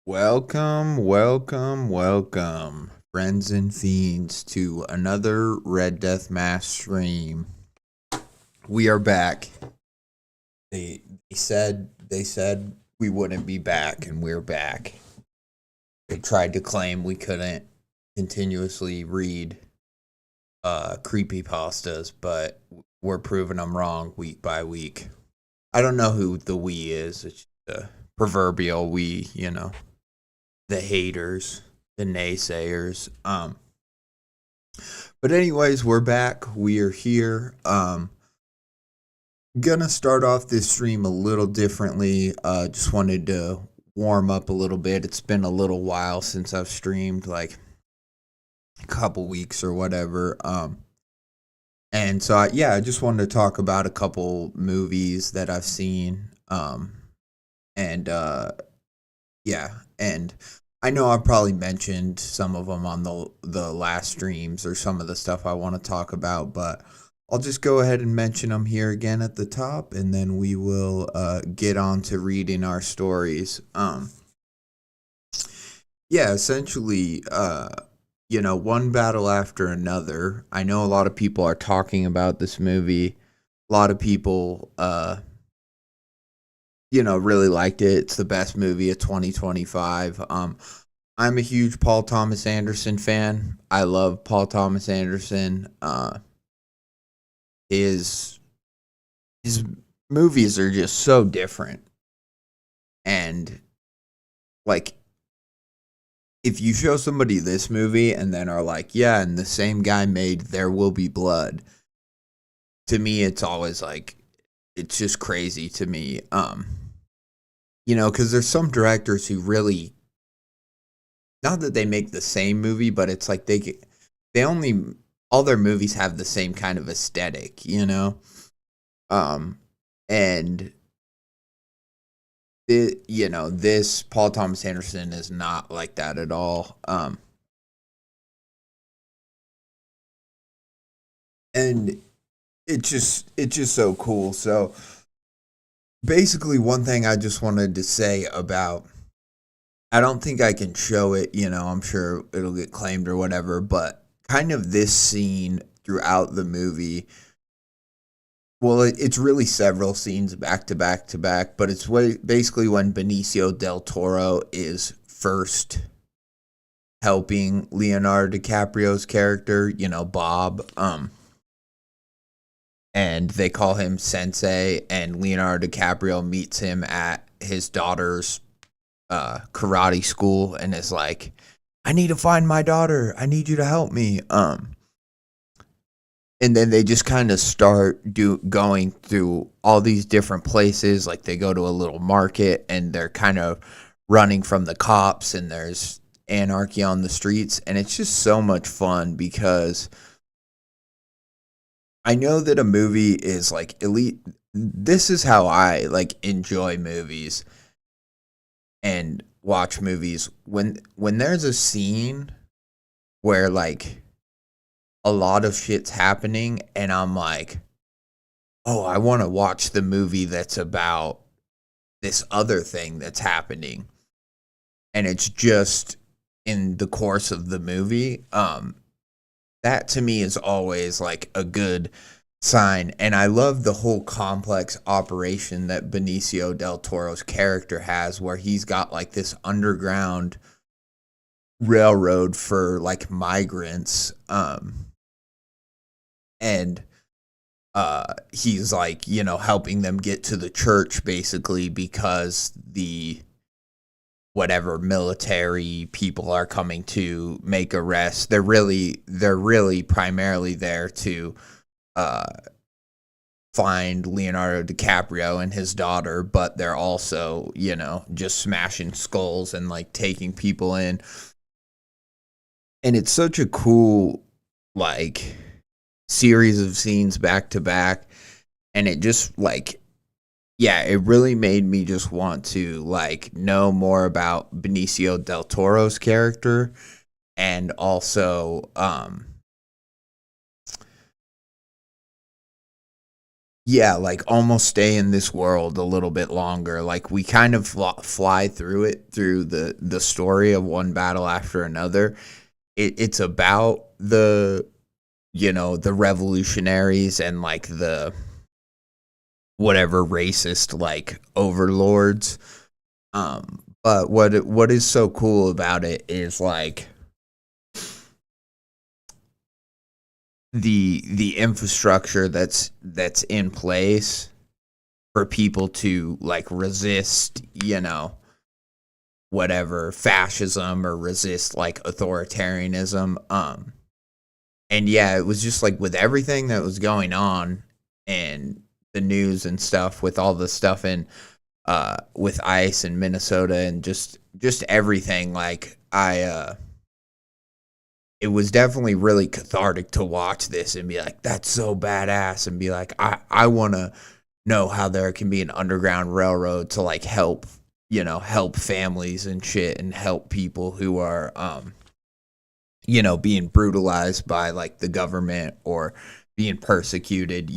Welcome, friends and fiends, to another Red Death Mask stream. We are back. They said we wouldn't be back, and we're back. They tried to claim we couldn't continuously read creepypastas, but we're proving them wrong week by week. I don't know who the we is. It's the proverbial we, the haters, the naysayers. But anyways, we're back. We are here. Gonna start off this stream a little differently. Just wanted to warm up a little bit. It's been a little while since I've streamed, like a couple weeks or whatever. And so I just wanted to talk about a couple movies that I've seen. And and I know I probably mentioned some of them on the last streams or some of the stuff I want to talk about, but I'll just go ahead and mention them here again at the top, and then we will get on to reading our stories. Essentially, one battle after another. I know a lot of people are talking about this movie. A lot of people, really liked it. It's the best movie of 2025. I'm a huge Paul Thomas Anderson fan. I love Paul Thomas Anderson. His movies are just so different. And like, if you show somebody this movie and then are like, yeah, and the same guy made There Will Be Blood, to me it's always like, it's just crazy to me. Because there's some directors who really, not that they make the same movie, but it's like they only, all their movies have the same kind of aesthetic, and this Paul Thomas Anderson is not like that at all. And it's just so cool. So basically, one thing I just wanted to say about, I don't think I can show it, I'm sure it'll get claimed or whatever, but kind of this scene throughout the movie, well, it's really several scenes back to back to back, but it's basically when Benicio del Toro is first helping Leonardo DiCaprio's character, Bob, and they call him Sensei, and Leonardo DiCaprio meets him at his daughter's karate school and is like, I need to find my daughter. I need you to help me. And then they just kind of start going through all these different places. Like they go to a little market and they're kind of running from the cops and there's anarchy on the streets. And it's just so much fun because I know that a movie is like elite. This is how I like enjoy movies and watch movies. When there's a scene where like a lot of shit's happening and I'm like, oh, I want to watch the movie that's about this other thing that's happening, and it's just in the course of the movie, that to me is always like a good sign. And I love the whole complex operation that Benicio del Toro's character has, where he's got like this underground railroad for like migrants, and he's like, helping them get to the church basically because the whatever military people are coming to make arrests. They're really primarily there to find Leonardo DiCaprio and his daughter, but they're also, just smashing skulls and like taking people in. And it's such a cool like series of scenes back to back, and it just like, it really made me just want to like know more about Benicio del Toro's character, and also yeah, like almost stay in this world a little bit longer. Like we kind of fly through it through the story of one battle after another. It's about the the revolutionaries and like the whatever racist like overlords. But what is so cool about it is like the infrastructure that's in place for people to like resist, whatever fascism or resist like authoritarianism. And yeah, it was just like with everything that was going on and the news and stuff with all the stuff in with ice in Minnesota and just everything like I it was definitely really cathartic to watch this and be like, that's so badass, and be like, I want to know how there can be an underground railroad to like help, help families and shit and help people who are, being brutalized by like the government or being persecuted.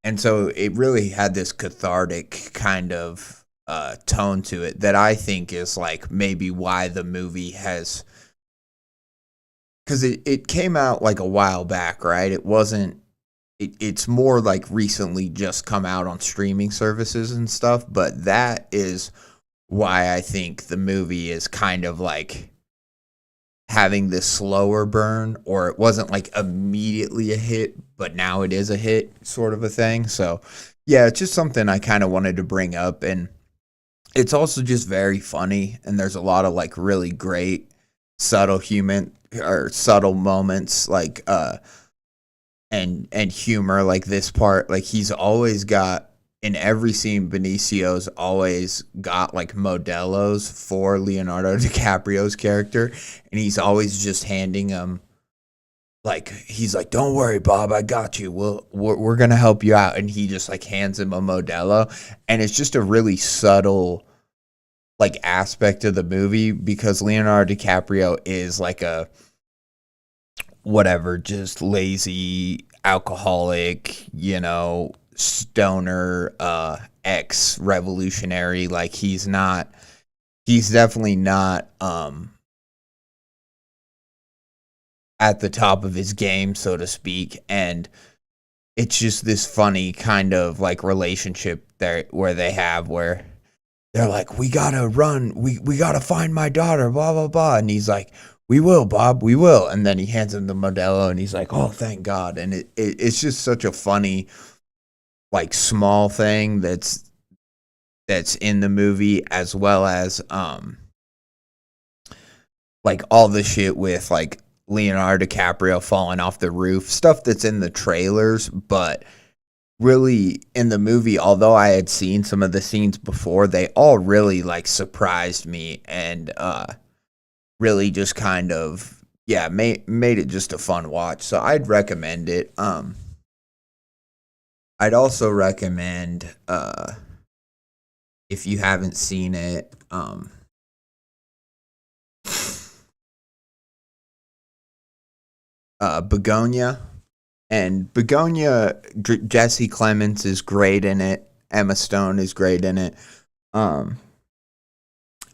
And so it really had this cathartic kind of tone to it that I think is like maybe why the movie has, because it came out like a while back, right? It wasn't. It's more like recently just come out on streaming services and stuff. But that is why I think the movie is kind of like having this slower burn, or it wasn't like immediately a hit, but now it is a hit, sort of a thing. So yeah, it's just something I kind of wanted to bring up, and it's also just very funny, and there's a lot of like really great subtle moments like and humor, like this part, like he's always got in every scene, Benicio's always got like modelos for Leonardo DiCaprio's character, and he's always just handing him like, he's like, don't worry, Bob, I got you, we're gonna help you out, and he just like hands him a modelo, and it's just a really subtle like aspect of the movie because Leonardo DiCaprio is like a whatever, just lazy alcoholic, stoner, ex revolutionary. Like he's definitely not at the top of his game, so to speak. And it's just this funny kind of like relationship there where they have where they're like, we gotta run, we gotta find my daughter, blah blah blah, and he's like, we will, Bob, we will, and then he hands him the Modelo, and he's like, oh, thank God, and it's just such a funny, like small thing that's in the movie, as well as like all the shit with like Leonardo DiCaprio falling off the roof, stuff that's in the trailers, but really in the movie, although I had seen some of the scenes before, they all really like surprised me and really just kind of made it just a fun watch. So I'd recommend it. I'd also recommend if you haven't seen it, Begonia. And Begonia, Jesse Clements is great in it. Emma Stone is great in it.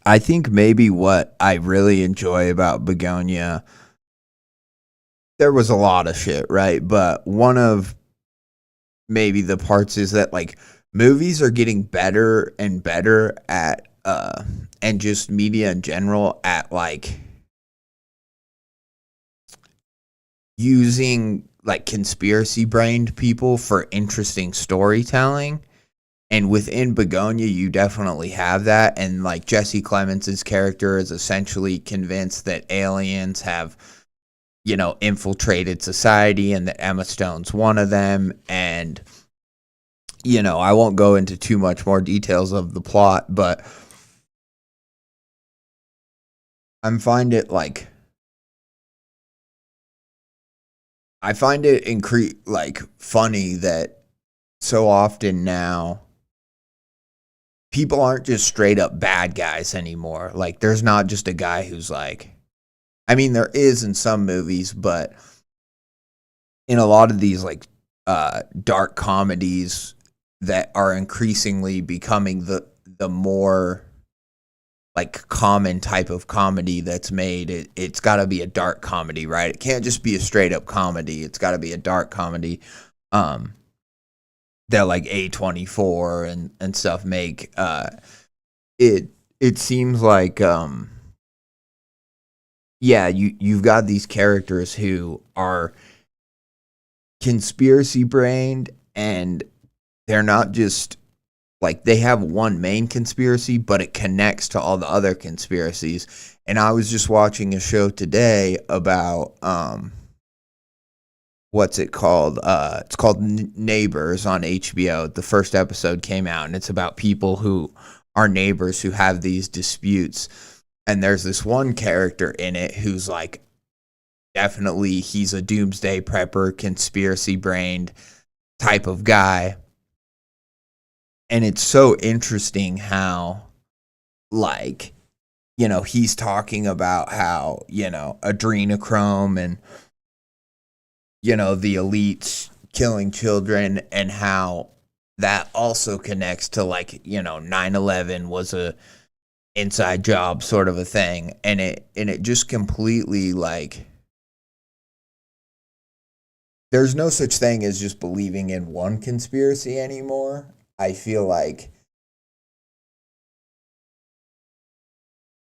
I think maybe what I really enjoy about Begonia, there was a lot of shit, right? But one of maybe the parts is that like movies are getting better and better at and just media in general at like using like conspiracy brained people for interesting storytelling. And within Begonia, you definitely have that. And like Jesse Clements' character is essentially convinced that aliens have, infiltrated society and that Emma Stone's one of them. And, I won't go into too much more details of the plot, but I find it like funny that so often now people aren't just straight up bad guys anymore. Like there's not just a guy who's like, I mean there is in some movies, but in a lot of these like dark comedies that are increasingly becoming the more like common type of comedy that's made. It's got to be a dark comedy, right? It can't just be a straight up comedy. It's got to be a dark comedy. Um, that like A24 and stuff make. It seems like yeah, you've got these characters who are conspiracy brained, and they're not just like they have one main conspiracy, but it connects to all the other conspiracies. And I was just watching a show today about what's it called? It's called Neighbors on HBO. The first episode came out, and it's about people who are neighbors who have these disputes. And there's this one character in it who's like, definitely he's a doomsday prepper, conspiracy brained type of guy. And it's so interesting how, like, he's talking about how, adrenochrome and, the elites killing children, and how that also connects to, like, 9/11 was a inside job sort of a thing. And it just completely, like, there's no such thing as just believing in one conspiracy anymore. I feel like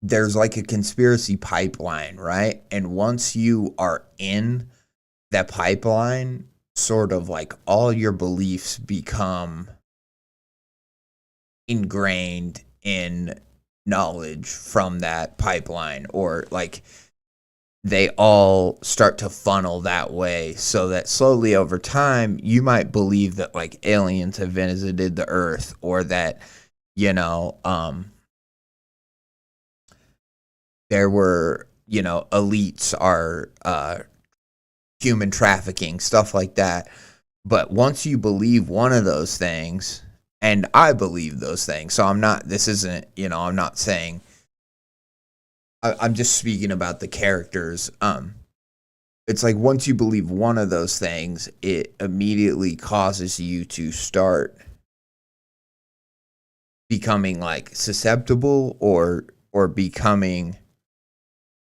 there's like a conspiracy pipeline, right? And once you are in that pipeline, sort of like all your beliefs become ingrained in knowledge from that pipeline, or like they all start to funnel that way, so that slowly over time you might believe that like aliens have visited the earth, or that there were elites are human trafficking, stuff like that. But once you believe one of those things, and I believe those things, so I'm not saying, I'm just speaking about the characters. It's like once you believe one of those things, it immediately causes you to start becoming like susceptible, or becoming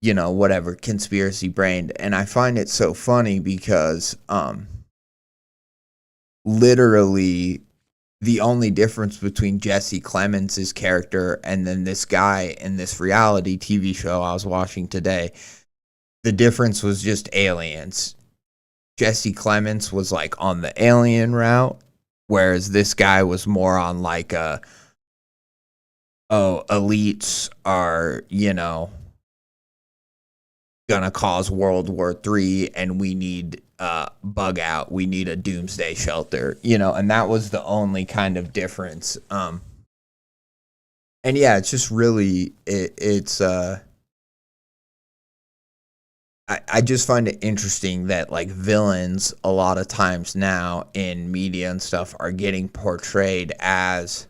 whatever, conspiracy brained. And I find it so funny because literally the only difference between Jesse Clemens' character and then this guy in this reality TV show I was watching today, the difference was just aliens. Jesse Clemens was like on the alien route, whereas this guy was more on like elites are, gonna cause World War III, and we need bug out. We need a doomsday shelter, and that was the only kind of difference. And yeah, it's just really it's I just find it interesting that like villains a lot of times now in media and stuff are getting portrayed as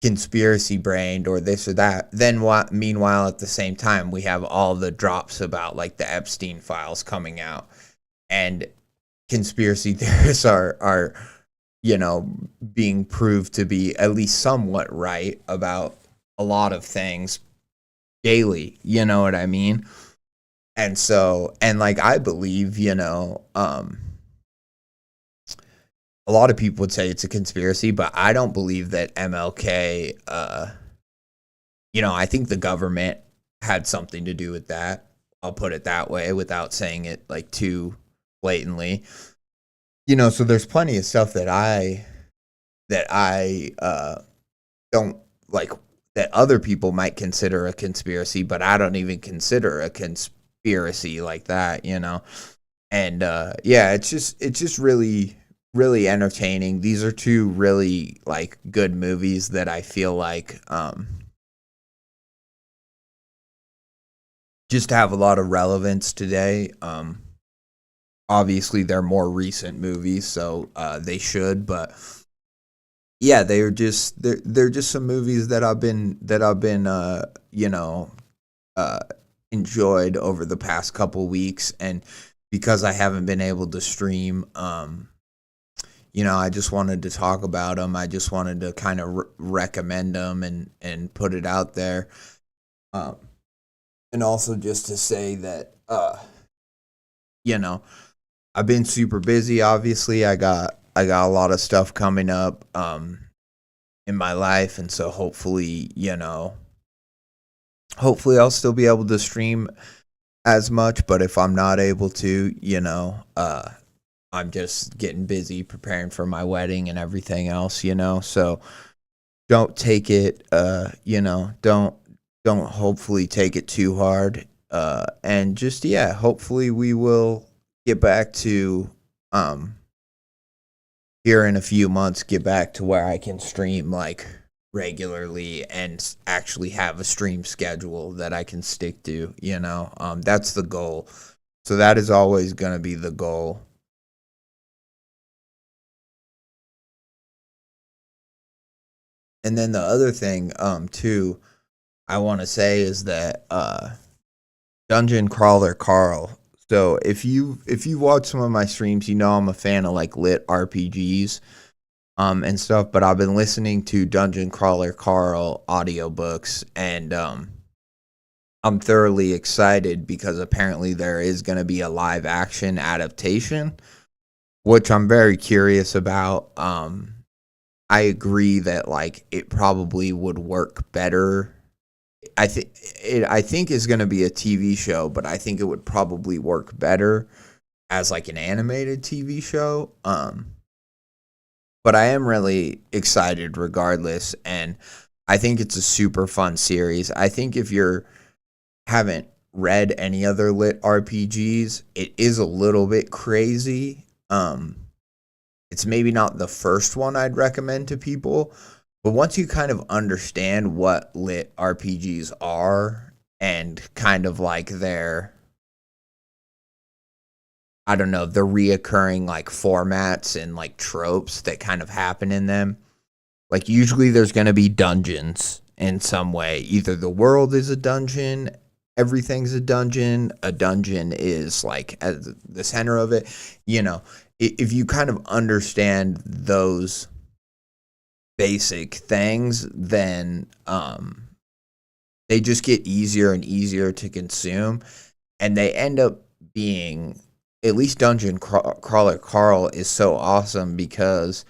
conspiracy brained or this or that. Then meanwhile, at the same time, we have all the drops about like the Epstein files coming out, and conspiracy theorists are being proved to be at least somewhat right about a lot of things daily. You know what I mean? And so, and like I believe, a lot of people would say it's a conspiracy, but I don't believe that MLK, I think the government had something to do with that. I'll put it that way without saying it like too blatantly. So there's plenty of stuff that I don't like, that other people might consider a conspiracy, but I don't even consider a conspiracy like that, And yeah, it's just really really entertaining. These are two really like good movies that I feel like just have a lot of relevance today. Obviously they're more recent movies, so they should, but yeah, they're just some movies that I've been enjoyed over the past couple weeks. And because I haven't been able to stream. I just wanted to talk about them. I just wanted to kind of recommend them and put it out there. Um, and also just to say that, you know, I've been super busy. Obviously, I got a lot of stuff coming up in my life, and so hopefully I'll still be able to stream as much. But if I'm not able to, I'm just getting busy preparing for my wedding and everything else. So don't take it, don't hopefully take it too hard. And just, yeah, hopefully we will get back to, here in a few months, get back to where I can stream like regularly and actually have a stream schedule that I can stick to. That's the goal. So that is always going to be the goal. And then the other thing, too, I want to say is that Dungeon Crawler Carl. So if you watch some of my streams, I'm a fan of like lit RPGs and stuff. But I've been listening to Dungeon Crawler Carl audiobooks, and I'm thoroughly excited because apparently there is going to be a live action adaptation, which I'm very curious about. I agree that like it probably would work better. I think is going to be a TV show, but I think it would probably work better as like an animated TV show. But I am really excited regardless, and I think it's a super fun series. I think if you haven't read any other lit RPGs, it is a little bit crazy. It's maybe not the first one I'd recommend to people, but once you kind of understand what lit RPGs are and kind of like I don't know, the reoccurring like formats and like tropes that kind of happen in them. Like usually there's going to be dungeons in some way. Either the world is a dungeon, everything's a dungeon. A dungeon is like at the center of it. If you kind of understand those basic things, then they just get easier and easier to consume, and they end up being, at least Dungeon Crawler Carl is so awesome because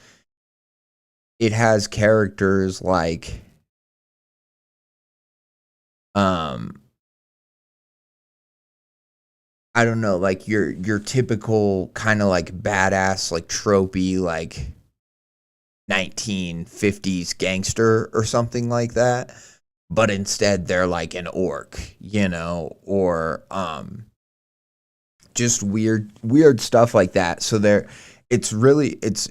it has characters like I don't know, like your typical kind of like badass, like tropey, like 1950s gangster or something like that, but instead they're like an orc, or just weird stuff like that. So it's really it's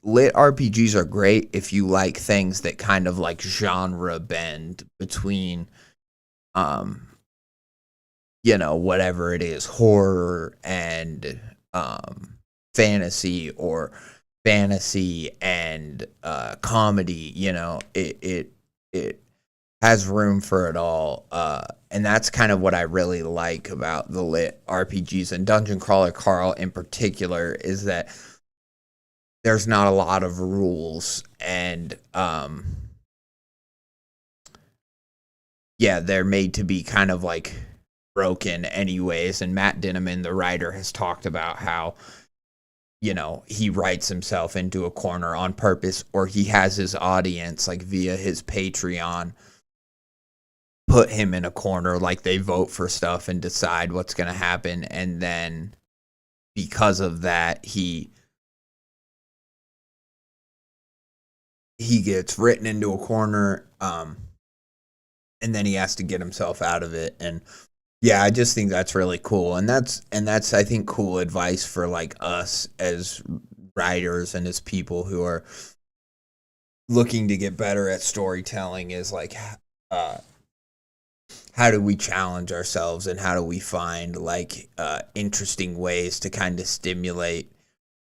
lit RPGs are great if you like things that kind of like genre bend between whatever it is, horror and fantasy, or fantasy and comedy. It has room for it all, and that's kind of what I really like about the lit RPGs, and Dungeon Crawler Carl in particular, is that there's not a lot of rules, and yeah, they're made to be kind of like broken anyways. And Matt Dinneman, the writer, has talked about how he writes himself into a corner on purpose, or he has his audience, like via his Patreon, put him in a corner, like they vote for stuff and decide what's going to happen. And then because of that, he gets written into a corner, and then he has to get himself out of it. And yeah, I just think that's really cool. And that's I think cool advice for like us as writers and as people who are looking to get better at storytelling, is like how do we challenge ourselves, and how do we find like interesting ways to kind of stimulate,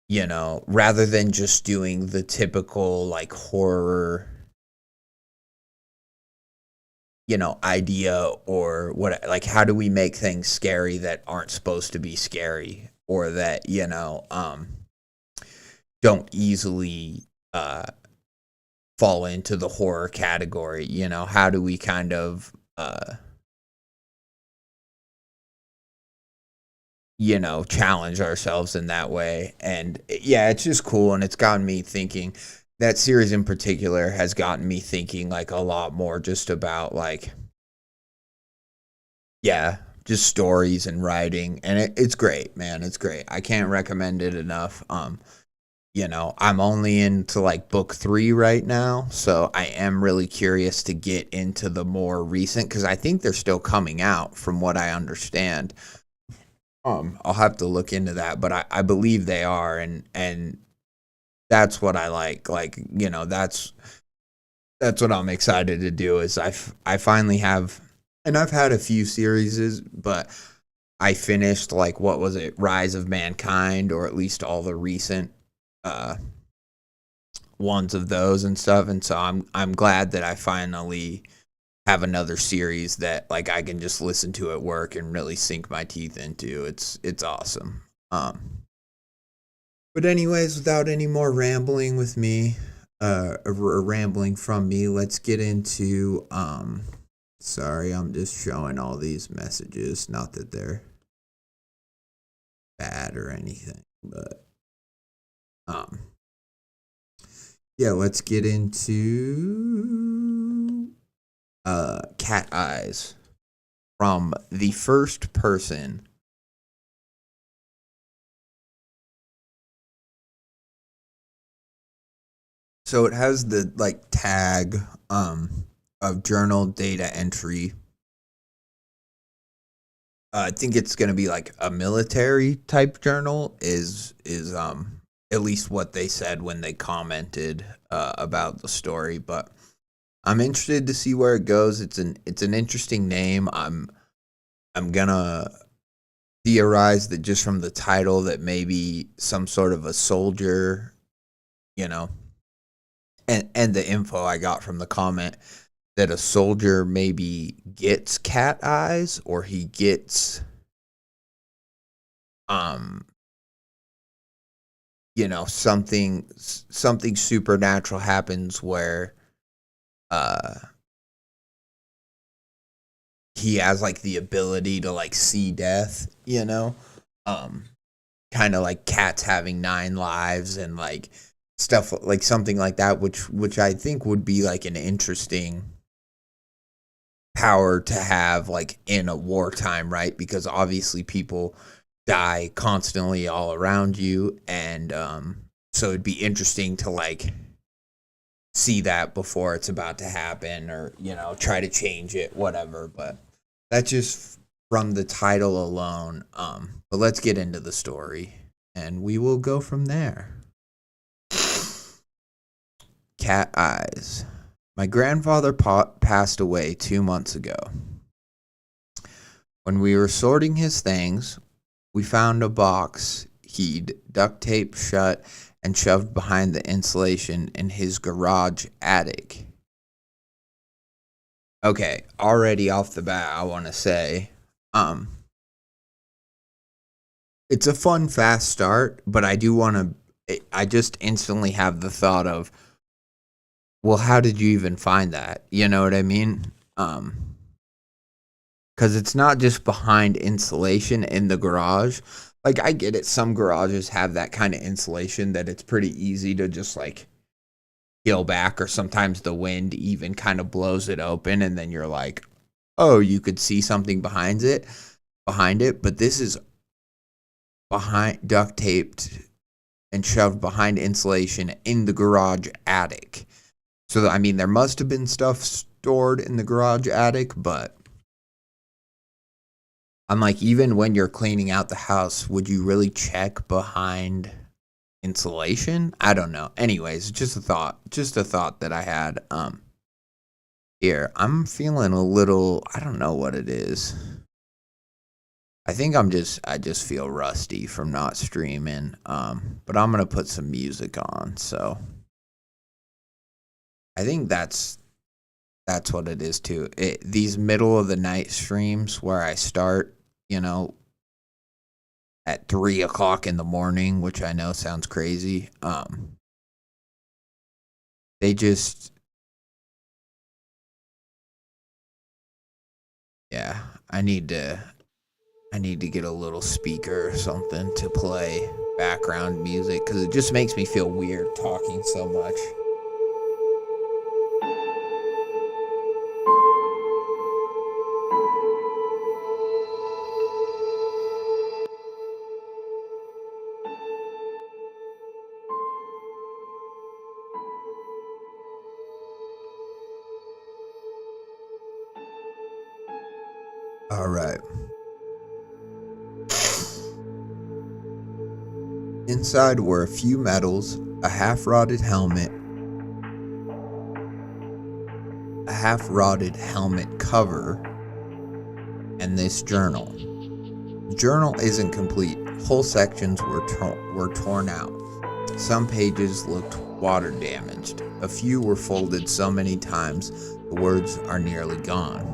rather than just doing the typical like horror idea, or what, like, how do we make things scary that aren't supposed to be scary, or that, don't easily fall into the horror category. How do we kind of challenge ourselves in that way. And yeah, it's just cool, and it's gotten me thinking. That series in particular has gotten me thinking, like, a lot more just about, like, yeah, just stories and writing. And it's great, man. It's great. I can't recommend it enough. I'm only into, like, book 3 right now, so I am really curious to get into the more recent, because I think they're still coming out from what I understand. I'll have to look into that, but I believe they are, and that's what I like. Like, that's what I'm excited to do. Is I finally have, and I've had a few series, but I finished, like, what was it, Rise of Mankind, or at least all the recent uh ones of those and stuff. And so I'm glad that I finally have another series that, like, I can just listen to at work and really sink my teeth into. It's awesome. But anyways, without any more rambling with me, or rambling from me, let's get into sorry, I'm just showing all these messages, not that they're bad or anything, but um yeah, let's get into cat eyes from the first person. So it has the, like, tag of journal data entry. I think it's gonna be like a military type journal. Is at least what they said when they commented about the story. But I'm interested to see where it goes. It's an interesting name. I'm gonna theorize that just from the title that maybe some sort of a soldier, you know, and the info I got from the comment, that a soldier maybe gets cat eyes, or he gets um something supernatural happens where uh he has, like, the ability to, like, see death, um kind of like cats having 9 lives, and, like, stuff like something like that, which I think would be, like, an interesting power to have, like, in a wartime, right? Because obviously people die constantly all around you, and so it'd be interesting to, like, see that before it's about to happen, or try to change it, whatever. But that's just from the title alone. But let's get into the story, and we will go from there. Cat eyes. My grandfather passed away 2 months ago. When we were sorting his things, we found a box he'd duct taped shut and shoved behind the insulation in his garage attic. Okay, already off the bat, I want to say, um, it's a fun, fast start, but I do want to. I just instantly have the thought of, well, how did you even find that? You know what I mean? Because it's not just behind insulation in the garage. Like, I get it. Some garages have that kind of insulation that it's pretty easy to just, like, peel back, or sometimes the wind even kind of blows it open, and then you're like, oh, you could see something behind it. But this is behind, duct taped and shoved behind insulation in the garage attic. So, I mean, there must have been stuff stored in the garage attic, but I'm like, even when you're cleaning out the house, would you really check behind insulation? I don't know. Anyways, just a thought that I had. Here, I'm feeling a little, I don't know what it is. I think I just feel rusty from not streaming. But I'm gonna put some music on, so I think That's what it is too. These middle of the night streams where I start, at 3 o'clock in the morning, which I know sounds crazy. They just, yeah, I need to get a little speaker or something to play background music because it just makes me feel weird talking so much. All right. Inside were a few medals, a half-rotted helmet cover, and this journal. The journal isn't complete. Whole sections were torn out. Some pages looked water damaged. A few were folded so many times the words are nearly gone.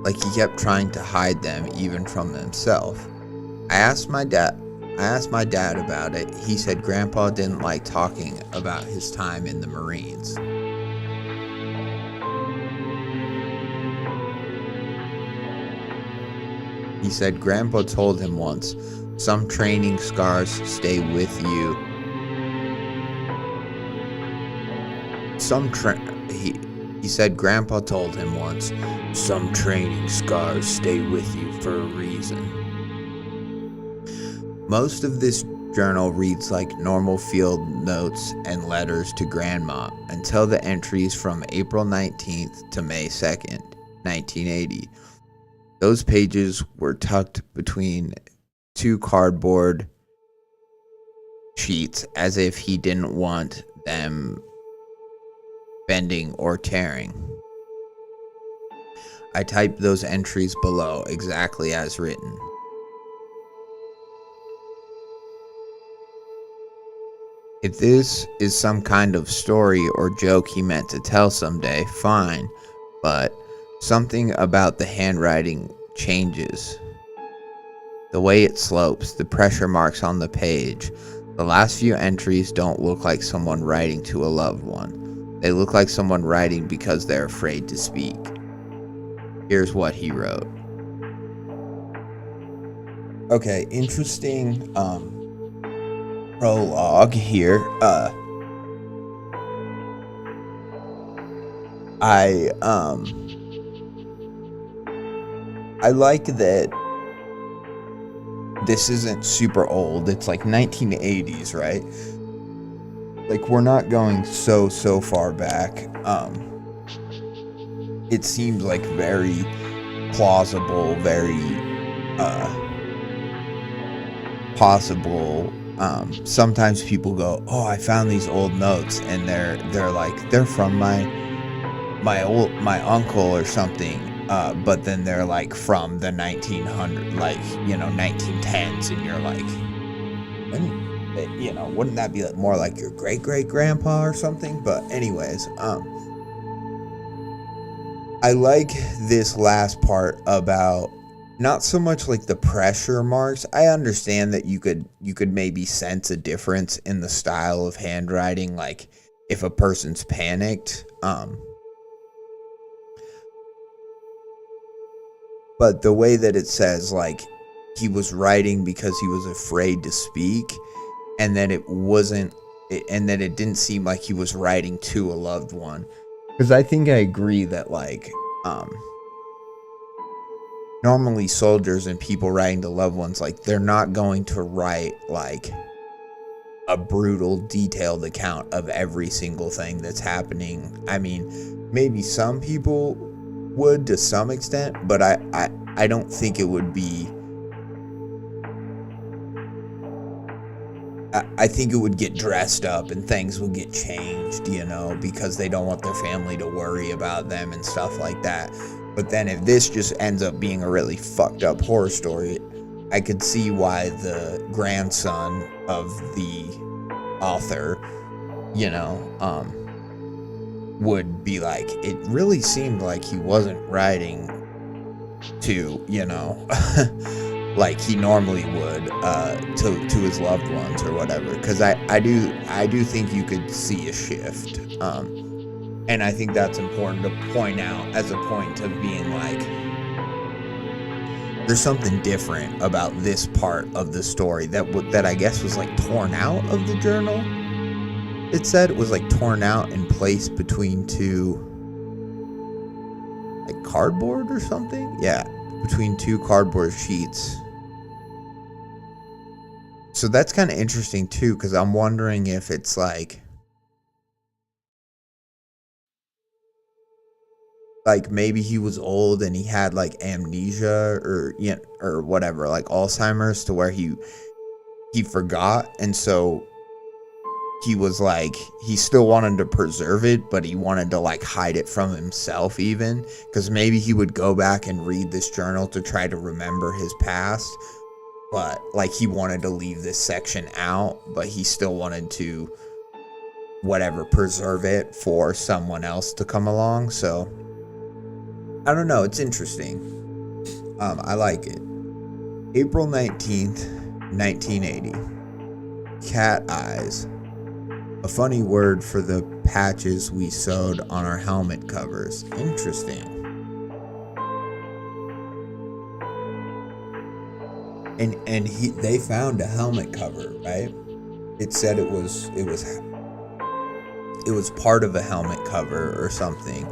Like he kept trying to hide them even from himself. I asked my dad about it. He said Grandpa didn't like talking about his time in the Marines. He said Grandpa told him once, some training scars stay with you. He said Grandpa told him once, some training scars stay with you for a reason. Most of this journal reads like normal field notes and letters to Grandma until the entries from April 19th to May 2nd, 1980. Those pages were tucked between two cardboard sheets as if he didn't want them bending or tearing. I typed those entries below exactly as written. If this is some kind of story or joke he meant to tell someday, fine, but something about the handwriting changes. The way it slopes, the pressure marks on the page. The last few entries don't look like someone writing to a loved one. They look like someone writing because they're afraid to speak. Here's what he wrote. Okay, interesting prologue here. I like that this isn't super old. It's like 1980s, right? Like we're not going so far back. It seems like very plausible, very possible. Sometimes people go, "Oh, I found these old notes," and they're like they're from my uncle or something. But then they're like from the 1900s, like 1910s, and you're like, wouldn't that be more like your great grandpa or something? But anyways, I like this last part about not so much like the pressure marks. I understand that you could maybe sense a difference in the style of handwriting, like if a person's panicked. But the way that it says, like, he was writing because he was afraid to speak, and that it didn't seem like he was writing to a loved one. Because I think I agree that, like, normally soldiers and people writing to loved ones, like, they're not going to write, like, a brutal, detailed account of every single thing that's happening. I mean, maybe some people would to some extent, but I don't think it would be. I think it would get dressed up and things would get changed, because they don't want their family to worry about them and stuff like that. But then if this just ends up being a really fucked up horror story, I could see why the grandson of the author, would be like, it really seemed like he wasn't writing to, like he normally would, to his loved ones or whatever. Because I do think you could see a shift. And I think that's important to point out as a point of being like, there's something different about this part of the story that I guess was like torn out of the journal. It said it was like torn out and placed between two, like cardboard or something. Yeah, between two cardboard sheets. So that's kind of interesting too, because I'm wondering if it's like maybe he was old and he had like amnesia or whatever, like Alzheimer's, to where he forgot, and so he was like, he still wanted to preserve it, but he wanted to like hide it from himself, even because maybe he would go back and read this journal to try to remember his past, but like he wanted to leave this section out, but he still wanted to preserve it for someone else to come along. So I don't know, it's interesting. I like it. April 19th, 1980. Cat eyes. A funny word for the patches we sewed on our helmet covers. Interesting. And they found a helmet cover, right? It said it was part of a helmet cover or something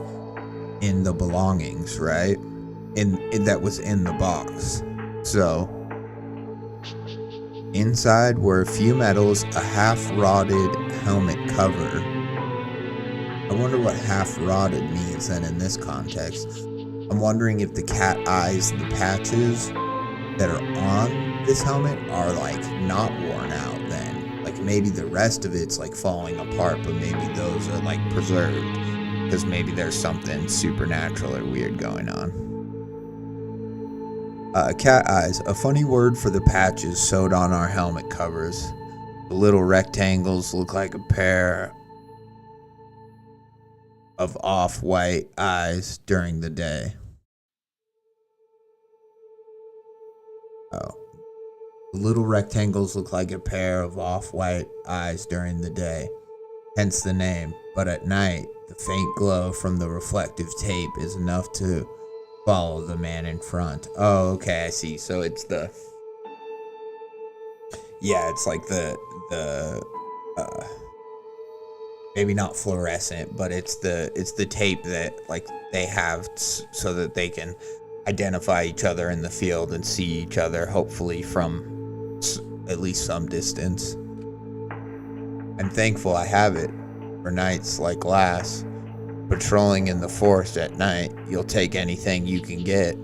in the belongings, right? In that was in the box. So inside were a few medals, a half-rotted helmet cover. I wonder what half-rotted means then in this context. I'm wondering if the cat eyes, the patches that are on this helmet are like not worn out then. Like maybe the rest of it's like falling apart, but maybe those are like preserved. Because maybe there's something supernatural or weird going on. Cat eyes, a funny word for the patches sewed on our helmet covers. The little rectangles look like a pair of off-white eyes during the day. Oh. The little rectangles look like a pair of off-white eyes during the day, hence the name. But at night, the faint glow from the reflective tape is enough to follow the man in front. Oh, okay, I see. So it's it's like the maybe not fluorescent, but it's the tape that like they have so that they can identify each other in the field and see each other, hopefully from at least some distance. I'm thankful I have it for nights like last. Patrolling in the forest at night, you'll take anything you can get.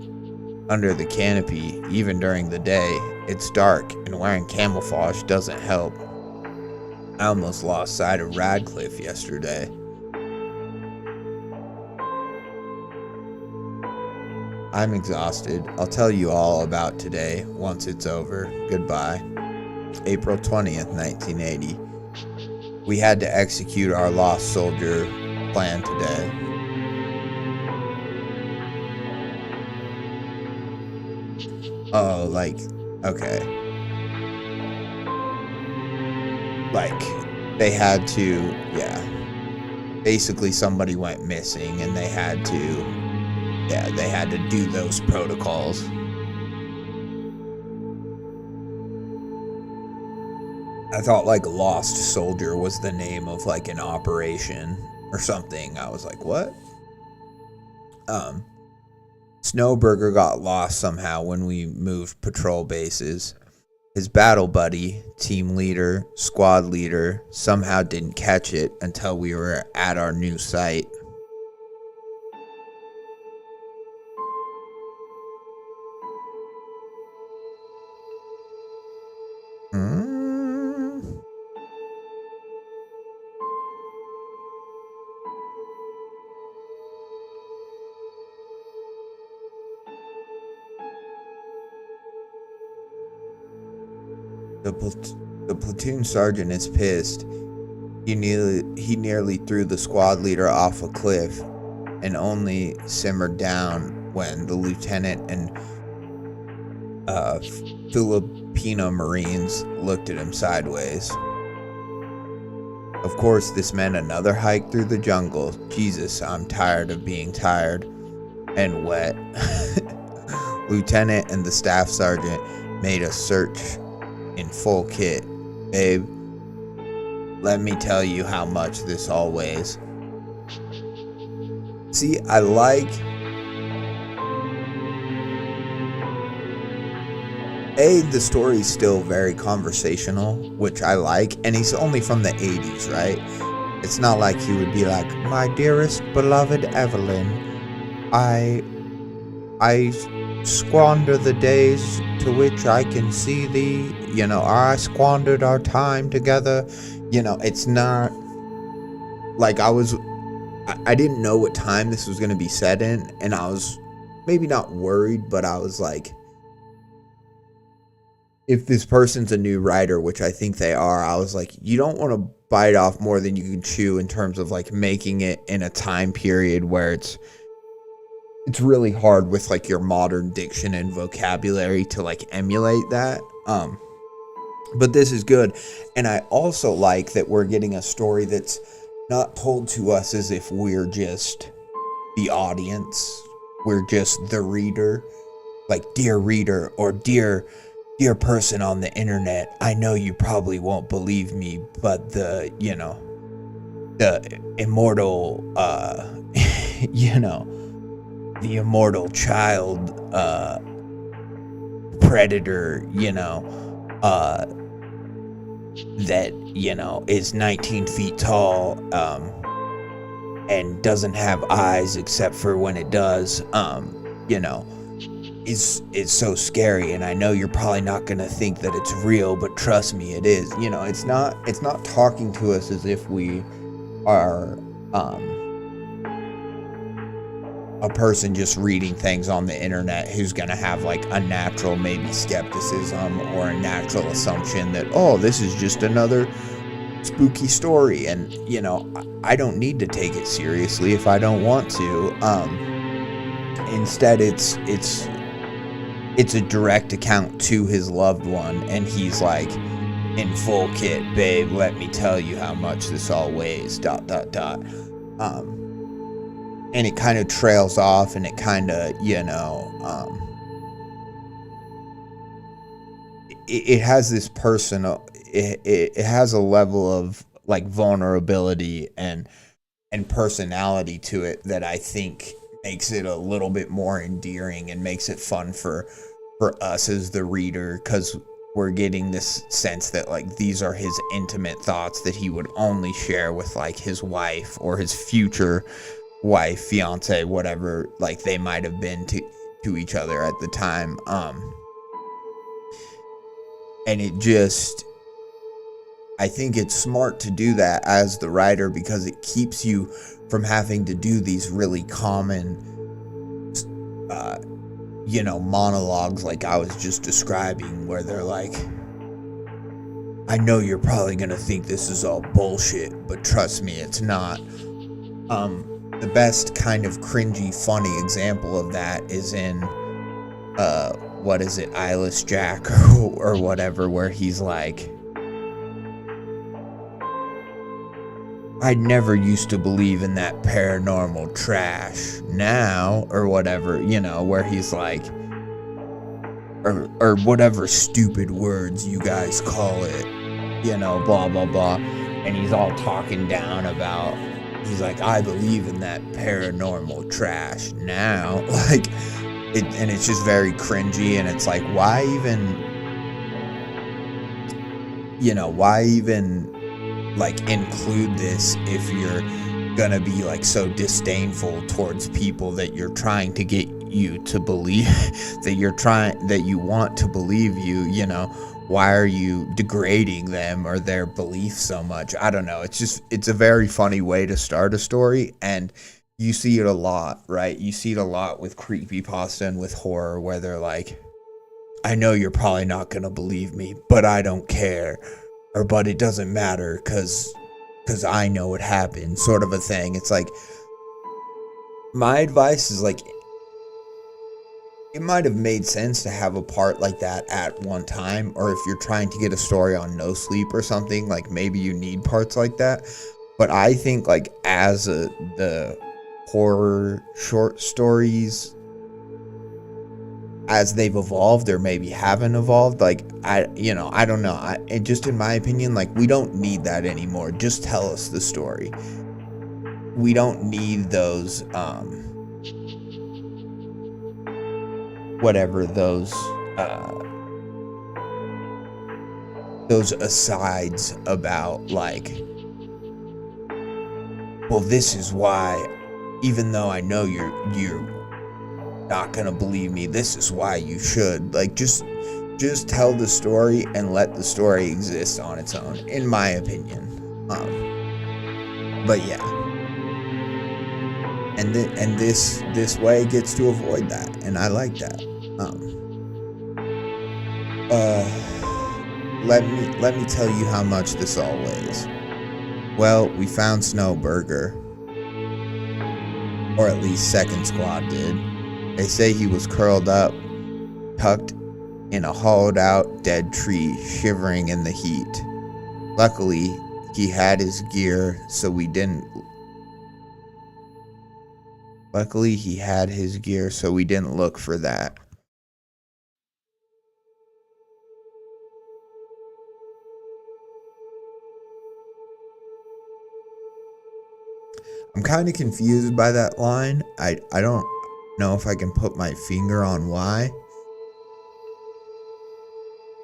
Under the canopy, even during the day, it's dark and wearing camouflage doesn't help. I almost lost sight of Radcliffe yesterday. I'm exhausted. I'll tell you all about today once it's over. Goodbye. April 20th, 1980. We had to execute our lost soldier plan today. Oh, like, okay. Like, they had to, basically somebody went missing and they had to do those protocols. I thought like Lost Soldier was the name of like an operation or something. I was like, what? Snowburger got lost somehow when we moved patrol bases. His battle buddy, team leader, squad leader, somehow didn't catch it until we were at our new site. The platoon sergeant is pissed. He nearly threw the squad leader off a cliff and only simmered down when the lieutenant and Filipino Marines looked at him sideways. Of course, this meant another hike through the jungle. Jesus, I'm tired of being tired and wet. Lieutenant and the staff sergeant made a search in full kit. Babe, let me tell you how much this all weighs. See, I like... the story's still very conversational, which I like, and he's only from the 80s, right? It's not like he would be like, my dearest beloved Evelyn, I squander the days to which I can see thee, I squandered our time together. It's not like I didn't know what time this was going to be set in, and I was maybe not worried, but I was like, if this person's a new writer, which I think they are, I was like, you don't want to bite off more than you can chew in terms of like making it in a time period where it's really hard with like your modern diction and vocabulary to like emulate that. But this is good. And I also like that we're getting a story that's not told to us as if we're just the audience. We're just the reader. Like, dear reader, or dear person on the internet, I know you probably won't believe me, but the immortal, the immortal child, predator, that, is 19 feet tall, and doesn't have eyes except for when it does, is so scary, and I know you're probably not gonna think that it's real, but trust me, it is. It's not talking to us as if we are a person just reading things on the internet who's gonna have like a natural maybe skepticism or a natural assumption that, oh, this is just another spooky story, and I don't need to take it seriously if I don't want to. Instead, it's a direct account to his loved one, and he's like in full kit, babe, let me tell you how much this all weighs, ... And it kind of trails off, and it kind of, it has this personal, it has a level of like vulnerability and personality to it that I think makes it a little bit more endearing and makes it fun for us as the reader, because we're getting this sense that like these are his intimate thoughts that he would only share with like his wife or his future wife, fiance, whatever like they might have been to each other at the time. And it just, I think it's smart to do that as the writer, because it keeps you from having to do these really common monologues like I was just describing, where they're like, I know you're probably gonna think this is all bullshit, but trust me, it's not. The best kind of cringy, funny example of that is in, what is it, Eyeless Jack or whatever, where he's like, I never used to believe in that paranormal trash now, or whatever, where he's like, or whatever stupid words you guys call it, blah, blah, blah. And he's all talking down about, he's like, I believe in that paranormal trash now. Like, and it's just very cringy, and it's like, why even like you this if you're gonna be like so disdainful towards people that you're trying to get you to believe that you want to believe you, why are you degrading them or their belief so much? I don't know. It's a very funny way to start a story, and you see it a lot, right? You see it a lot with creepypasta and with horror, where they're like, I know you're probably not gonna believe me, but I don't care. Or, but it doesn't matter, because because I know what happened, sort of a thing. It's like, my advice is like, it might have made sense to have a part like that at one time, or if you're trying to get a story on No Sleep or something, like maybe you need parts like that. But I think like the horror short stories, as they've evolved or maybe haven't evolved, like I don't know. And just in my opinion, like we don't need that anymore. Just tell us the story. We don't need those whatever those asides about like, well, this is why, even though I know you're not gonna believe me, this is why you should. Like, just tell the story and let the story exist on its own, in my opinion. But yeah, and this way gets to avoid that, and I like that. Let me tell you how much this all weighs. Well, we found Snowburger, or at least Second Squad did. They say he was curled up, tucked in a hollowed out dead tree, shivering in the heat. Luckily, he had his gear, so we didn't look for that. I'm kind of confused by that line. I don't know if I can put my finger on why.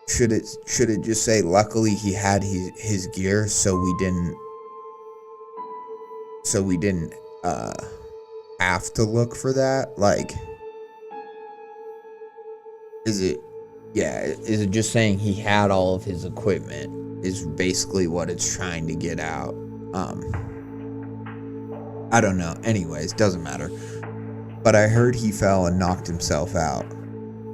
Should it just say luckily he had his gear, so we didn't have to look for that? Like, is it just saying he had all of his equipment is basically what it's trying to get out? I don't know. Anyways, doesn't matter. But I heard he fell and knocked himself out.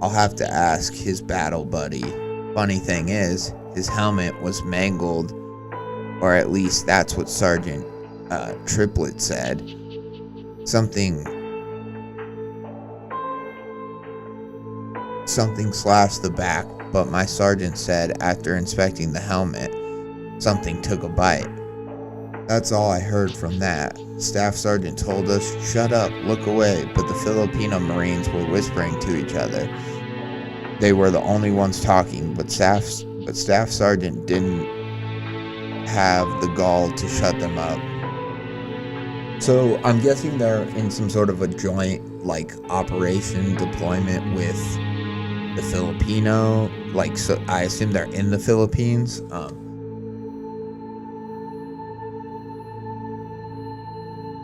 I'll have to ask his battle buddy. Funny thing is, his helmet was mangled, or at least that's what Sergeant Triplet said. Something slashed the back, but my sergeant said after inspecting the helmet, something took a bite. That's all I heard from that. Staff Sergeant told us, "Shut up, look away," but the Filipino Marines were whispering to each other. They were the only ones talking, but Staff Sergeant didn't have the gall to shut them up. So I'm guessing they're in some sort of a joint, like, operation deployment with the Filipino, like, so I assume they're in the Philippines.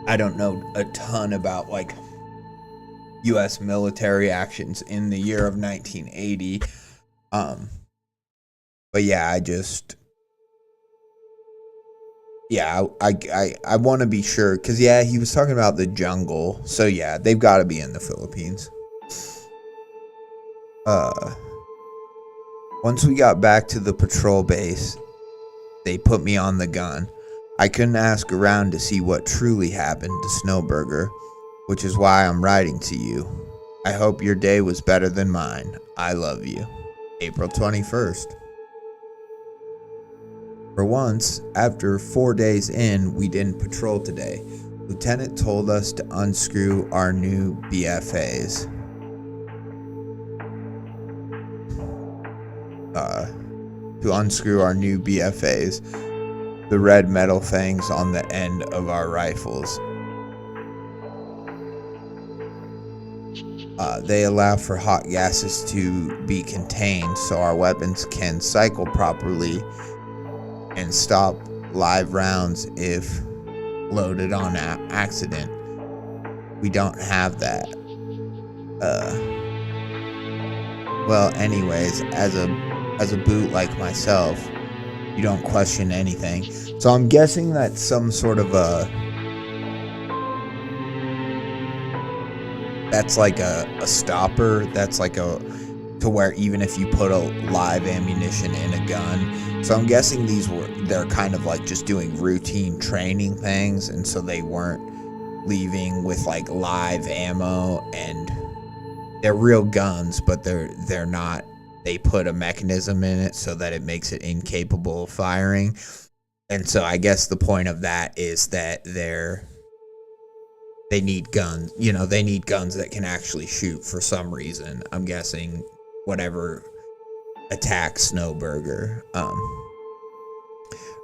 I don't know a ton about like U.S. military actions in the year of 1980. But yeah, I want to be sure, because yeah, he was talking about the jungle, so yeah, they've got to be in the Philippines. Once we got back to the patrol base, they put me on the gun. I couldn't ask around to see what truly happened to Snowburger, which is why I'm writing to you. I hope your day was better than mine. I love you. April 21st. For once, after 4 days in, we didn't patrol today. Lieutenant told us to unscrew our new BFAs. The red metal fangs on the end of our rifles. They allow for hot gases to be contained so our weapons can cycle properly and stop live rounds if loaded on accident. We don't have that. Well, anyways, as a boot like myself, you don't question anything. So I'm guessing that's some sort of that's like a stopper. That's like a to where even if you put a live ammunition in a gun. So I'm guessing they're kind of like just doing routine training things, and so they weren't leaving with like live ammo, and they're real guns, but they're not. They put a mechanism in it so that it makes it incapable of firing. And so I guess the point of that is that they need guns. They need guns that can actually shoot for some reason. I'm guessing whatever attacks Snowburger.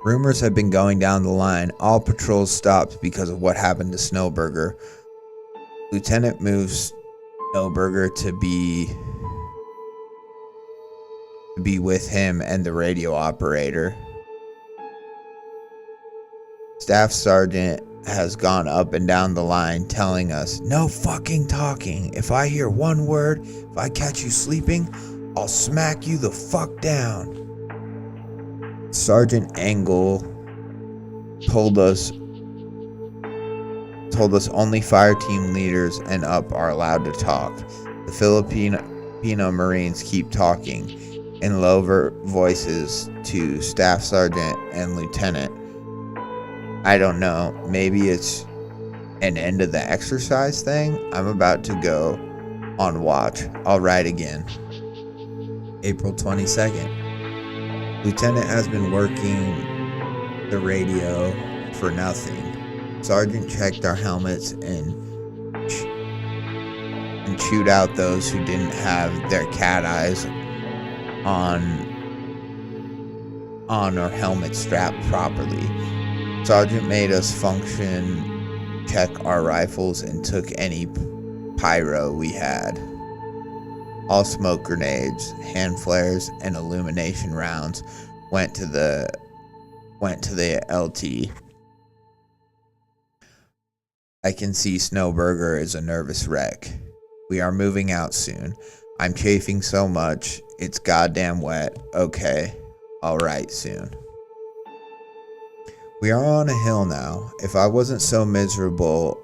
Rumors have been going down the line. All patrols stopped because of what happened to Snowburger. Lieutenant moves Snowburger to be with him and the radio operator. Staff Sergeant has gone up and down the line telling us, no fucking talking. If I hear one word, if I catch you sleeping, I'll smack you the fuck down. Sergeant Engel told us only fire team leaders and up are allowed to talk. The Filipino Marines keep talking in lower voices to Staff Sergeant and Lieutenant. I don't know, maybe it's an end of the exercise thing. I'm about to go on watch. I'll write again. April 22nd. Lieutenant has been working the radio for nothing. Sergeant checked our helmets and chewed out those who didn't have their cat eyes on our helmet strapped properly. Sergeant made us function check our rifles and took any pyro we had. All smoke grenades, hand flares, and illumination rounds went to the LT. I can see Snowburger is a nervous wreck. We are moving out soon. I'm chafing so much, it's goddamn wet. Okay, I'll write soon. We are on a hill now. If I wasn't so miserable,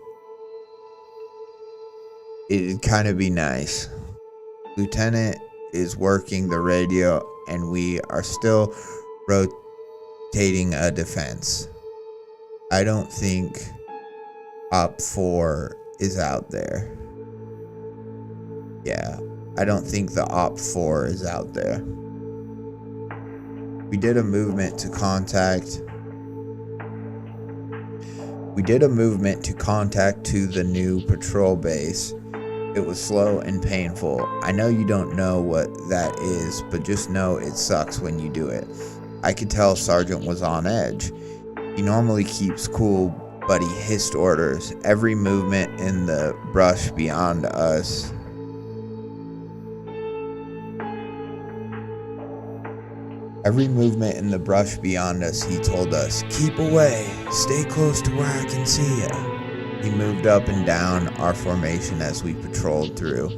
it'd kind of be nice. Lieutenant is working the radio, and we are still rotating a defense. I don't think Op 4 is out there. Yeah, I don't think the Op 4 is out there. We did a movement to contact to the new patrol base. It was slow and painful. I know you don't know what that is, but just know it sucks when you do it. I could tell Sergeant was on edge. He normally keeps cool, but he hissed orders. Every movement in the brush beyond us he told us, keep away, stay close to where I can see ya. He moved up and down our formation as we patrolled through.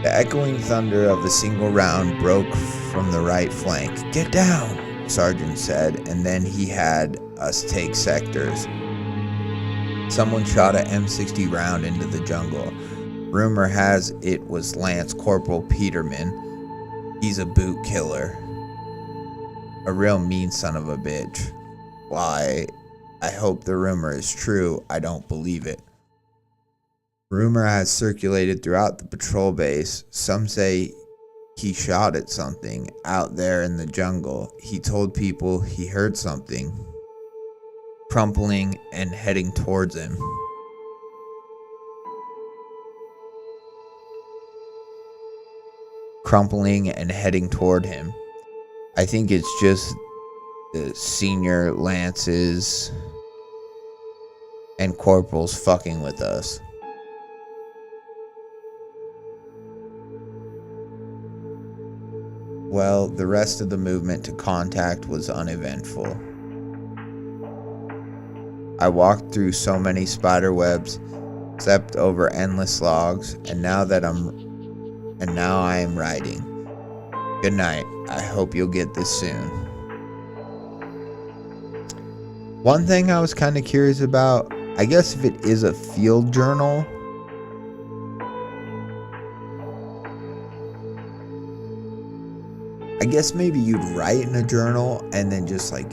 The echoing thunder of a single round broke from the right flank. Get down, Sergeant said, and then he had us take sectors. Someone shot an M60 round into the jungle. Rumor has it was Lance Corporal Peterman. He's a boot killer. A real mean son of a bitch. Why, I hope the rumor is true. I don't believe it. Rumor has circulated throughout the patrol base. Some say he shot at something out there in the jungle. He told people he heard something crumpling and heading towards him. I think it's just the senior lances and corporals fucking with us. Well, the rest of the movement to contact was uneventful. I walked through so many spider webs, stepped over endless logs, and now I am writing. Good night. I hope you'll get this soon. One thing I was kind of curious about, I guess if it is a field journal, I guess maybe you'd write in a journal and then just like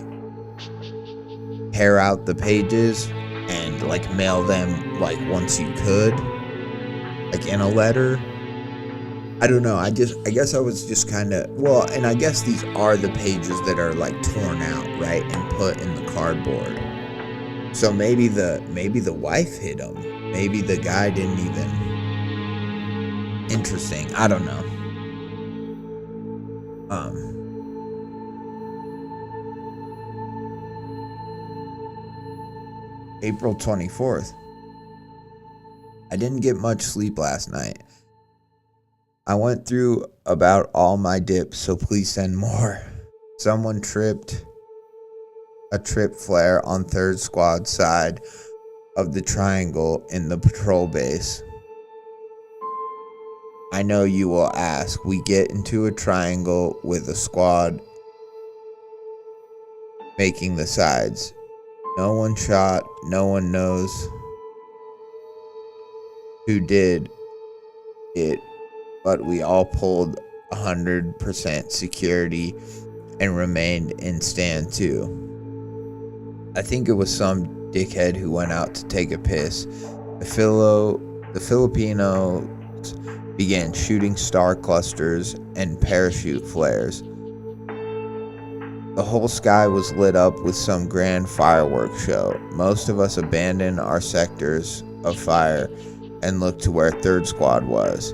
tear out the pages and like mail them like once you could, like in a letter. I don't know. I guess I was just kind of, well, and I guess these are the pages that are like torn out, right, and put in the cardboard. So maybe the wife hid him. Maybe the guy didn't even. Interesting. I don't know. April 24th. I didn't get much sleep last night. I went through about all my dips, so please send more. Someone tripped a trip flare on 3rd Squad side of the triangle in the patrol base. I know you will ask. We get into a triangle with a squad making the sides. No one shot, no one knows who did it, but we all pulled 100% security and remained in stand 2. I think it was some dickhead who went out to take a piss. The Filipinos began shooting star clusters and parachute flares. The whole sky was lit up with some grand fireworks show. Most of us abandoned our sectors of fire and looked to where 3rd Squad was.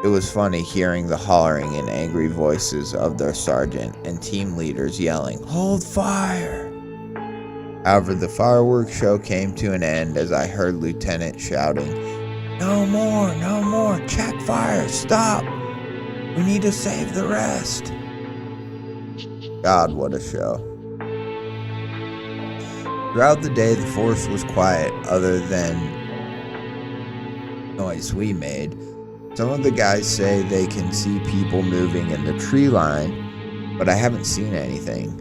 It was funny hearing the hollering and angry voices of their sergeant and team leaders yelling, "Hold fire!" However, the fireworks show came to an end as I heard Lieutenant shouting, no more, check fire, stop! We need to save the rest." God, what a show. Throughout the day, the force was quiet other than noise we made. Some of the guys say they can see people moving in the tree line, but I haven't seen anything.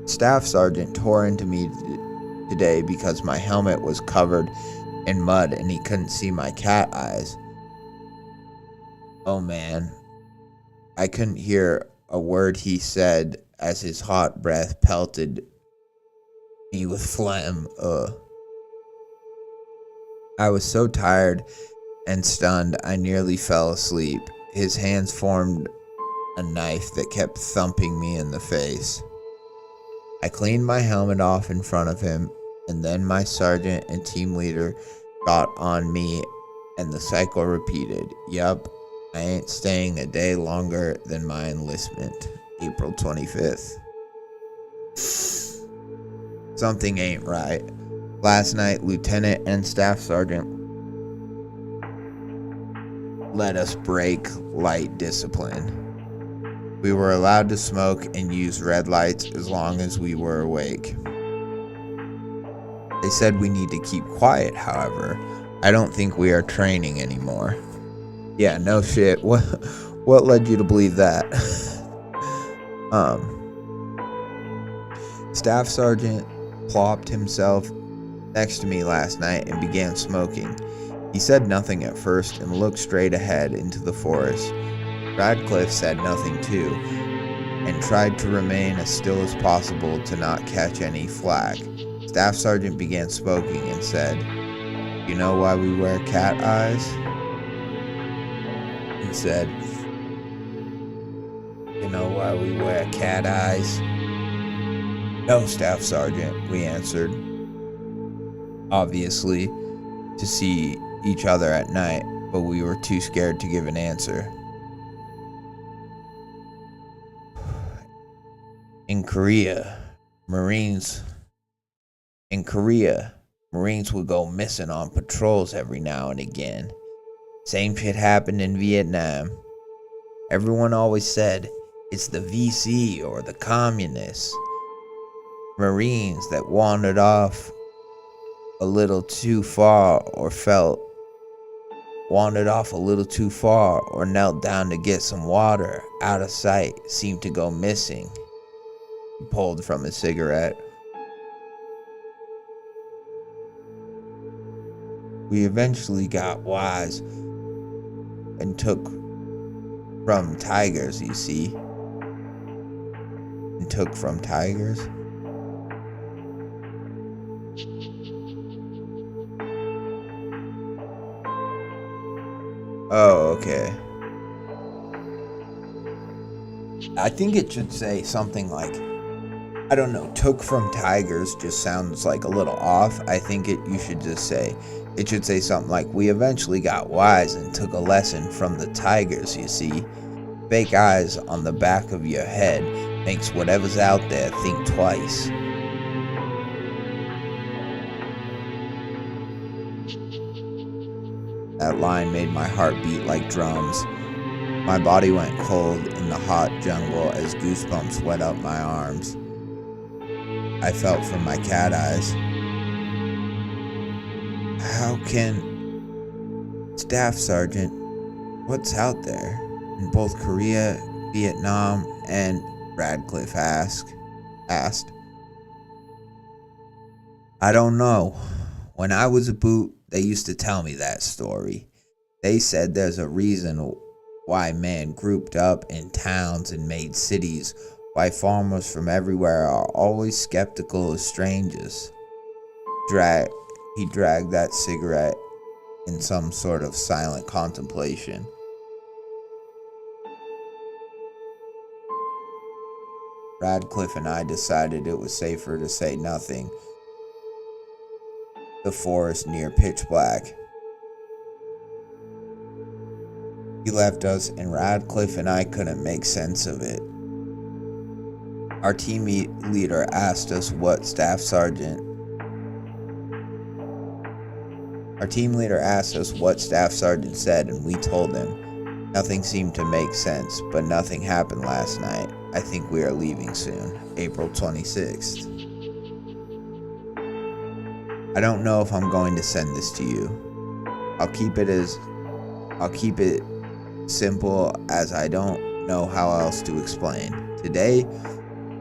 Staff Sergeant tore into me today because my helmet was covered in mud and he couldn't see my cat eyes. Oh man, I couldn't hear a word he said as his hot breath pelted me with phlegm. I was so tired and stunned I nearly fell asleep. His hands formed a knife that kept thumping me in the face. I cleaned my helmet off in front of him, and then my sergeant and team leader got on me, and the cycle repeated. Yup, I ain't staying a day longer than my enlistment. April 25th. Something ain't right. Last night, Lieutenant and Staff Sergeant let us break light discipline. We were allowed to smoke and use red lights as long as we were awake. They said we need to keep quiet, however. I don't think we are training anymore. Yeah, no shit. What led you to believe that? Staff Sergeant plopped himself next to me last night and began smoking. He said nothing at first and looked straight ahead into the forest. Radcliffe said nothing too, and tried to remain as still as possible to not catch any flack. Staff Sergeant began smoking and said, "You know why we wear cat eyes?" He said, "You know why we wear cat eyes?" "No, Staff Sergeant," we answered. Obviously, to see each other at night, but we were too scared to give an answer. In Korea, Marines would go missing on patrols every now and again. Same shit happened in Vietnam. Everyone always said, it's the VC or the communists. Marines that wandered off a little too far or knelt down to get some water out of sight seemed to go missing. He pulled from his cigarette. We eventually got wise and took from tigers, you see. took from tigers? Oh, okay. I think it should say something like, I don't know, took from tigers just sounds like a little off. I think you should just say, it should say something like, we eventually got wise and took a lesson from the tigers, you see. Fake eyes on the back of your head makes whatever's out there think twice. That line made my heart beat like drums. My body went cold in the hot jungle as goosebumps wet up my arms. I felt for my cat eyes. How can... Staff Sergeant, what's out there? In both Korea, Vietnam, and Radcliffe asked. I don't know. When I was a boot, they used to tell me that story. They said there's a reason why man grouped up in towns and made cities, why farmers from everywhere are always skeptical of strangers. He dragged that cigarette in some sort of silent contemplation. Radcliffe and I decided it was safer to say nothing. The forest near pitch black. He left us, and Radcliffe and I couldn't make sense of it. Our team leader asked us what Staff Sergeant said, and we told him. Nothing seemed to make sense, but nothing happened last night. I think we are leaving soon. April 26th. I don't know if I'm going to send this to you. I'll keep it simple, as I don't know how else to explain. Today,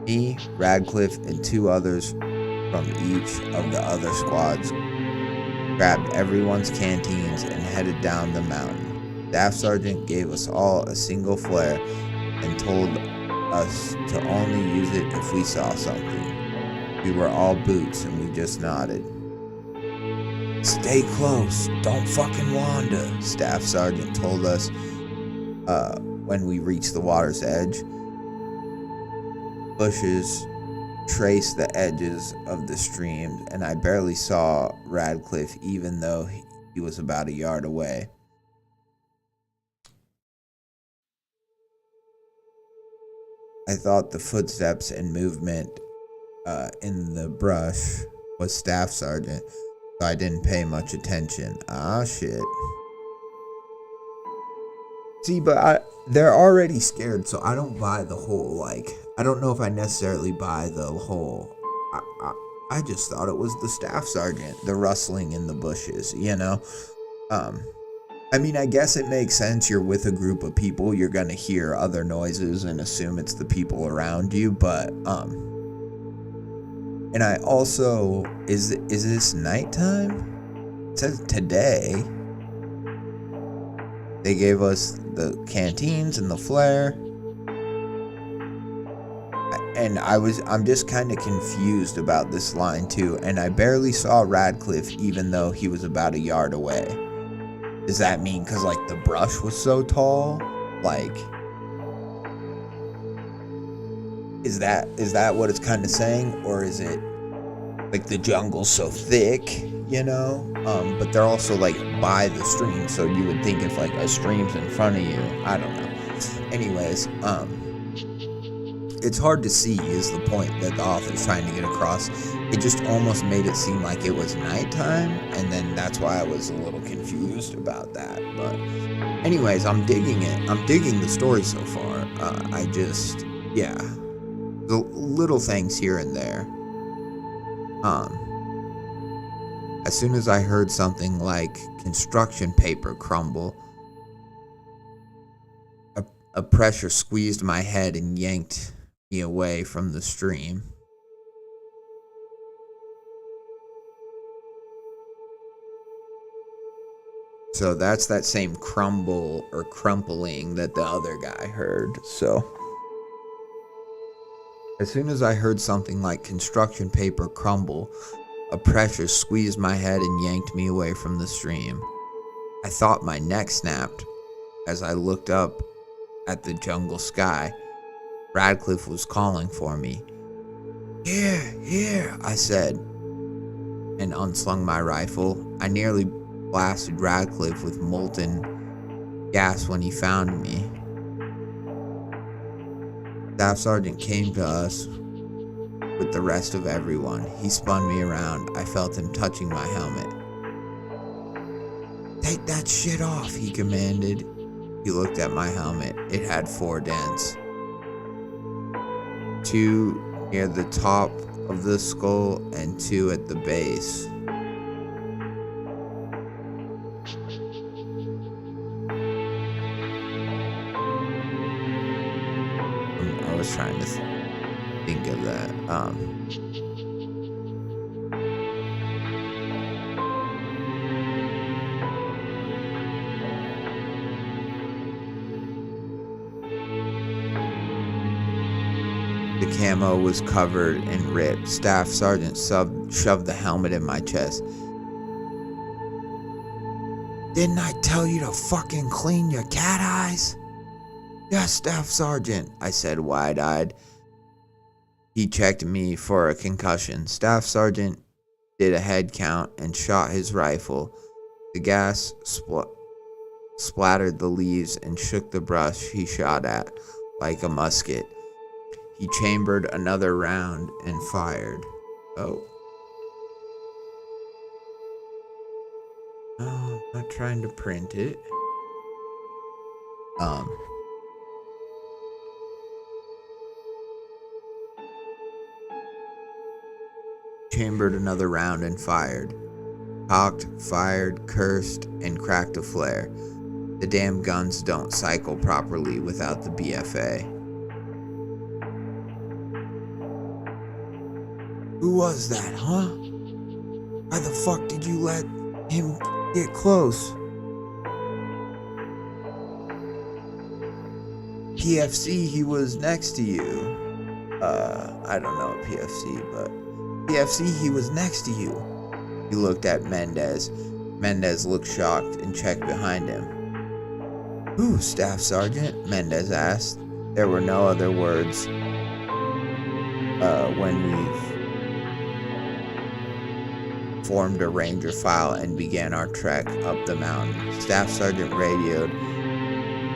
me, Radcliffe, and 2 others from each of the other squads grabbed everyone's canteens and headed down the mountain. Staff Sergeant gave us all a single flare and told us to only use it if we saw something. We were all boots and we just nodded. Stay close, don't fucking wander, Staff Sergeant told us when we reached the water's edge. Bushes traced the edges of the stream, and I barely saw Radcliffe even though he was about a yard away. I thought the footsteps and movement in the brush was Staff Sergeant, so I didn't pay much attention. Ah, shit. See, but they're already scared, so I don't buy the whole, like, I don't know if I necessarily buy the whole, I just thought it was the Staff Sergeant, the rustling in the bushes, you know? I mean, I guess it makes sense. You're with a group of people, you're gonna hear other noises and assume it's the people around you, but, and I also, is this nighttime? It says today. They gave us the canteens and the flare. And I'm just kind of confused about this line too. And I barely saw Radcliffe even though he was about a yard away. Does that mean because like the brush was so tall? Like, is that what it's kind of saying? Or is it like the jungle's so thick, you know? But they're also like by the stream, so you would think if like a stream's in front of you, I don't know. Anyways, it's hard to see is the point that the author's trying to get across. It just almost made it seem like it was nighttime, and then that's why I was a little confused about that. But anyways, I'm digging it. I'm digging the story so far. I just, yeah, the little things here and there. As soon as I heard something like construction paper crumble, a pressure squeezed my head and yanked me away from the stream. So that's that same crumble or crumpling that the other guy heard. So As soon as I heard something like construction paper crumble, a pressure squeezed my head and yanked me away from the stream. I thought my neck snapped as I looked up at the jungle sky. Radcliffe was calling for me. Here, I said, and unslung my rifle. I nearly blasted Radcliffe with molten gas when he found me. Staff Sergeant came to us with the rest of everyone. He spun me around. I felt him touching my helmet. Take that shit off, he commanded. He looked at my helmet. It had 4 dents. 2 near the top of the skull and 2 at the base. I was trying to think of that. The camo was covered and ripped. Staff Sergeant shoved the helmet in my chest. Didn't I tell you to fucking clean your cat eyes? Yes, Staff Sergeant, I said wide-eyed. He checked me for a concussion. Staff Sergeant did a head count and shot his rifle. The gas splattered the leaves and shook the brush he shot at like a musket. He chambered another round and fired. Oh. No, I'm not trying to print it. Chambered another round and fired. Cocked, fired, cursed, and cracked a flare. The damn guns don't cycle properly without the BFA. Who was that, huh? Why the fuck did you let him get close? PFC, he was next to you. I don't know PFC, but PFC, he was next to you. He looked at Mendez. Mendez looked shocked and checked behind him. Who, Staff Sergeant? Mendez asked. There were no other words when we formed a ranger file and began our trek up the mountain. Staff Sergeant radioed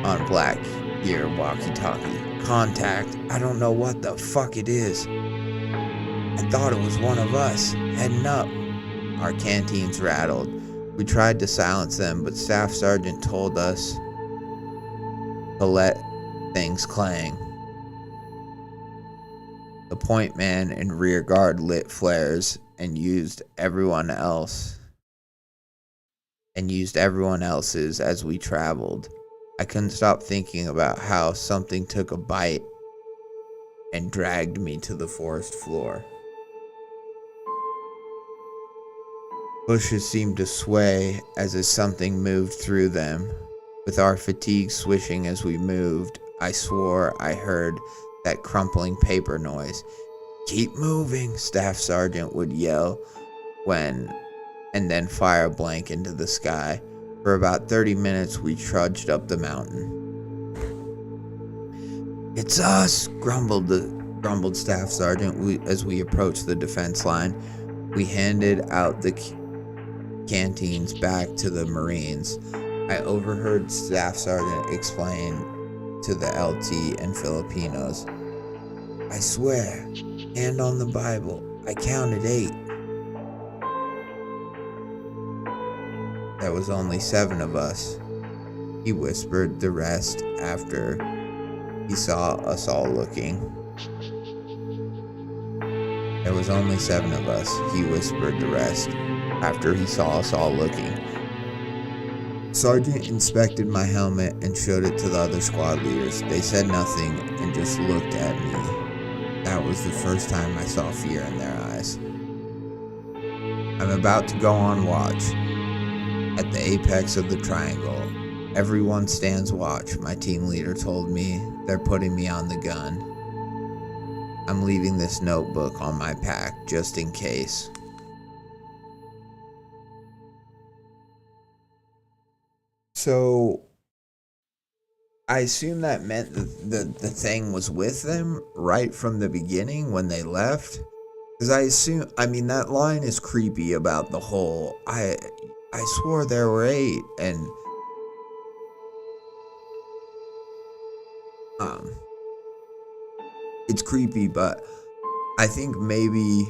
on black ear walkie-talkie. Contact. I don't know what the fuck it is. I thought it was one of us. Heading up. Our canteens rattled. We tried to silence them, but Staff Sergeant told us to let things clang. The point man and rear guard lit flares and used everyone else's as we traveled. I couldn't stop thinking about how something took a bite and dragged me to the forest floor. Bushes seemed to sway as if something moved through them. With our fatigue swishing as we moved, I swore I heard that crumpling paper noise. Keep moving, Staff Sergeant would yell and then fire a blank into the sky. For about 30 minutes we trudged up the mountain. It's us, grumbled Staff Sergeant as we approached the defense line. We handed out the canteens back to the Marines. I overheard Staff Sergeant explain to the LT and Filipinos. I swear, hand on the Bible, I counted 8. There was only 7 of us. He whispered the rest after he saw us all looking. There was only 7 of us. He whispered the rest after he saw us all looking. Sergeant inspected my helmet and showed it to the other squad leaders. They said nothing and just looked at me. That was the first time I saw fear in their eyes. I'm about to go on watch. At the apex of the triangle. Everyone stands watch, my team leader told me. They're putting me on the gun. I'm leaving this notebook on my pack just in case. So I assume that meant the thing was with them right from the beginning when they left. Because that line is creepy about the whole, I swore there were 8, and it's creepy, but I think maybe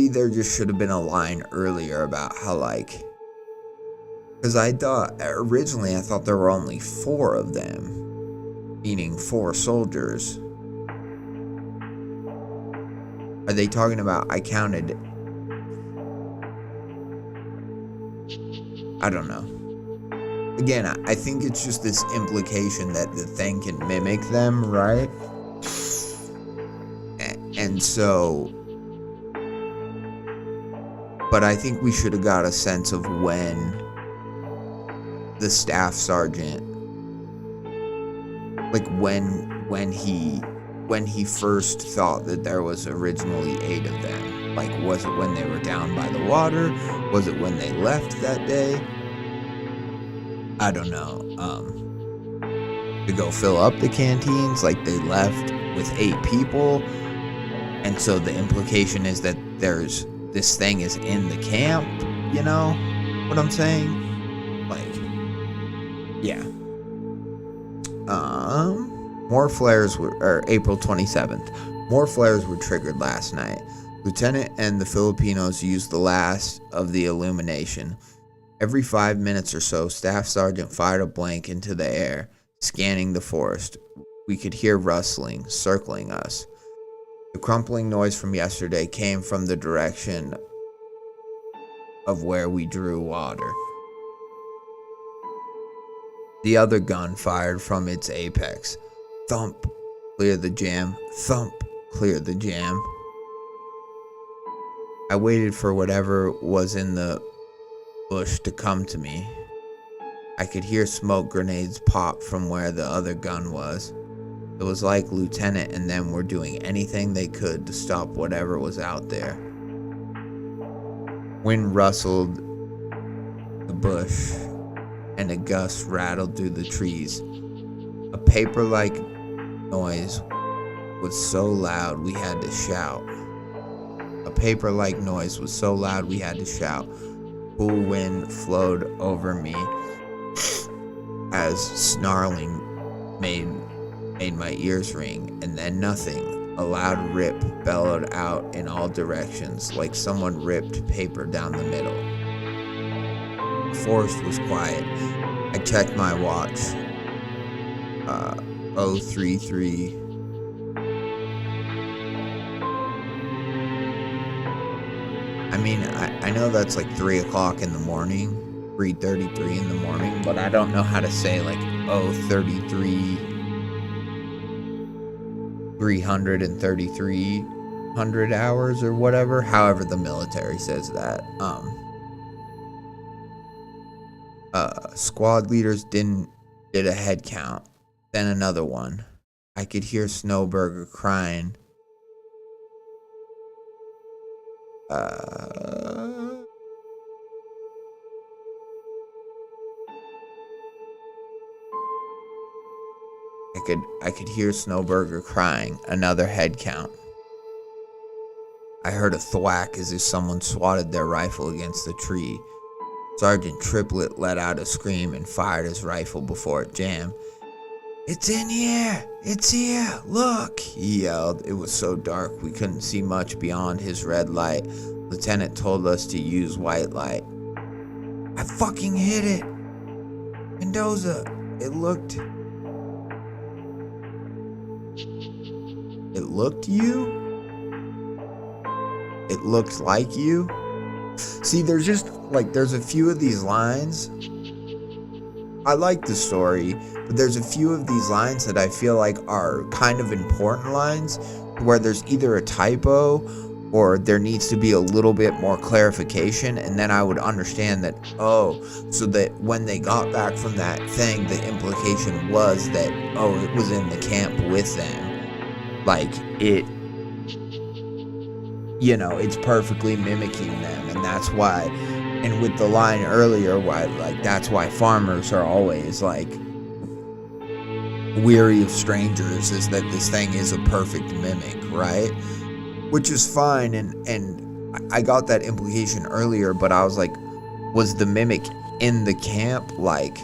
there just should have been a line earlier about how, like, because I thought there were only 4 of them, meaning 4 soldiers. Are they talking about, I counted, I don't know. Again, I think it's just this implication that the thing can mimic them, right? And so, but I think we should have got a sense of when the staff sergeant, like when he first thought that there was originally 8 of them. Like, was it when they were down by the water? Was it when they left that day? I don't know. To go fill up the canteens, like they left with 8 people, and so the implication is that this thing is in the camp. You know what I'm saying? Like, yeah. More flares were, April 27th. More flares were triggered last night. Lieutenant and the Filipinos used the last of the illumination. Every 5 minutes or so, Staff Sergeant fired a blank into the air, scanning the forest. We could hear rustling, circling us. The crumpling noise from yesterday came from the direction of where we drew water. The other gun fired from its apex. Thump, clear the jam. Thump, clear the jam. I waited for whatever was in the bush to come to me. I could hear smoke grenades pop from where the other gun was. It was like Lieutenant and them were doing anything they could to stop whatever was out there. Wind rustled the bush and a gust rattled through the trees. A paper-like noise was so loud we had to shout. A paper-like noise was so loud we had to shout. Cool wind flowed over me as snarling made my ears ring, and then nothing. A loud rip bellowed out in all directions, like someone ripped paper down the middle. The forest was quiet. I checked my watch. 033. I know that's like 3 o'clock in the morning, 3:33 in the morning, but I don't know how to say like 033, 333 hours or whatever, however the military says that. Squad leaders did a head count, then another one. I could hear Snowberger crying. I could hear Snowberger crying. Another head count. I heard a thwack as if someone swatted their rifle against the tree. Sergeant Triplett let out a scream and fired his rifle before it jammed. "It's in here! It's here! Look!" he yelled. It was so dark we couldn't see much beyond his red light. Lieutenant told us to use white light. I fucking hit it! Mendoza! It looked you? It looked like you? See, there's a few of these lines. I like the story, but there's a few of these lines that I feel like are kind of important lines, where there's either a typo or there needs to be a little bit more clarification, and then I would understand that, oh, so that when they got back from that thing, the implication was that, oh, it was in the camp with them. Like, it, you know, it's perfectly mimicking them, and that's why, and with the line earlier, why, like, that's why farmers are always, like, weary of strangers, is that this thing is a perfect mimic, right? Which is fine, and I got that implication earlier, but I was like, was the mimic in the camp, like,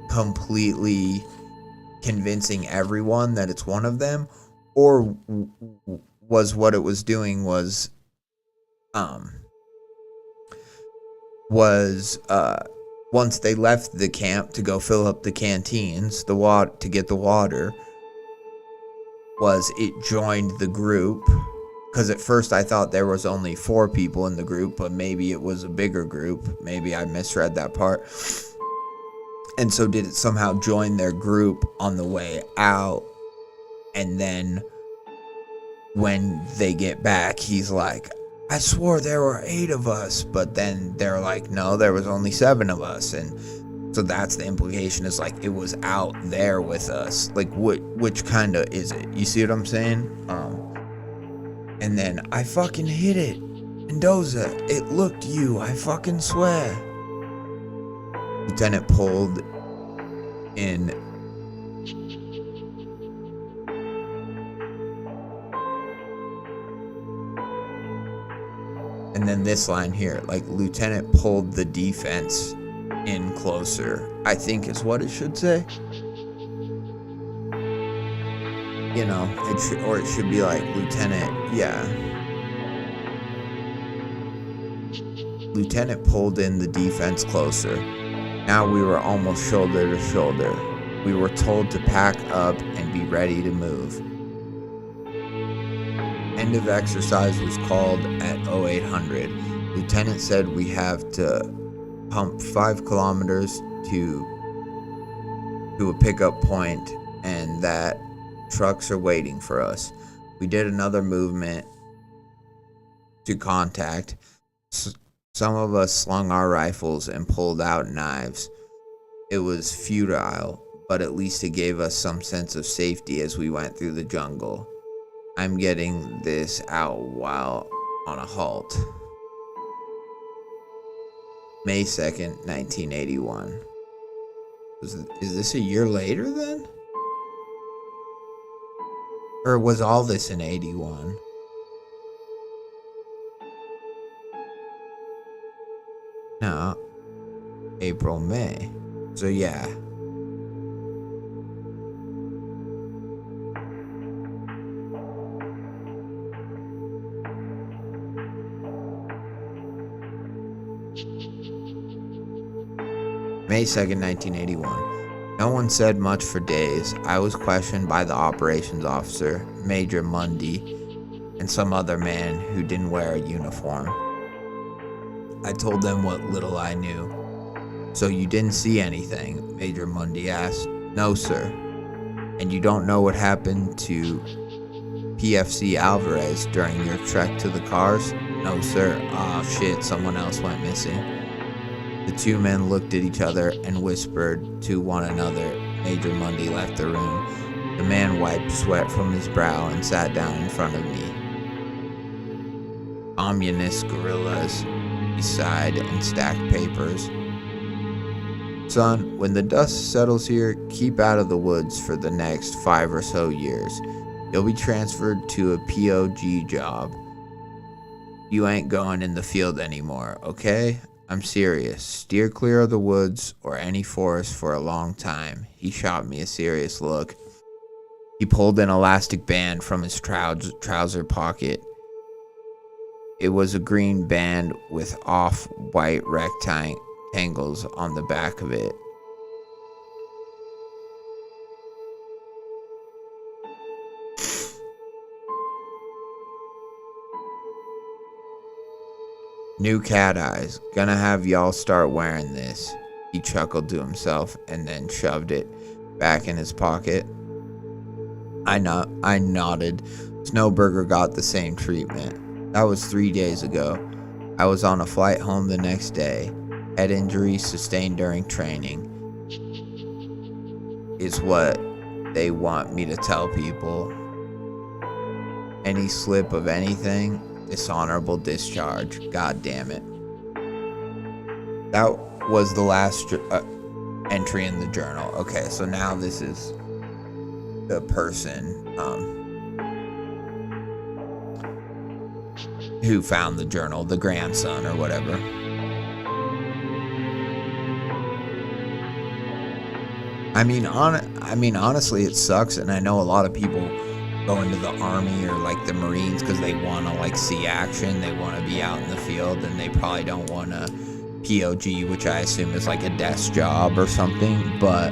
completely convincing everyone that it's one of them? Or was what it was doing was once they left the camp to go fill up the canteens, the water, to get the water, was it joined the group? Because at first I thought there was only 4 people in the group, but maybe it was a bigger group. Maybe I misread that part. And so did it somehow join their group on the way out? And then when they get back, he's like, I swore there were 8 of us. But then they're like, no, there was only 7 of us. And so that's the implication, is like, it was out there with us. Like, which kind of is it? You see what I'm saying? And then, I fucking hit it. Mendoza, it looked you, I fucking swear. Lieutenant pulled in. And then this line here, like, Lieutenant pulled the defense in closer, I think is what it should say. You know, it should be like, Lieutenant, yeah. Lieutenant pulled in the defense closer. Now we were almost shoulder to shoulder. We were told to pack up and be ready to move. End of exercise was called at 0800. Lieutenant said we have to pump 5 kilometers to a pickup point, and that trucks are waiting for us. We did another movement to contact. Some of us slung our rifles and pulled out knives. It was futile, but at least it gave us some sense of safety as we went through the jungle. I'm getting this out while on a halt. May 2nd, 1981. Is this a year later then? Or was all this in 81? No. April, May. So yeah. May 2nd, 1981. No one said much for days. I was questioned by the operations officer, Major Mundy, and some other man who didn't wear a uniform. I told them what little I knew. So you didn't see anything? Major Mundy asked. No, sir. And you don't know what happened to PFC Alvarez during your trek to the cars? No, sir. Oh shit, someone else went missing. The 2 men looked at each other and whispered to one another. Major Mundy left the room. The man wiped sweat from his brow and sat down in front of me. Communist guerrillas, he sighed and stacked papers. Son, when the dust settles here, keep out of the woods for the next 5 or so years. You'll be transferred to a POG job. You ain't going in the field anymore, okay? I'm serious. Steer clear of the woods or any forest for a long time. He shot me a serious look. He pulled an elastic band from his trouser pocket. It was a green band with off-white rectangles on the back of it. New cat eyes. Gonna have y'all start wearing this. He chuckled to himself and then shoved it back in his pocket. I nodded. Snowburger got the same treatment. That was 3 days ago. I was on a flight home the next day. Head injury sustained during training is what they want me to tell people. Any slip of anything, dishonorable discharge. God damn it. That was the last entry in the journal. Okay, so now this is the person who found the journal, the grandson or whatever. I mean, honestly, it sucks, and I know a lot of people go into the army or like the Marines because they want to like see action. They want to be out in the field, and they probably don't want to POG, which I assume is like a desk job or something. But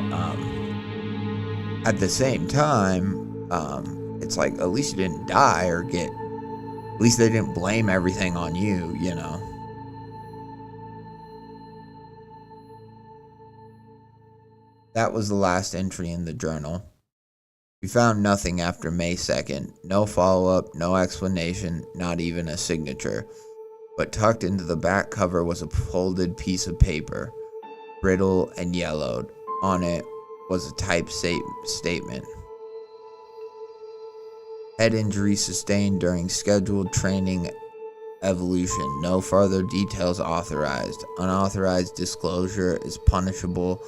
at the same time, it's like at least you didn't die or get. At least they didn't blame everything on you, you know. That was the last entry in the journal. We found nothing after May 2nd. No follow-up, no explanation, not even a signature. But tucked into the back cover was a folded piece of paper, brittle and yellowed. On it was a typed statement. Head injury sustained during scheduled training evolution. No further details authorized. Unauthorized disclosure is punishable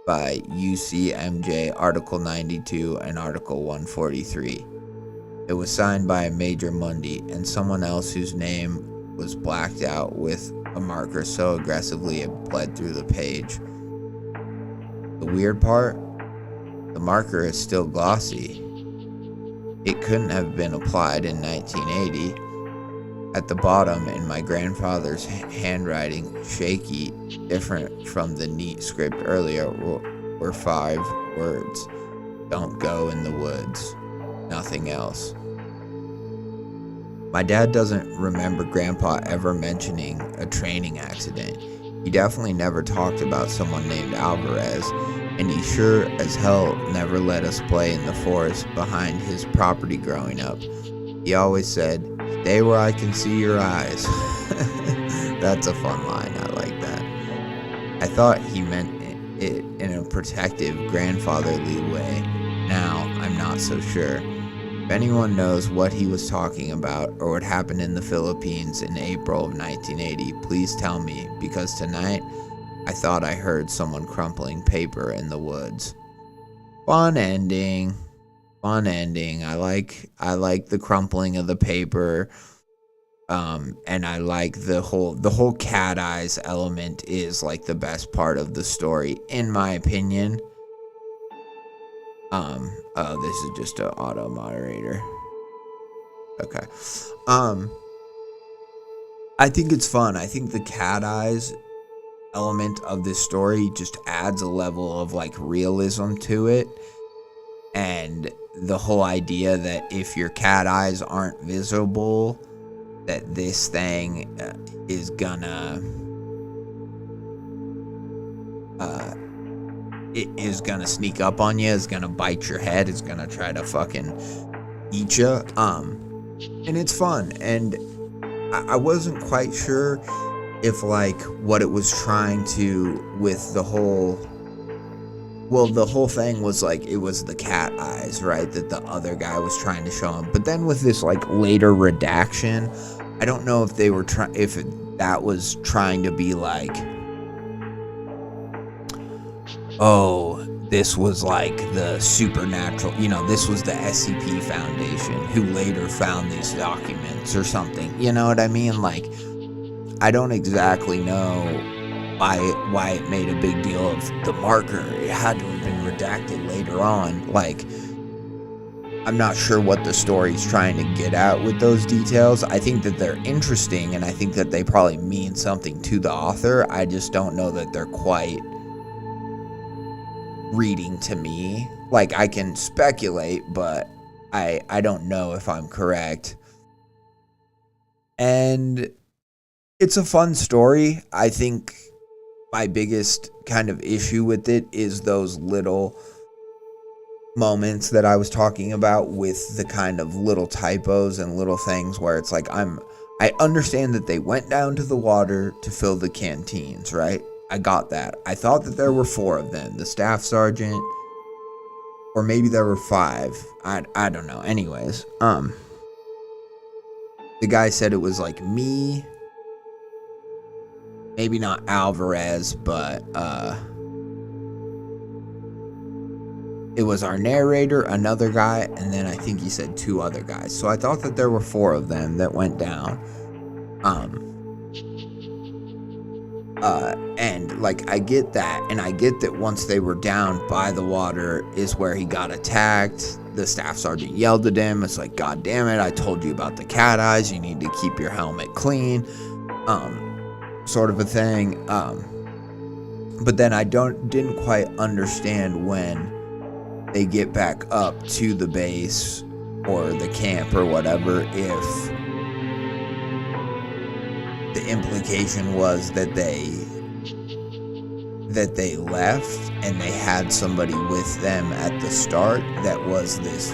by UCMJ Article 92 and Article 143. It was signed by a Major Mundy and someone else whose name was blacked out with a marker so aggressively it bled through the page. The weird part? The marker is still glossy. It couldn't have been applied in 1980. At the bottom, in my grandfather's handwriting, shaky, different from the neat script earlier, were 5 words. Don't go in the woods. Nothing else. My dad doesn't remember Grandpa ever mentioning a training accident. He definitely never talked about someone named Alvarez, and he sure as hell never let us play in the forest behind his property growing up. He always said, "Stay where I can see your eyes." That's a fun line. I like that. I thought he meant it in a protective, grandfatherly way. Now, I'm not so sure. If anyone knows what he was talking about or what happened in the Philippines in April of 1980, please tell me, because tonight I thought I heard someone crumpling paper in the woods. Fun ending. Fun ending. I like the crumpling of the paper. And I like the whole cat eyes element is like the best part of the story, in my opinion. Oh, this is just an auto moderator. Okay. I think it's fun. I think the cat eyes element of this story just adds a level of like realism to it. And the whole idea that if your cat eyes aren't visible, that this thing is gonna it is gonna sneak up on you, is gonna bite your head, is gonna try to fucking eat you. And it's fun. And I wasn't quite sure if like what it was trying to with the whole. Well, the whole thing was like it was the cat eyes, right? That the other guy was trying to show him. But then with this like later redaction, I don't know if they were if that was trying to be like, oh, this was like the supernatural, you know, this was the SCP Foundation who later found these documents or something. You know what I mean? Like, I don't exactly know why it made a big deal of the marker. It had to have been redacted later on. Like, I'm not sure what the story's trying to get at with those details. I think that they're interesting, and I think that they probably mean something to the author. I just don't know that they're quite reading to me. Like, I can speculate, but I don't know if I'm correct. And it's a fun story. I think my biggest kind of issue with it is those little moments that I was talking about with the kind of little typos and little things where it's like I understand that they went down to the water to fill the canteens, right? I got that. I thought that there were 4 of them. The staff sergeant, or maybe there were 5. I don't know. Anyways, the guy said it was like me, maybe not Alvarez, but it was our narrator, another guy, and then I think he said 2 other guys. So I thought that there were 4 of them that went down. And like I get that, and I get that once they were down by the water is where he got attacked. The staff sergeant yelled at him. It's like, God damn it, I told you about the cat eyes. You need to keep your helmet clean. Sort of a thing. But then I didn't quite understand when they get back up to the base or the camp or whatever, if the implication was that they left and they had somebody with them at the start that was this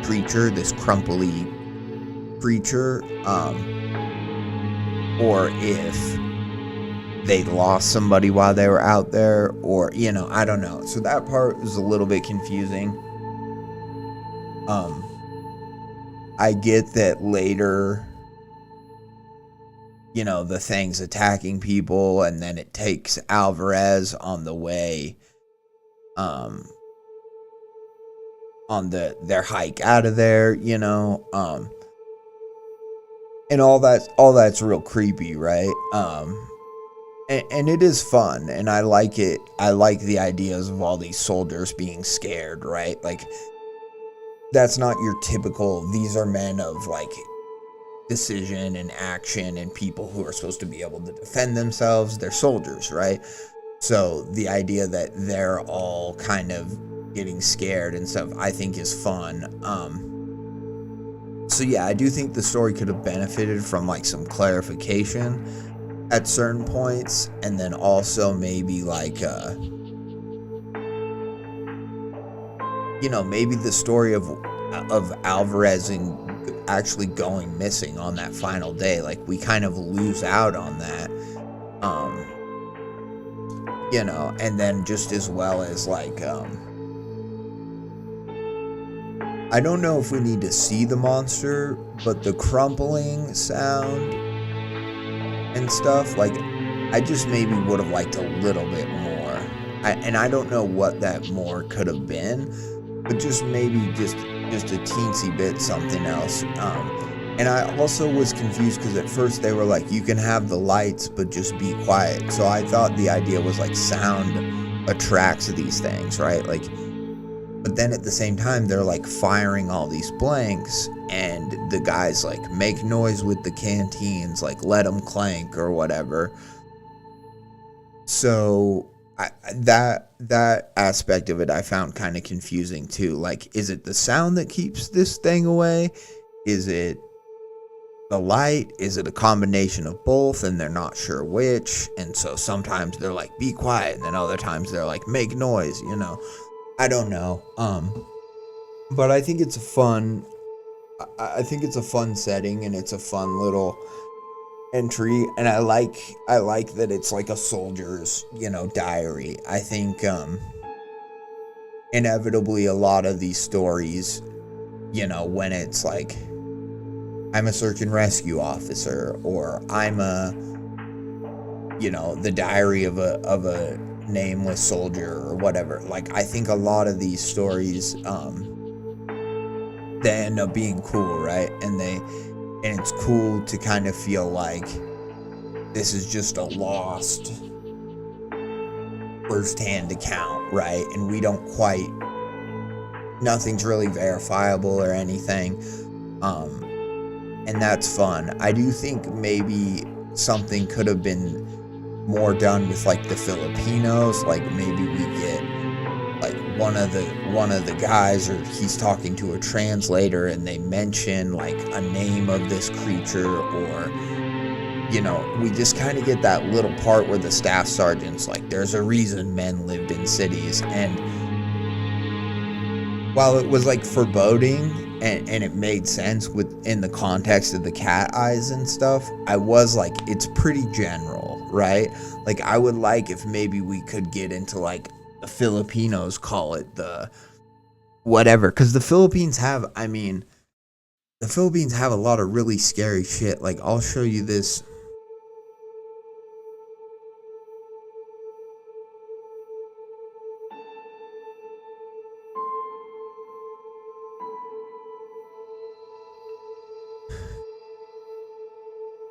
creature, this crumply creature, or if they lost somebody while they were out there, or, you know, I don't know. So that part was a little bit confusing. I get that later, you know, the thing's attacking people, and then it takes Alvarez on the way, on their hike out of there, you know, and all that's real creepy, right? And it is fun, and I like it. I like the ideas of all these soldiers being scared, right? Like, that's not your typical, these are men of, like, decision and action and people who are supposed to be able to defend themselves. They're soldiers, right? So the idea that they're all kind of getting scared and stuff, I think is fun. So yeah, I do think the story could have benefited from, like, some clarification at certain points, and then also maybe like you know, maybe the story of Alvarez and actually going missing on that final day, like we kind of lose out on that, you know, and then just as well as like I don't know if we need to see the monster, but the crumpling sound and stuff, like, I just maybe would have liked a little bit more. And I don't know what that more could have been, but just maybe just a teensy bit something else. And I also was confused because at first they were like, you can have the lights, but just be quiet. So I thought the idea was like sound attracts these things, right? Like, but then at the same time, they're like firing all these blanks, and the guys like make noise with the canteens, like let them clank or whatever. So that aspect of it I found kind of confusing too. Like, is it the sound that keeps this thing away? Is it the light? Is it a combination of both and they're not sure which? And so sometimes they're like, be quiet, and then other times they're like, make noise, you know? I don't know. But I think it's a fun setting, and it's a fun little entry, and I like that it's like a soldier's, you know, diary. I think inevitably a lot of these stories, you know, when it's like, I'm a search and rescue officer, or I'm a, you know, the diary of a nameless soldier or whatever. Like, I think a lot of these stories, they end up being cool, right? And it's cool to kind of feel like this is just a lost first-hand account, right? And we don't quite, nothing's really verifiable or anything. And that's fun. I do think maybe something could have been more done with like the Filipinos. Like, maybe we get like one of the guys, or he's talking to a translator and they mention like a name of this creature, or, you know, we just kind of get that little part where the staff sergeant's like, there's a reason men lived in cities. And while it was like foreboding and it made sense within the context of the cat eyes and stuff, I was like, it's pretty general, right? Like, I would like if maybe we could get into like the Filipinos call it the whatever, because the Philippines have a lot of really scary shit. Like, I'll show you this.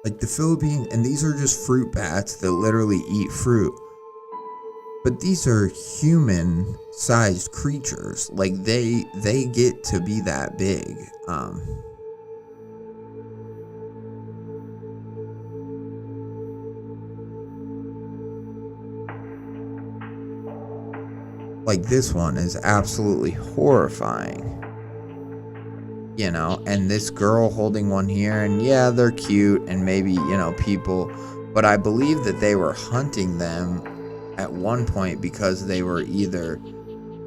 Like the Philippines, and these are just fruit bats that literally eat fruit. But these are human-sized creatures. Like they get to be that big. Like this one is absolutely horrifying. You know, and this girl holding one here, and yeah, they're cute, and maybe, you know, people, but I believe that they were hunting them at one point because they were either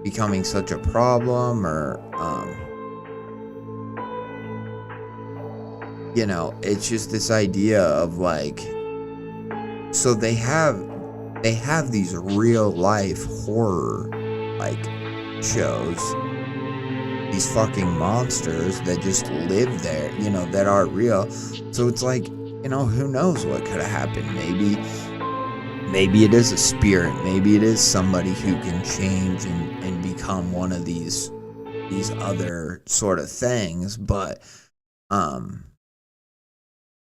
becoming such a problem or, you know, it's just this idea of like, so they have these real life horror like shows, these fucking monsters that just live there, you know, that aren't real. So it's like, you know, who knows what could have happened. Maybe it is a spirit. Maybe it is somebody who can change and become one of these other sort of things. But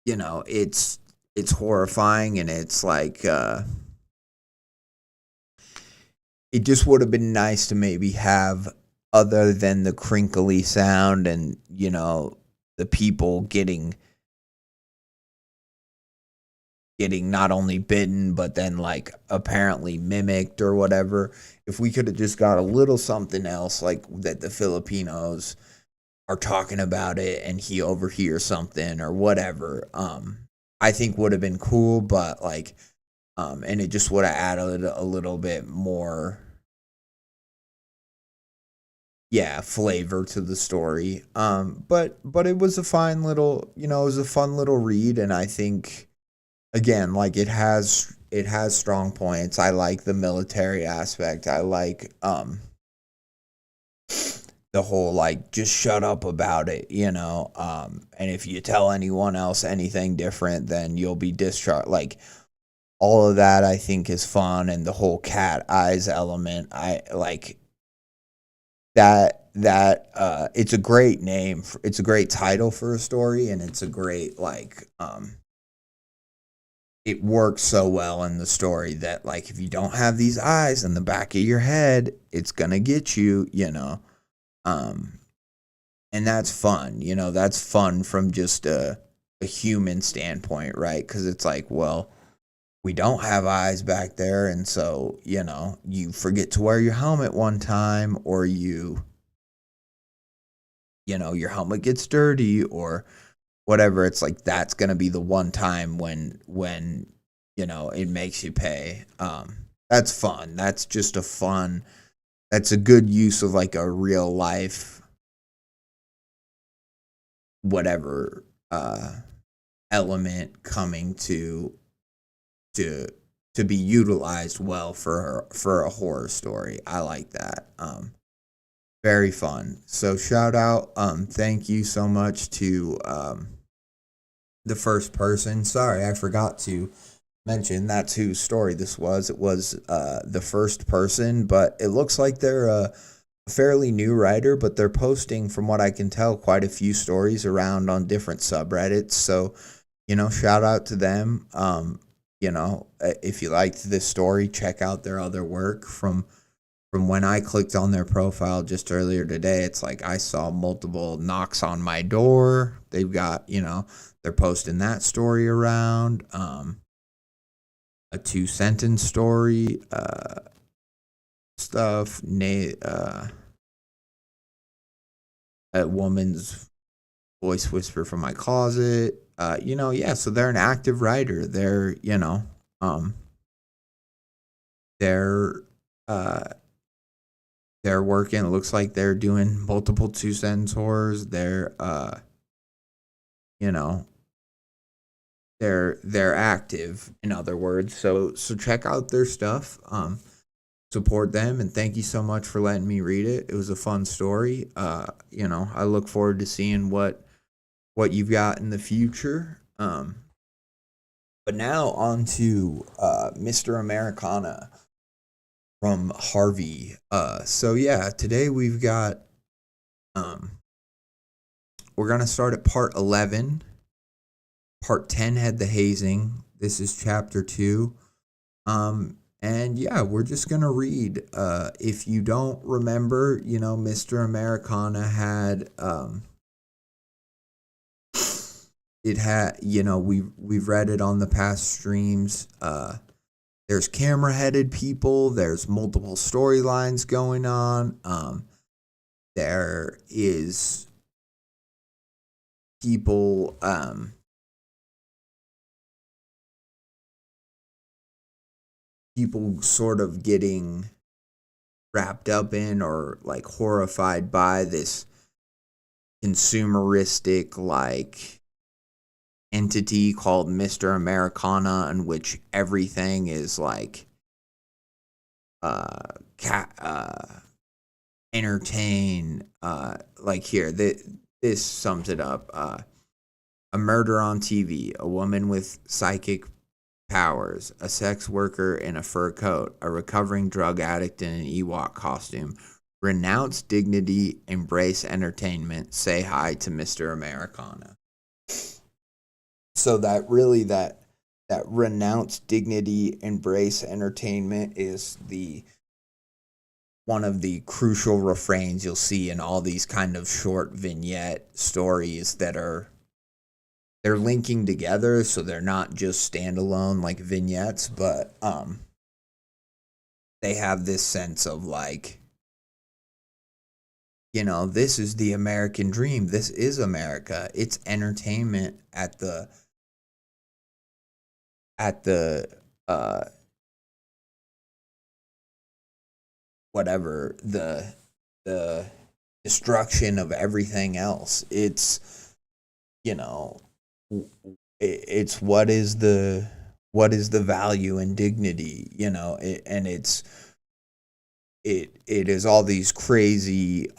you know, it's horrifying, and it's like it just would have been nice to maybe have, other than the crinkly sound and, you know, the people getting not only bitten but then like apparently mimicked or whatever, if we could have just got a little something else, like that the Filipinos are talking about it and he overhears something or whatever, I think would have been cool. But like, and it just would have added a little bit more, yeah, flavor to the story. But it was a fine little, you know, it was a fun little read, and I think, again, like it has strong points. I like the military aspect. I like the whole like just shut up about it, you know. And if you tell anyone else anything different, then you'll be discharged. Like, all of that I think is fun, and the whole cat eyes element, I like that it's a great name it's a great title for a story, and it's a great like it works so well in the story that, like, if you don't have these eyes in the back of your head, it's gonna get you, you know. um and that's fun, you know, that's fun from just a human standpoint, right? Because it's like, well, we don't have eyes back there, and so, you know, you forget to wear your helmet one time, or you know, your helmet gets dirty or whatever. It's like that's gonna be the one time when you know it makes you pay. That's fun. That's just a fun. That's a good use of like a real life whatever element coming to to be utilized well for a horror story. I like that. Very fun. So shout out. Thank you so much to the first person. Sorry, I forgot to mention that's whose story this was. It was the first person, but it looks like they're a fairly new writer, but they're posting, from what I can tell, quite a few stories around on different subreddits. So, you know, shout out to them. You know, if you liked this story, check out their other work. From when I clicked on their profile just earlier today, it's like I saw multiple knocks on my door. They've got, you know, they're posting that story around. A 2 sentence story, stuff. A woman's voice whisper from my closet. You know, yeah. So they're an active writer. They're, you know, they're they're working. It looks like they're doing multiple 2 sentence horrors. You know, they're active, in other words. So check out their stuff. Support them, and thank you so much for letting me read it. It was a fun story. I look forward to seeing what you've got in the future. But now on to Mr. Americana from Harvey. So yeah, today we've got we're gonna start at part 11. Part 10 had the hazing. This is chapter 2. And yeah, we're just gonna read. If you don't remember, Mr. Americana had it had we've read it on the past streams. There's camera headed people, there's multiple storylines going on. There is people people sort of getting wrapped up in or like horrified by this consumeristic like entity called Mr. Americana, in which everything is like entertain, like here this sums it up. A murder on TV, a woman with psychic powers, a sex worker in a fur coat, a recovering drug addict in an Ewok costume. Renounce dignity, embrace entertainment, say hi to Mr. Americana. So that renounce dignity, embrace entertainment is the one of the crucial refrains you'll see in all these kind of short vignette stories that they're linking together, so they're not just standalone like vignettes, but they have this sense of like, this is the American dream. This is America. It's entertainment at the whatever, the destruction of everything else. It's it's what is the value and dignity, and it is all these crazy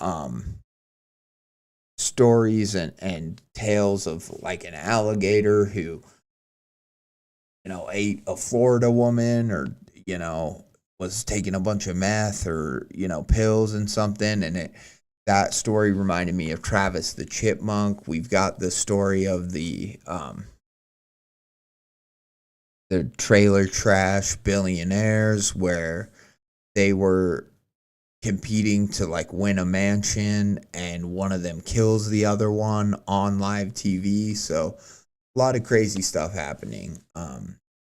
stories and tales of like an alligator who ate a Florida woman, or was taking a bunch of meth or pills and something, and that story reminded me of Travis the Chipmunk. We've got the story of the trailer trash billionaires, where they were competing to like win a mansion, and one of them kills the other one on live TV. So a lot of crazy stuff happening.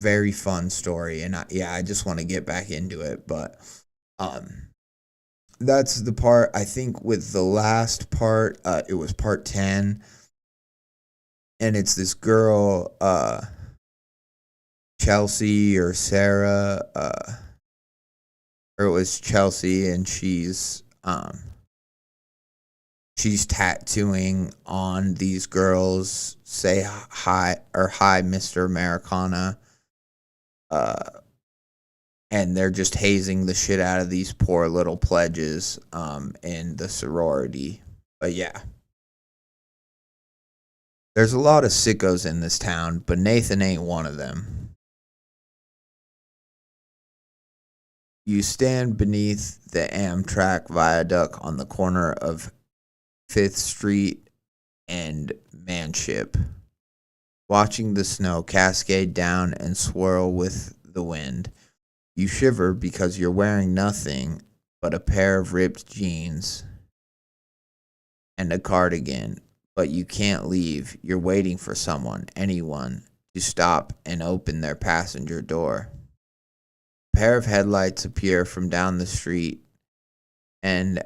Very fun story, and I just want to get back into it, but that's the part. I think with the last part, it was part 10, and it's this girl, Chelsea or Sarah, or it was Chelsea, and she's tattooing on these girls, say hi, or hi Mr. Americana, and they're just hazing the shit out of these poor little pledges in the sorority. But yeah, there's a lot of sickos in this town, but Nathan ain't one of them. You stand beneath the Amtrak viaduct on the corner of 5th Street and Manship, watching the snow cascade down and swirl with the wind. You shiver because you're wearing nothing but a pair of ripped jeans and a cardigan, but you can't leave. You're waiting for someone, anyone, to stop and open their passenger door. A pair of headlights appear from down the street, and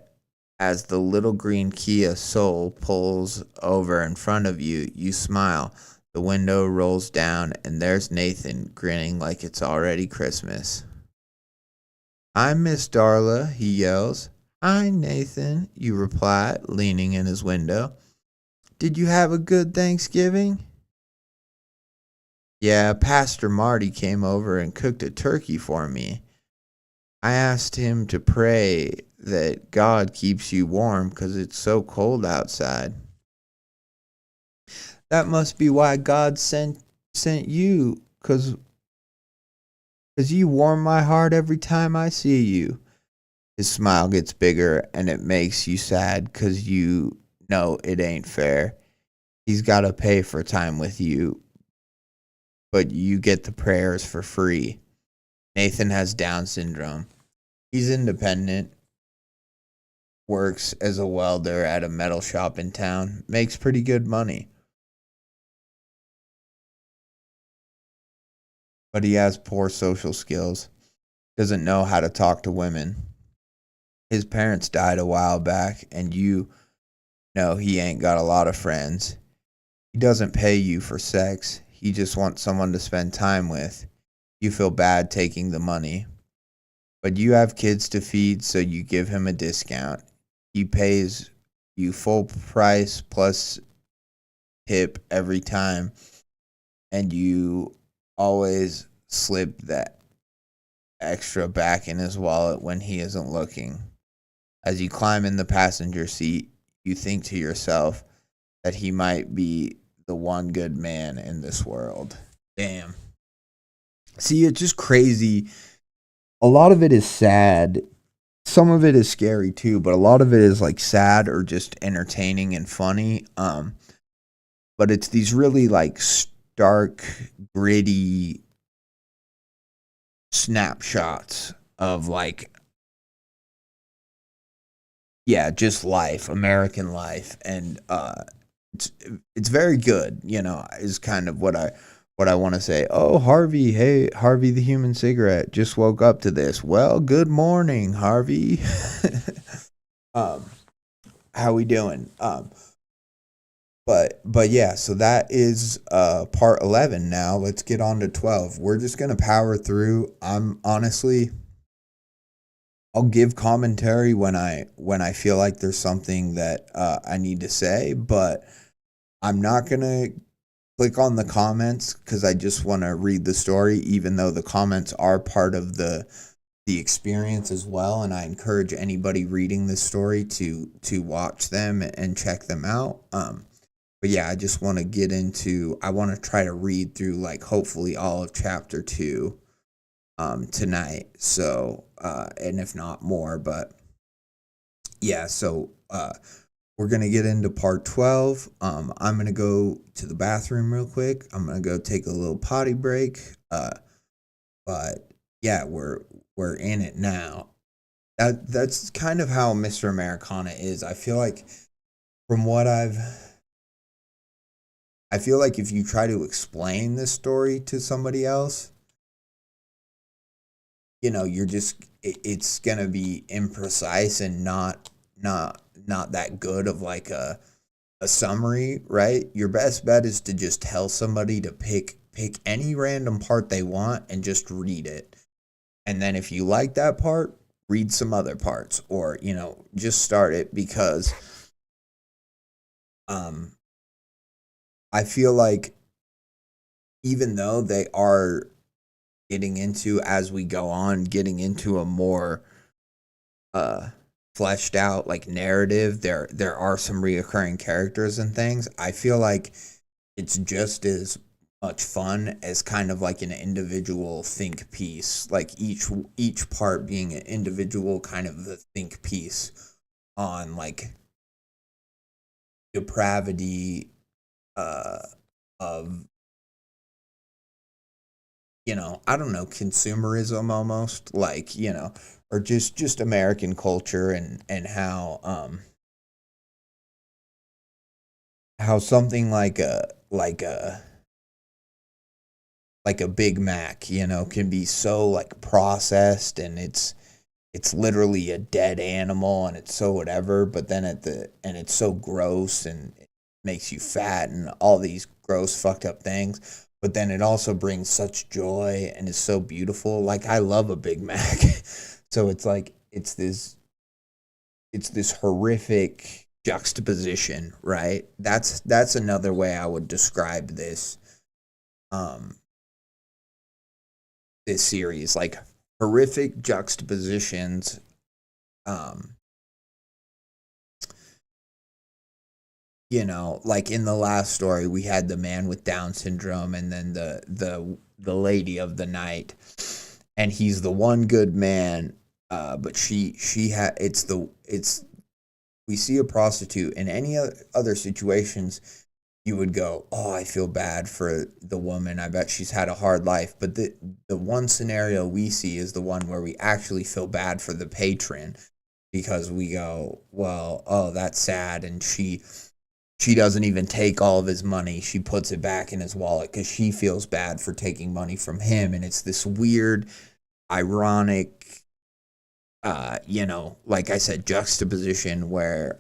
as the little green Kia Soul pulls over in front of you, you smile. The window rolls down, and there's Nathan grinning like it's already Christmas. "Hi, Miss Darla," he yells. "Hi, Nathan," you replied, leaning in his window. "Did you have a good Thanksgiving?" "Yeah, Pastor Marty came over and cooked a turkey for me. I asked him to pray that God keeps you warm 'cause it's so cold outside." "That must be why God sent you, 'cause you warm my heart every time I see you." His smile gets bigger and it makes you sad 'cause you know it ain't fair. He's gotta pay for time with you, but you get the prayers for free. Nathan has Down syndrome. He's independent, works as a welder at a metal shop in town, makes pretty good money, but he has poor social skills, doesn't know how to talk to women. His parents died a while back, and you know he ain't got a lot of friends. He doesn't pay you for sex, he just wants someone to spend time with. You feel bad taking the money, but you have kids to feed, so you give him a discount. He pays you full price plus tip every time, and you always slip that extra back in his wallet when he isn't looking. As you climb in the passenger seat, you think to yourself that he might be the one good man in this world. Damn. See, it's just crazy. A lot of it is sad. Some of it is scary too, but a lot of it is like sad or just entertaining and funny. But it's these really like stark, gritty snapshots of like, yeah, just life, American life, and it's it's very good. Is kind of what I want to say. Oh, Harvey, hey, Harvey the human cigarette just woke up to this. Well, good morning, Harvey. um, how we doing? But yeah, so that is part 11 now. Let's get on to 12. We're just going to power through. I'm honestly I'll give commentary when I feel like there's something that I need to say, but I'm not going to click on the comments cuz I just want to read the story even though the comments are part of the experience as well, and I encourage anybody reading this story to watch them and check them out. But yeah, I just want to get into I want to try to read through like hopefully all of chapter 2 tonight. So and if not more, but yeah, so we're going to get into part 12. I'm going to go to the bathroom real quick. I'm going to go take a little potty break. But yeah, we're in it now. That's kind of how Mr. Americana is. I feel like from what I feel like if you try to explain this story to somebody else, you're just it's going to be imprecise and not that good of like a summary, right? Your best bet is to just tell somebody to pick any random part they want and just read it. And then if you like that part, read some other parts or, just start it because um I feel like even though they are getting into as we go on, getting into a more uh fleshed out like narrative, there are some reoccurring characters and things. I feel like it's just as much fun as kind of like an individual think piece, like each part being an individual kind of the think piece on like depravity uh of I don't know, consumerism almost, like, or just American culture and how something like a Big Mac, can be so like processed and it's literally a dead animal and it's so whatever, but then and it's so gross and it makes you fat and all these gross fucked up things. But then it also brings such joy and is so beautiful. Like I love a Big Mac. So it's like it's this it's this horrific juxtaposition, right? That's another way I would describe um this series, like horrific juxtapositions. um like in the last story, we had the man with Down syndrome, and then the lady of the night, and he's the one good man. But she had it's we see a prostitute in any other situations. You would go, oh, I feel bad for the woman. I bet she's had a hard life. But the one scenario we see is the one where we actually feel bad for the patron, because we go, well, oh, that's sad, and she doesn't even take all of his money. She puts it back in his wallet because she feels bad for taking money from him. And it's this weird, ironic, like I said, juxtaposition where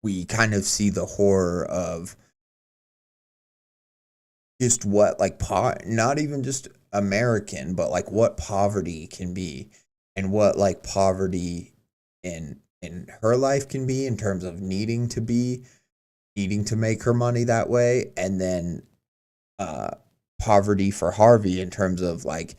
we kind of see the horror of just what, like, not even just American, but like what poverty can be, and what like poverty in her life can be, in terms of needing to make her money that way. And then poverty for Harvey, in terms of like,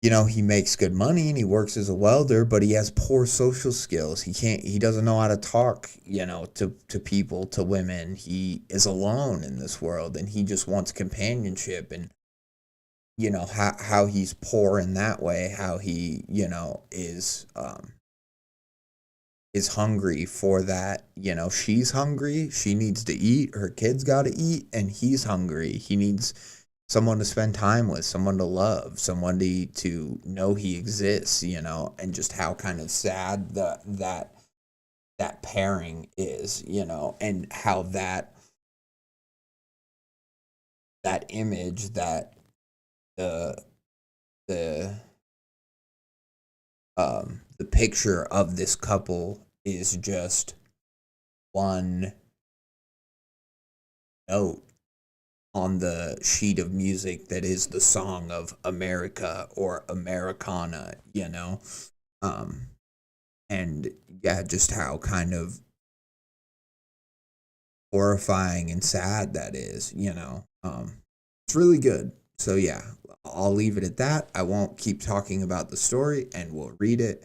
he makes good money and he works as a welder, but he has poor social skills. He doesn't know how to talk, to people, to women. He is alone in this world, and he just wants companionship. And how he's poor in that way, how he is hungry for that. She's hungry, she needs to eat, her kids got to eat, and he's hungry, he needs someone to spend time with, someone to love, someone to know he exists. And just how kind of sad that pairing is. And how that image, that the the picture of this couple is just one note on the sheet of music that is the song of America or Americana. And yeah, just how kind of horrifying and sad that is. It's really good. So yeah, I'll leave it at that. I won't keep talking about the story, and we'll read it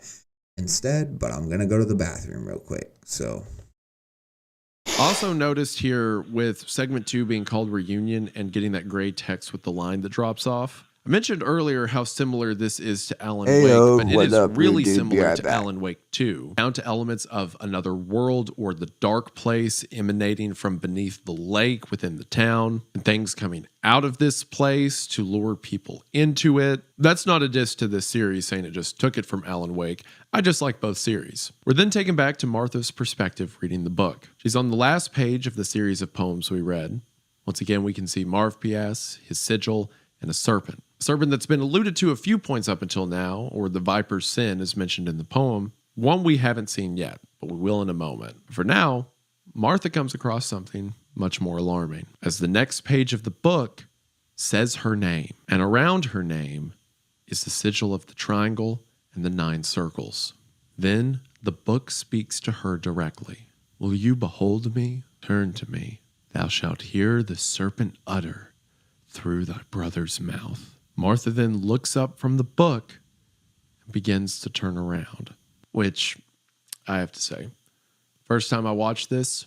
instead, but I'm going to go to the bathroom real quick. So also noticed here, with segment 2 being called Reunion and getting that gray text with the line that drops off, I mentioned earlier how similar this is to Alan Wake, but it is really similar to Alan Wake 2, down to elements of another world or the dark place emanating from beneath the lake within the town, and things coming out of this place to lure people into it. That's not a diss to this series saying it just took it from Alan Wake. I just like both series. We're then taken back to Martha's perspective reading the book. She's on the last page of the series of poems we read. Once again, we can see Marv P.S., his sigil, and a serpent. A serpent that's been alluded to a few points up until now, or the viper's sin as mentioned in the poem. One we haven't seen yet, but we will in a moment. For now, Martha comes across something much more alarming, as the next page of the book says her name, and around her name is the sigil of the triangle and the 9 circles. Then the book speaks to her directly. Will you behold me? Turn to me. Thou shalt hear the serpent utter through thy brother's mouth. Martha then looks up from the book and begins to turn around, which I have to say, first time I watched this,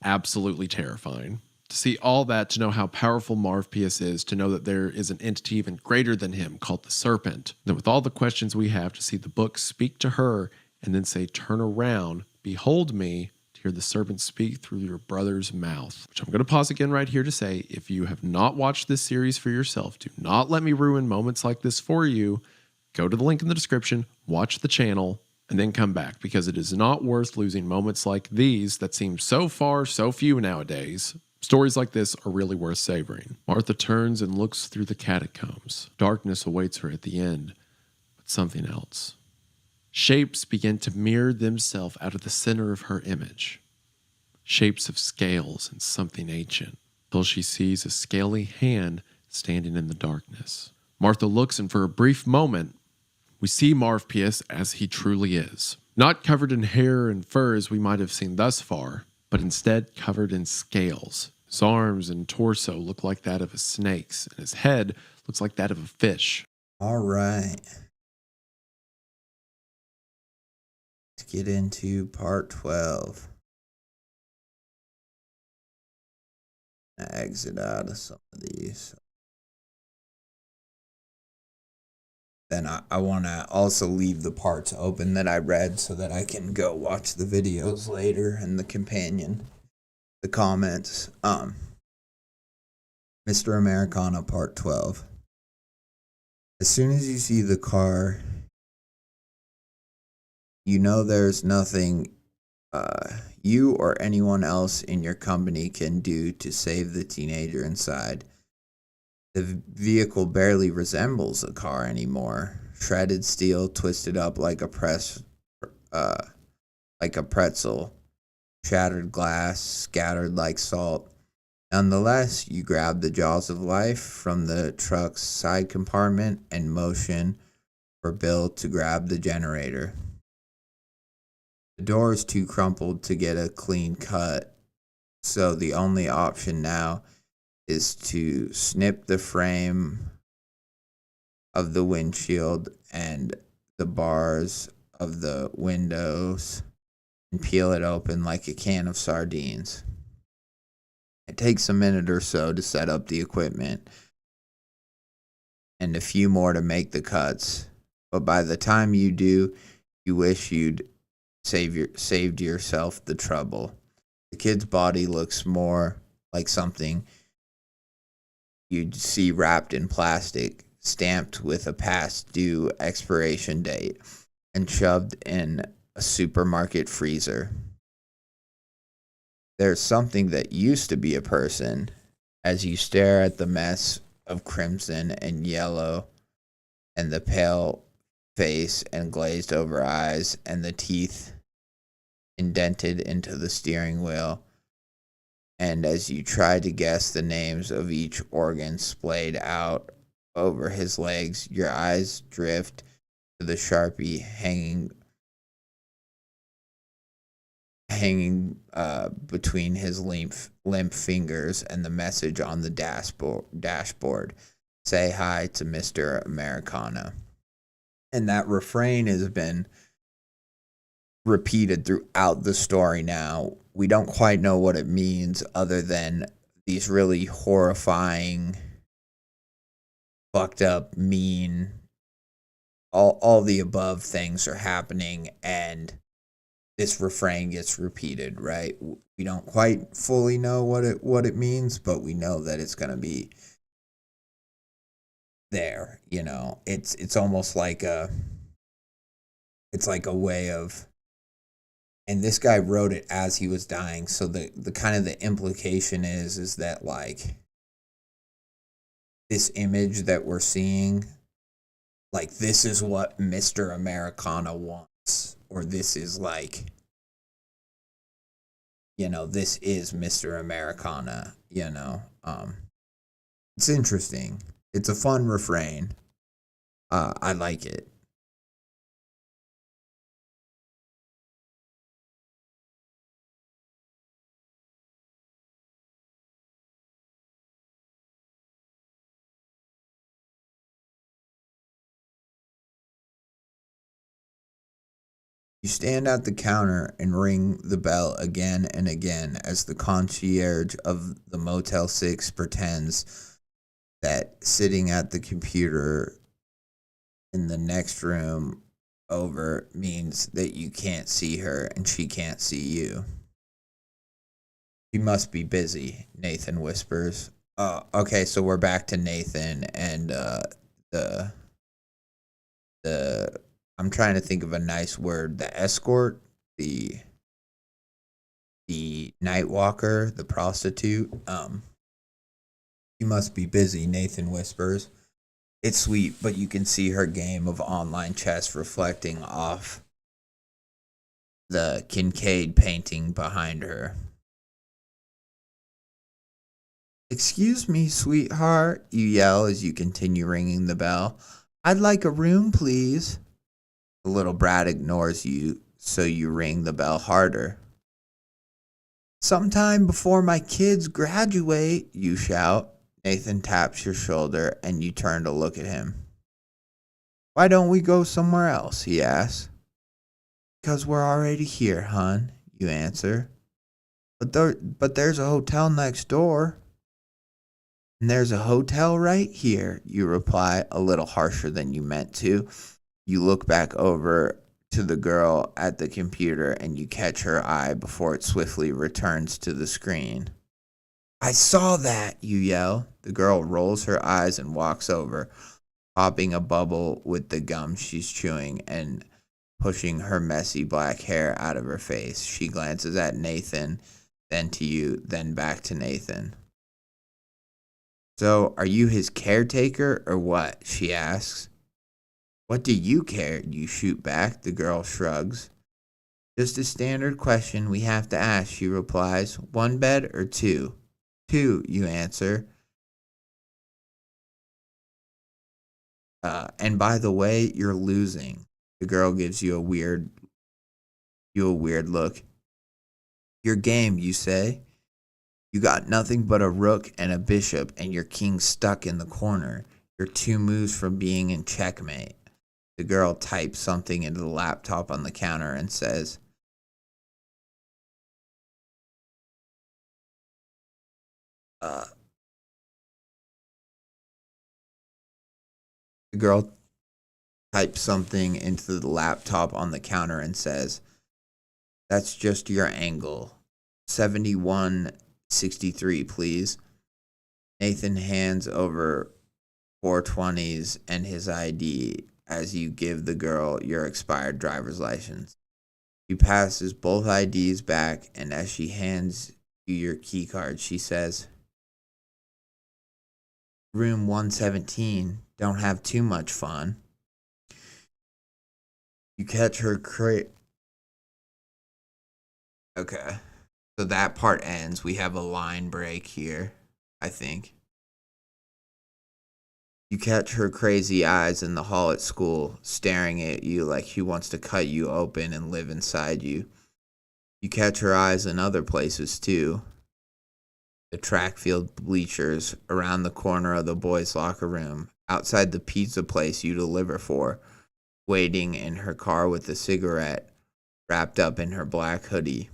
absolutely terrifying. To see all that, to know how powerful Marv P.S. is, to know that there is an entity even greater than him called the serpent. Then with all the questions we have, to see the book speak to her and then say, turn around, behold me, to hear the serpent speak through your brother's mouth. Which I'm going to pause again right here to say, if you have not watched this series for yourself, do not let me ruin moments like this for you. Go to the link in the description, watch the channel, and then come back, because it is not worth losing moments like these that seem so far, so few nowadays. Stories like this are really worth savoring. Martha turns and looks through the catacombs. Darkness awaits her at the end, but something else. Shapes begin to mirror themselves out of the center of her image. Shapes of scales and something ancient, till she sees a scaly hand standing in the darkness. Martha looks, and for a brief moment, we see Marv P.S. as he truly is. Not covered in hair and fur as we might have seen thus far, but instead covered in scales. His arms and torso look like that of a snake's, and his head looks like that of a fish. All right. Let's get into part 12. I exit out of some of these. Then I want to also leave the parts open that I read so that I can go watch the videos later and the companion, the comments. Mr. Americana part 12. As soon as you see the car, you know there's nothing you or anyone else in your company can do to save the teenager inside. The vehicle barely resembles a car anymore. Shredded steel, twisted up like a pretzel, shattered glass, scattered like salt. Nonetheless, you grab the jaws of life from the truck's side compartment and motion for Bill to grab the generator. The door is too crumpled to get a clean cut, so the only option now is to snip the frame of the windshield and the bars of the windows and peel it open like a can of sardines. It takes a minute or so to set up the equipment and a few more to make the cuts, but by the time you do, you wish you'd saved yourself the trouble. The kid's body looks more like something you'd see wrapped in plastic, stamped with a past due expiration date, and shoved in a supermarket freezer. There's something that used to be a person as you stare at the mess of crimson and yellow and the pale face and glazed over eyes and the teeth indented into the steering wheel. And as you try to guess the names of each organ splayed out over his legs, your eyes drift to the Sharpie hanging between his limp fingers and the message on the dashboard. Say hi to Mr. Americana. And that refrain has been repeated throughout the story now. We don't quite know what it means other than these really horrifying, fucked up, mean, all the above things are happening, and this refrain gets repeated, right? We don't quite fully know what it means, but we know that it's going to be there, you know. It's almost like it's like a way of, and this guy wrote it as he was dying, so the kind of the implication is that, like, this image that we're seeing, like, this is what Mr. Americana wants, or this is like, you know, this is Mr. Americana, you know. It's interesting. It's a fun refrain. I like it. You stand at the counter and ring the bell again and again as the concierge of the Motel 6 pretends that sitting at the computer in the next room over means that you can't see her and she can't see you. She must be busy, Nathan whispers. Okay, so we're back to Nathan and the I'm trying to think of a nice word. The escort, the night walker, the prostitute. You must be busy, Nathan whispers. It's sweet, but you can see her game of online chess reflecting off the Kincaid painting behind her. Excuse me, sweetheart, you yell as you continue ringing the bell. I'd like a room, please. The little brat ignores you, so you ring the bell harder. Sometime before my kids graduate, you shout. Nathan taps your shoulder and you turn to look at him. Why don't we go somewhere else? He asks. Because we're already here, hon, you answer. But there's a hotel next door. And there's a hotel right here, you reply, a little harsher than you meant to. You look back over to the girl at the computer and you catch her eye before it swiftly returns to the screen. I saw that, you yell. The girl rolls her eyes and walks over, popping a bubble with the gum she's chewing and pushing her messy black hair out of her face. She glances at Nathan, then to you, then back to Nathan. So, are you his caretaker or what? She asks. What do you care? You shoot back. The girl shrugs. Just a standard question we have to ask, she replies. One bed or two? Two, you answer. And by the way, you're losing. The girl gives you a weird look. Your game, you say. You got nothing but a rook and a bishop, and your king stuck in the corner. You're 2 moves from being in checkmate. The girl types something into the laptop on the counter and says, the girl types something into the laptop on the counter and says, that's just your angle. 7163, please. Nathan hands over 420s and his ID as you give the girl your expired driver's license. She passes both IDs back, and as she hands you your key card, she says, Room 117, don't have too much fun. You catch her Okay. So that part ends. We have a line break here, I think. You catch her crazy eyes in the hall at school, staring at you like she wants to cut you open and live inside you. You catch her eyes in other places too. The track field bleachers, around the corner of the boys' locker room, outside the pizza place you deliver for, waiting in her car with a cigarette, wrapped up in her black hoodie.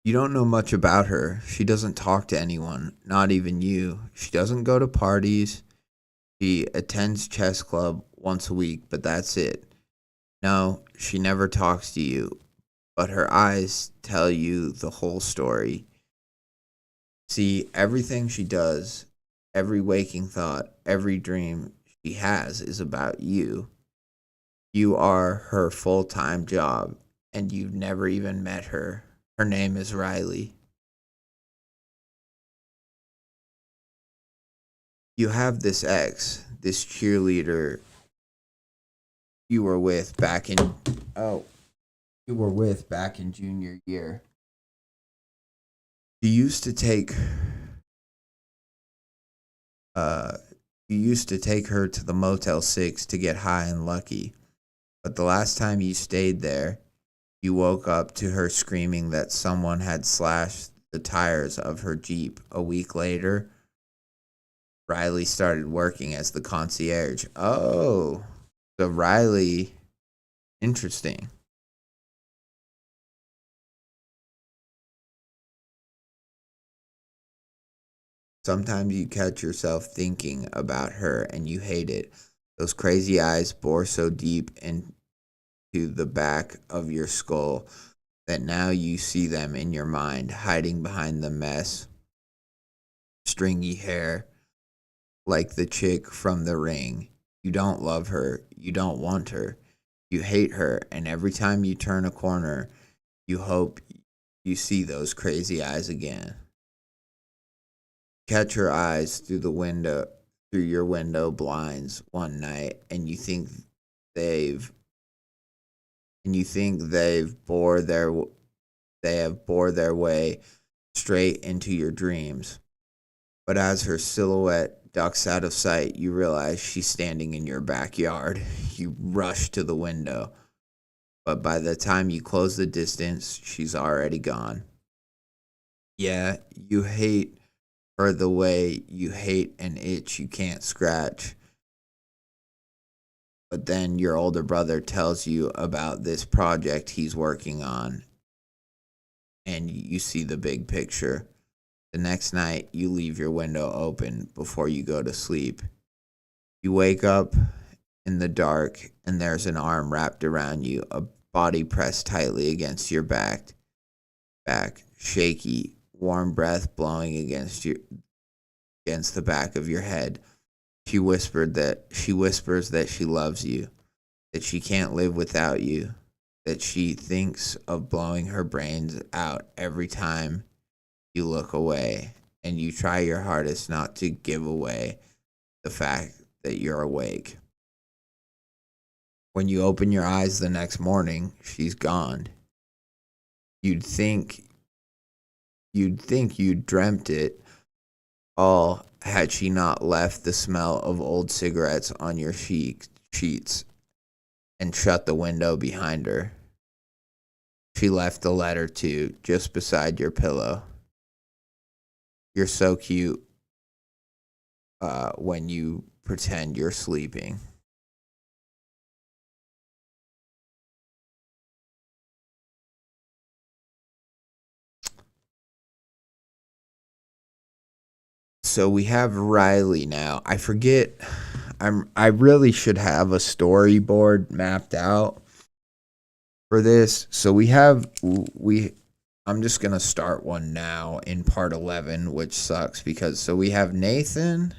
You don't know much about her. She doesn't talk to anyone, not even you. She doesn't go to parties. She attends chess club once a week, but that's it. No, she never talks to you, but her eyes tell you the whole story. See, everything she does, every waking thought, every dream she has is about you. You are her full-time job, and you've never even met her. Her name is Riley. You have this ex, this cheerleader you were with back in junior year. You used to take her to the Motel 6 to get high and lucky. But the last time you stayed there, you woke up to her screaming that someone had slashed the tires of her Jeep. A week later, Riley started working as the concierge. Oh, so Riley, interesting. Sometimes you catch yourself thinking about her and you hate it. Those crazy eyes bore so deep into the back of your skull that now you see them in your mind, hiding behind the mess. Stringy hair, like the chick from The Ring. You don't love her. You don't want her. You hate her. And every time you turn a corner, you hope you see those crazy eyes again. Catch her eyes through your window blinds one night, and you think they've bore their way straight into your dreams. But as her silhouette ducks out of sight, you realize she's standing in your backyard. You rush to the window, but by the time you close the distance, she's already gone. Yeah, you hate her the way you hate an itch you can't scratch. But then your older brother tells you about this project he's working on, and you see the big picture. The next night, you leave your window open before you go to sleep. You wake up in the dark, and there's an arm wrapped around you, a body pressed tightly against your back, shaky, warm breath blowing against the back of your head. She whispers that she loves you, that she can't live without you, that she thinks of blowing her brains out every time you look away, and you try your hardest not to give away the fact that you're awake. When you open your eyes the next morning, she's gone. You'd think you'd dreamt it all had she not left the smell of old cigarettes on your sheets and shut the window behind her. She left a letter too, just beside your pillow. You're so cute when you pretend you're sleeping. So we have Riley now. I forget. I really should have a storyboard mapped out for this. So I'm just gonna start one now in part 11, which sucks because we have Nathan.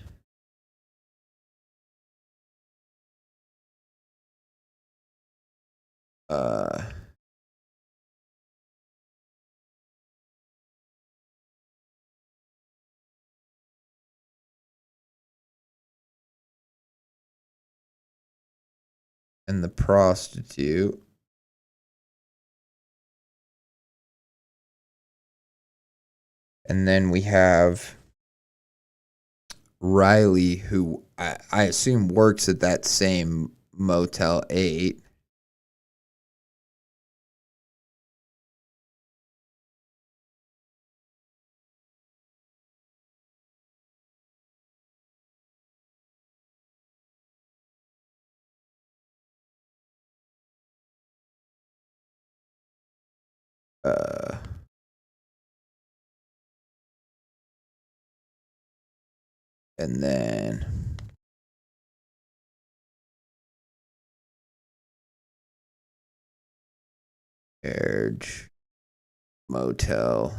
And the prostitute. And then we have Riley, who I assume works at that same Motel 8. And then Carriage Motel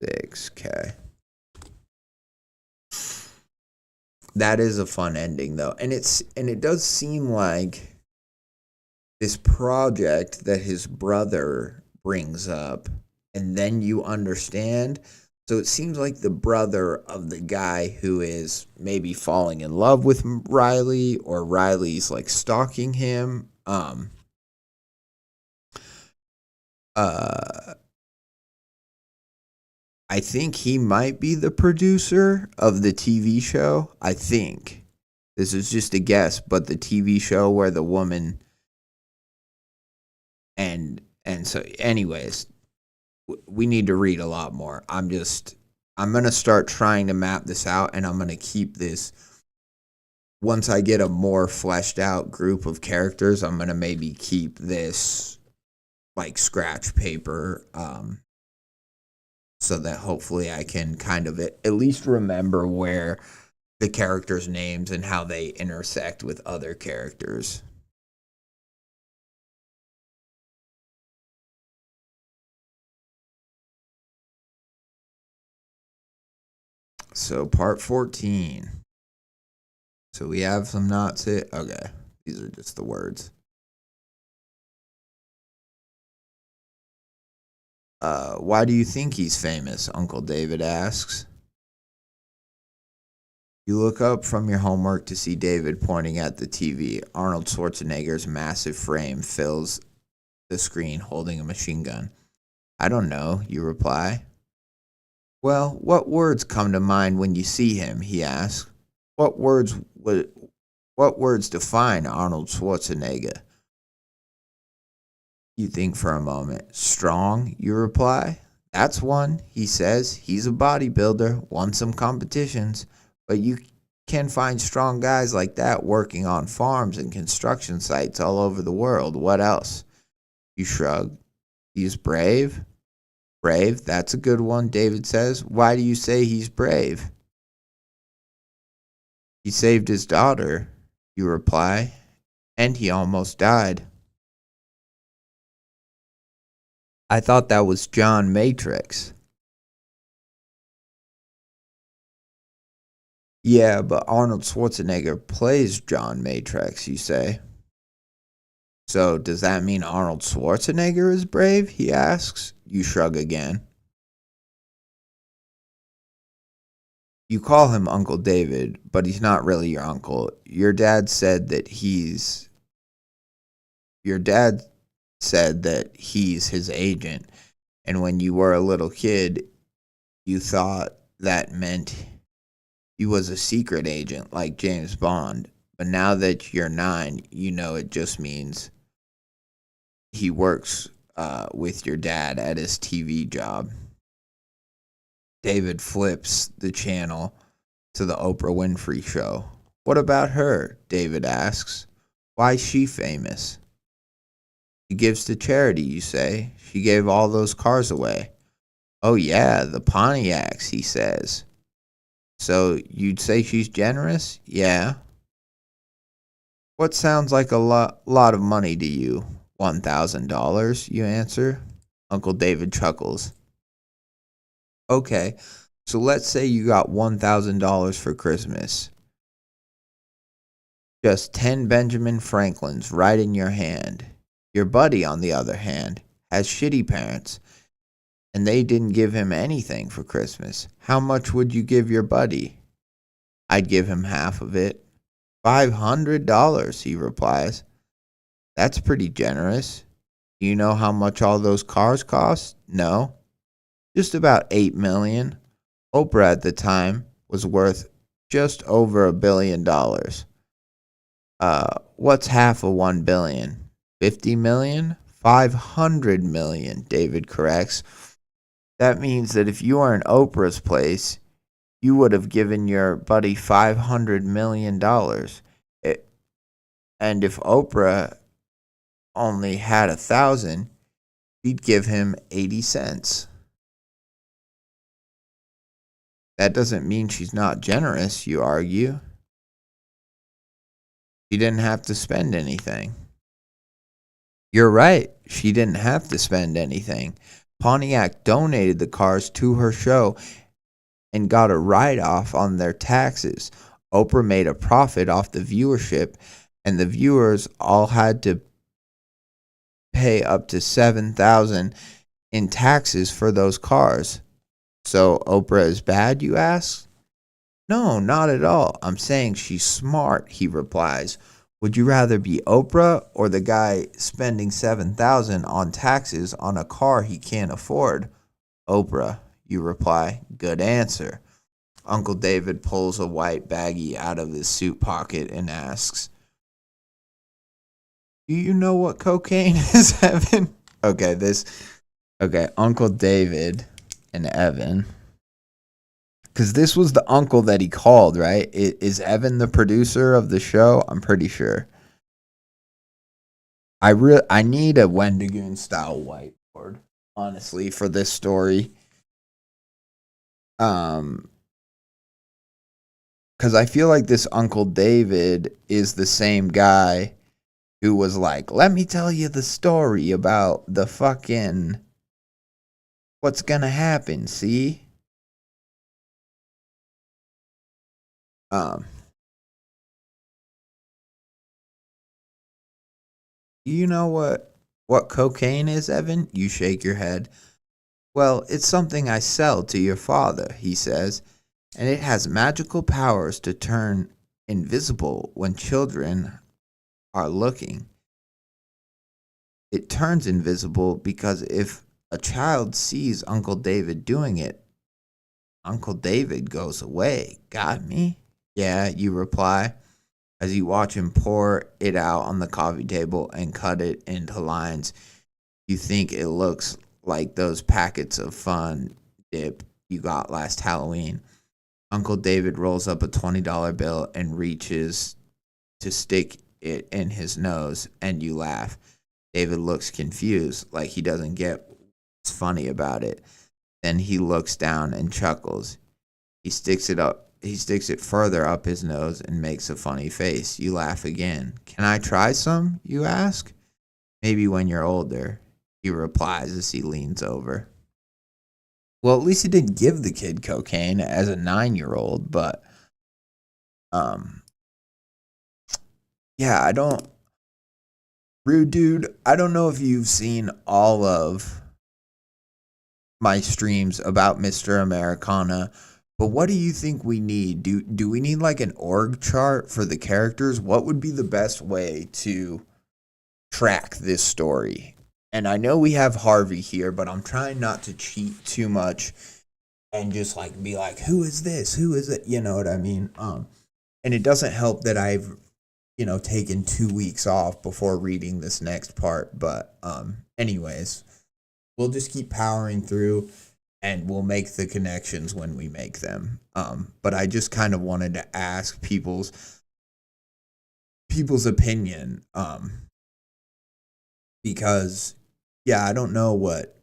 6K. That is a fun ending though. And it does seem like this project that his brother brings up, and then you understand. So it seems like the brother of the guy who is maybe falling in love with Riley, or Riley's like stalking him. I think he might be the producer of the TV show. I think this is just a guess, but the TV show where the woman and so anyways, we need to read a lot more. I'm going to start trying to map this out, and I'm going to keep this. Once I get a more fleshed out group of characters, I'm going to maybe keep this like scratch paper, so that hopefully I can kind of at least remember where the characters' names and how they intersect with other characters. So part 14. So we have some knots. Okay, these are just the words. Why do you think he's famous? Uncle David asks. You look up from your homework to see David pointing at the TV. Arnold Schwarzenegger's massive frame fills the screen holding a machine gun. I don't know, you reply. Well, what words come to mind when you see him? He asks. What words would what words define Arnold Schwarzenegger? You think for a moment. Strong, you reply. That's one, he says. He's a bodybuilder, won some competitions, but you can find strong guys like that working on farms and construction sites all over the world. What else? You shrug. He's brave. Brave, that's a good one, David says. Why do you say he's brave? He saved his daughter, you reply, and he almost died. I thought that was John Matrix. Yeah, but Arnold Schwarzenegger plays John Matrix, you say. So does that mean Arnold Schwarzenegger is brave? He asks. You shrug again. You call him Uncle David, but he's not really your uncle. Your dad said that he's his agent, and when you were a little kid, you thought that meant he was a secret agent like James Bond. But now that you're 9, you know it just means he works with your dad at his TV job. David flips the channel to the Oprah Winfrey Show. What about her? David asks. Why is she famous? She gives to charity, you say. She gave all those cars away. Oh yeah, the Pontiacs, he says. So you'd say she's generous? Yeah. What sounds like a lot of money to you? $1,000, you answer. Uncle David chuckles. Okay, so let's say you got $1,000 for Christmas. Just 10 Benjamin Franklins right in your hand. Your buddy, on the other hand, has shitty parents, and they didn't give him anything for Christmas. How much would you give your buddy? I'd give him half of it. $500, he replies. That's pretty generous. Do you know how much all those cars cost? No. Just about $8 million. Oprah at the time was worth just over $1 billion. What's half of $1 billion? 50 million? 500 million, David corrects. That means that if you were in Oprah's place, you would have given your buddy $500 million. And if Oprah only had 1,000, she'd give him 80 cents. That doesn't mean she's not generous, you argue. She didn't have to spend anything. You're right, she didn't have to spend anything. Pontiac donated the cars to her show and got a write-off on their taxes. Oprah made a profit off the viewership, and the viewers all had to pay up to $7,000 in taxes for those cars. So Oprah is bad, you ask? No, not at all. I'm saying she's smart, he replies. Would you rather be Oprah or the guy spending $7,000 on taxes on a car he can't afford? Oprah, you reply. Good answer. Uncle David pulls a white baggie out of his suit pocket and asks, do you know what cocaine is, Evan? Okay, Uncle David and Evan. Because this was the uncle that he called, right? Is Evan the producer of the show? I'm pretty sure. I need a Wendigoon style whiteboard, honestly, for this story. Because I feel like this Uncle David is the same guy who was like, let me tell you the story about the fucking what's gonna happen, see? You know what cocaine is, Evan? You shake your head. Well, it's something I sell to your father, he says, and it has magical powers to turn invisible when children are looking. It turns invisible because if A child sees Uncle David doing it. Uncle David goes away. Got me? Yeah, you reply, as you watch him pour it out on the coffee table and cut it into lines. You think it looks like those packets of fun dip you got last Halloween. Uncle David rolls up a $20 bill and reaches to stick it in his nose, and you laugh. David looks confused, like he doesn't get what's funny about it. Then he looks down and chuckles. He sticks it further up his nose and makes a funny face. You laugh again. Can I try some? You ask. Maybe when you're older, he replies as he leans over. Well, at least he didn't give the kid cocaine as a 9-year-old, but yeah, I don't. Rude dude, I don't know if you've seen all of my streams about Mr. Americana, but what do you think we need? Do we need like an org chart for the characters? What would be the best way to track this story? And I know we have Harvey here, but I'm trying not to cheat too much and just like be like, who is this? Who is it? You know what I mean? And it doesn't help that I've taken 2 weeks off before reading this next part. But anyways, we'll just keep powering through and we'll make the connections when we make them. But I just kind of wanted to ask people's opinion. Because yeah, I don't know what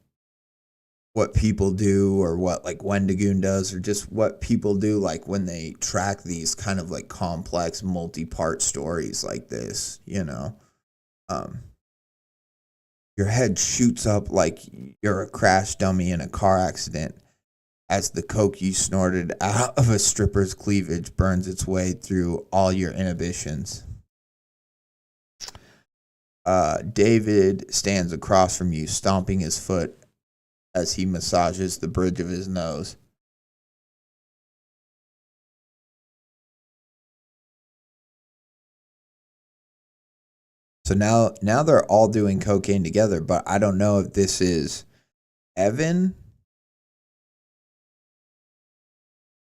people do, or what like Wendigoon does, or just what people do like when they track these kind of like complex multi-part stories like this, your head shoots up like you're a crash dummy in a car accident as the coke you snorted out of a stripper's cleavage burns its way through all your inhibitions. David stands across from you, stomping his foot as he massages the bridge of his nose. So now they're all doing cocaine together, but I don't know if this is Evan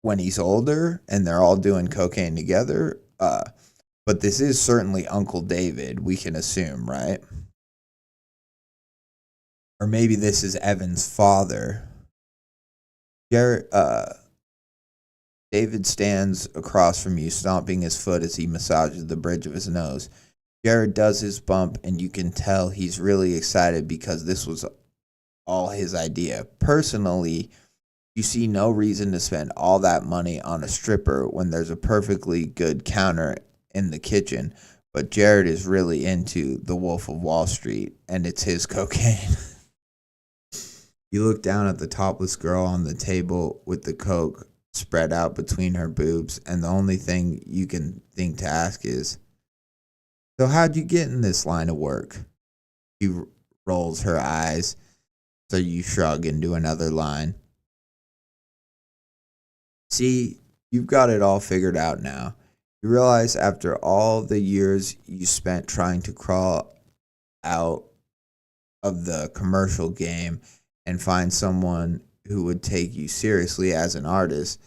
when he's older and they're all doing cocaine together. But this is certainly Uncle David, we can assume, right? Or maybe this is Evan's father. David stands across from you, stomping his foot as he massages the bridge of his nose. Jared does his bump, and you can tell he's really excited because this was all his idea. Personally, you see no reason to spend all that money on a stripper when there's a perfectly good counter in the kitchen, but Jared is really into the Wolf of Wall Street, and it's his cocaine. You look down at the topless girl on the table with the coke spread out between her boobs, and the only thing you can think to ask is, so how'd you get in this line of work? She rolls her eyes, so you shrug and do another line. See, you've got it all figured out now. You realize after all the years you spent trying to crawl out of the commercial game and find someone who would take you seriously as an artist,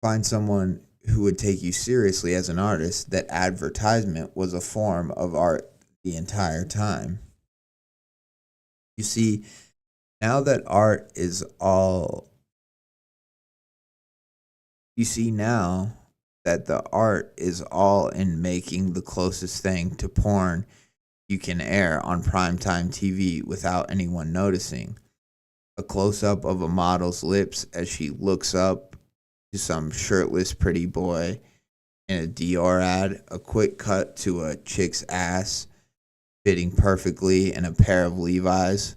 find someone who would take you seriously as an artist, that advertisement was a form of art the entire time. You see, now that art is all, you see now that the art is all in making the closest thing to porn you can air on primetime TV without anyone noticing. A close-up of a model's lips as she looks up to some shirtless pretty boy in a Dior ad, a quick cut to a chick's ass fitting perfectly in a pair of Levi's,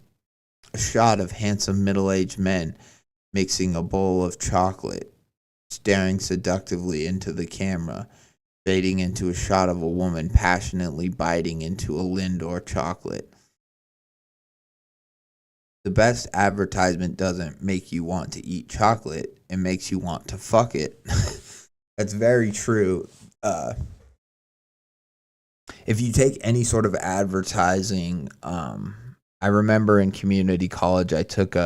a shot of handsome middle-aged men mixing a bowl of chocolate, staring seductively into the camera, fading into a shot of a woman passionately biting into a Lindor chocolate. The best advertisement doesn't make you want to eat chocolate, it makes you want to fuck it. That's very true. if you take any sort of advertising, I remember in community college I took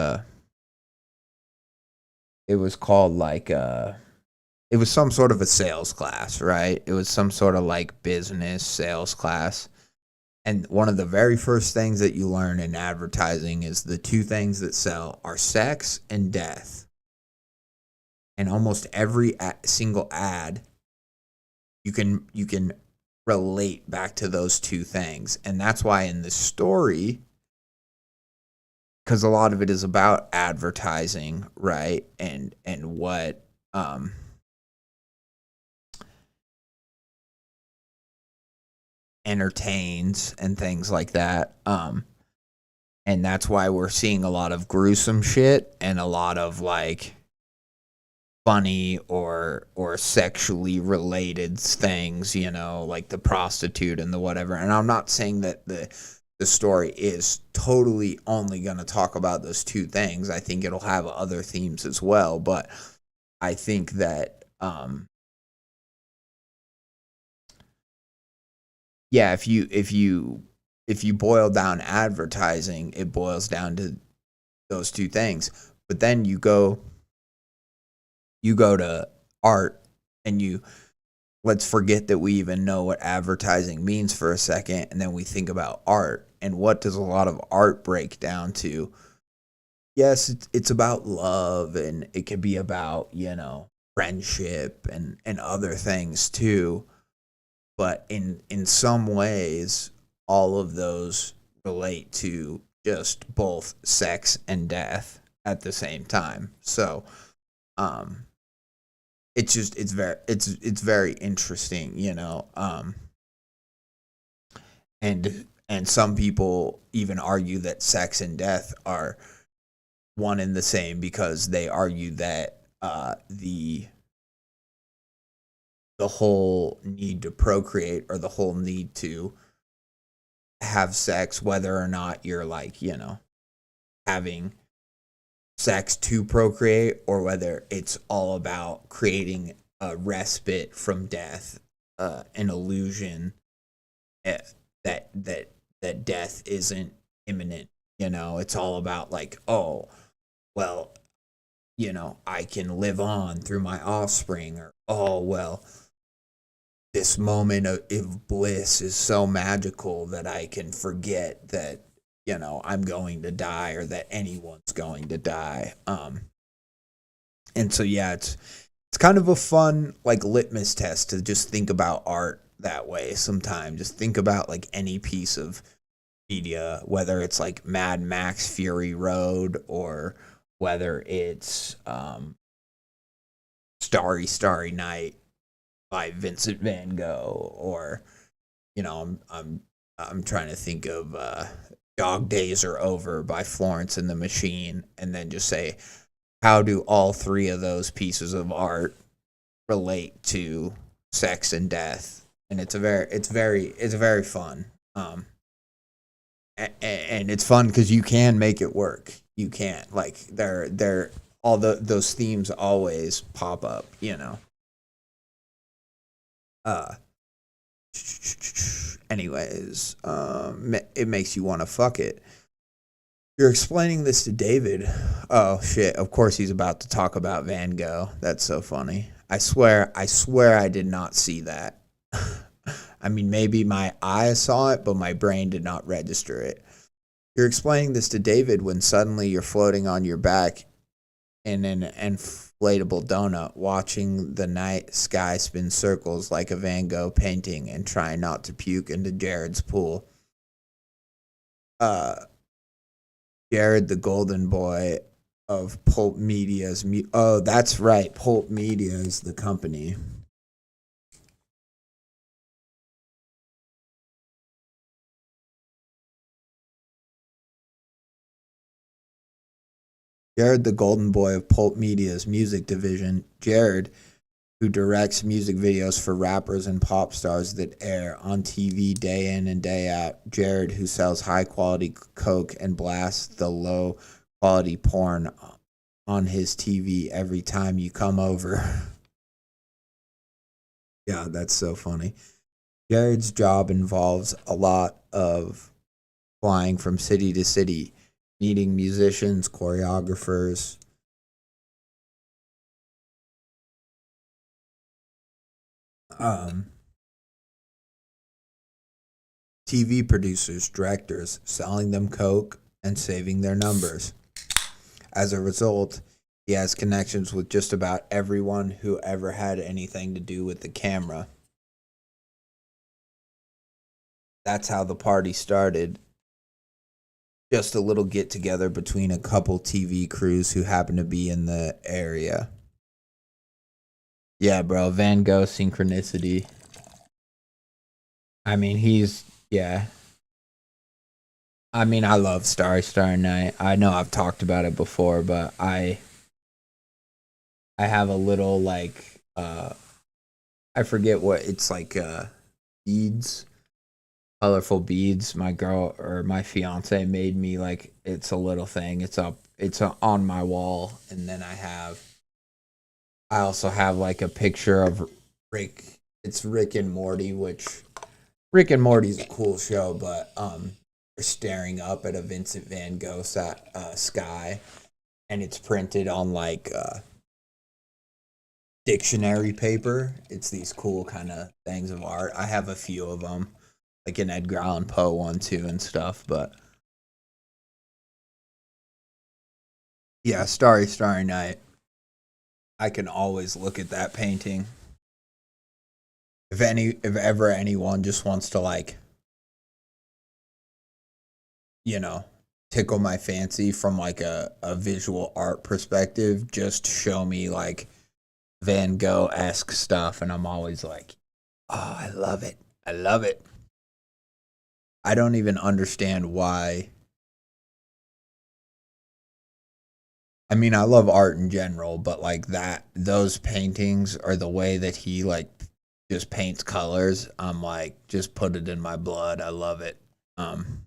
it was called like it was some sort of a sales class, right? It was some sort of like business sales class. And one of the very first things that you learn in advertising is the two things that sell are sex and death. And almost every single ad, you can relate back to those two things. And that's why in this story, because a lot of it is about advertising, right? And what entertains and things like that. And that's why we're seeing a lot of gruesome shit and a lot of like funny or sexually related things, you know, like the prostitute and the whatever. And I'm not saying that the story is totally only going to talk about those two things. I think it'll have other themes as well, but I think that yeah, if you boil down advertising, it boils down to those two things. But then you go to art, and let's forget that we even know what advertising means for a second, and then we think about art. And what does a lot of art break down to? Yes, it's about love, and it could be about, you know, friendship and other things too. But in some ways, all of those relate to just both sex and death at the same time. So, it's very interesting, you know. And some people even argue that sex and death are one and the same, because they argue that the whole need to procreate, or the whole need to have sex, whether or not you're like, you know, having sex to procreate, or whether it's all about creating a respite from death, an illusion that death isn't imminent. You know, it's all about like, oh, well, you know, I can live on through my offspring, or oh, well, this moment of bliss is so magical that I can forget that, you know, I'm going to die, or that anyone's going to die. And so yeah, it's kind of a fun like litmus test to just think about art that way sometimes. Just think about like any piece of media, whether it's like Mad Max Fury Road, or whether it's Starry Starry Night by Vincent Van Gogh, or, you know, I'm trying to think of Dog Days Are Over by Florence and the Machine, and then just say, how do all three of those pieces of art relate to sex and death? And it's very fun. And it's fun because you can make it work. You can, like, they're all those themes always pop up, you know. Anyways, it makes you want to fuck it. You're explaining this to David. Oh shit, of course he's about to talk about Van Gogh. That's so funny. I swear I did not see that. I mean, maybe my eyes saw it, but my brain did not register it. You're explaining this to David when suddenly you're floating on your back in an inflatable donut, watching the night sky spin circles like a Van Gogh painting, and trying not to puke into Jared's pool. Jared, the golden boy of Pulp Media's... Oh, that's right. Pulp Media is the company. Jared, the golden boy of Pulp Media's music division. Jared, who directs music videos for rappers and pop stars that air on TV day in and day out. Jared, who sells high quality coke and blasts the low quality porn on his TV every time you come over. Yeah, that's so funny. Jared's job involves a lot of flying from city to city, meeting musicians, choreographers, um, TV producers, directors, selling them coke and saving their numbers. As a result, he has connections with just about everyone who ever had anything to do with the camera. That's how the party started. Just a little get together between a couple TV crews who happen to be in the area. Yeah, bro, Van Gogh synchronicity. I mean, yeah. I mean, I love Starry Night. I know I've talked about it before, but I have a little like I forget what it's like beads, colorful beads. My girl or my fiance made me like it's a little thing. It's on my wall, and then I also have like a picture of Rick. It's Rick and Morty, which Rick and Morty's a cool show, but we're staring up at a Vincent Van Gogh sky, and it's printed on like dictionary paper. It's these cool kind of things of art. I have a few of them, like an Edgar Allan Poe one too and stuff. But yeah, Starry Night. I can always look at that painting. If ever anyone just wants to like, you know, tickle my fancy from like a visual art perspective, just show me like Van Gogh esque stuff, and I'm always like, oh, I love it. I love it. I don't even understand why. I mean, I love art in general, but like those paintings or the way that he like just paints colors, I'm like, just put it in my blood. I love it. Um,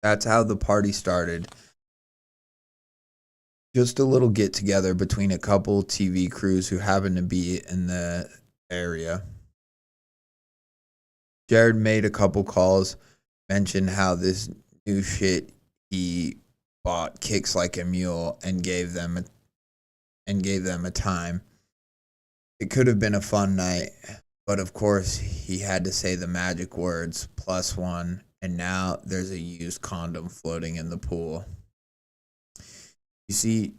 that's how the party started. Just a little get together between a couple TV crews who happen to be in the area. Jared made a couple calls, mentioned how this new shit he bought kicks like a mule, and gave them a time. It could have been a fun night, but of course he had to say the magic words +1, and now there's a used condom floating in the pool. You see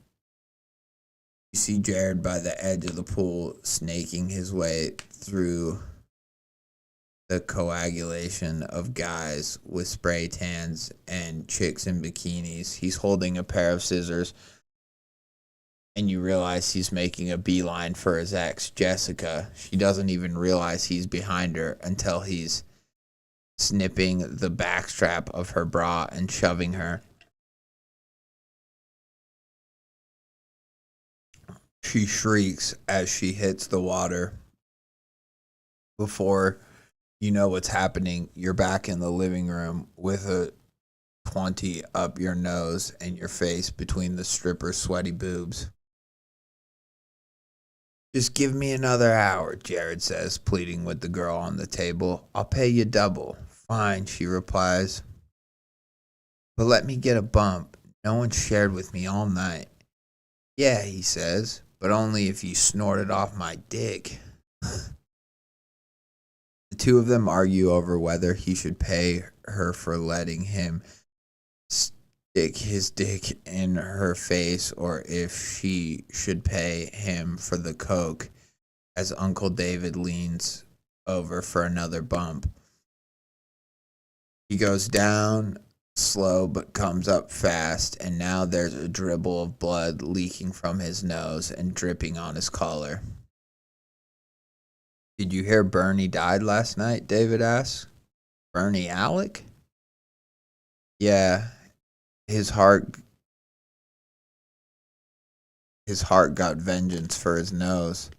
you see Jared by the edge of the pool snaking his way through the coagulation of guys with spray tans and chicks in bikinis. He's holding a pair of scissors, and you realize he's making a beeline for his ex, Jessica. She doesn't even realize he's behind her until he's snipping the backstrap of her bra and shoving her. She shrieks as she hits the water. Before you know what's happening, you're back in the living room with a 20 up your nose and your face between the stripper's sweaty boobs. Just give me another hour, Jared says, pleading with the girl on the table. I'll pay you double. Fine, she replies. But let me get a bump. No one shared with me all night. Yeah, he says, but only if you snorted off my dick. The two of them argue over whether he should pay her for letting him stick his dick in her face or if she should pay him for the coke as Uncle David leans over for another bump. He goes down slow but comes up fast, and now there's a dribble of blood leaking from his nose and dripping on his collar. Did you hear Bernie died last night? David asks. Bernie Alec? Yeah, his heart got vengeance for his nose.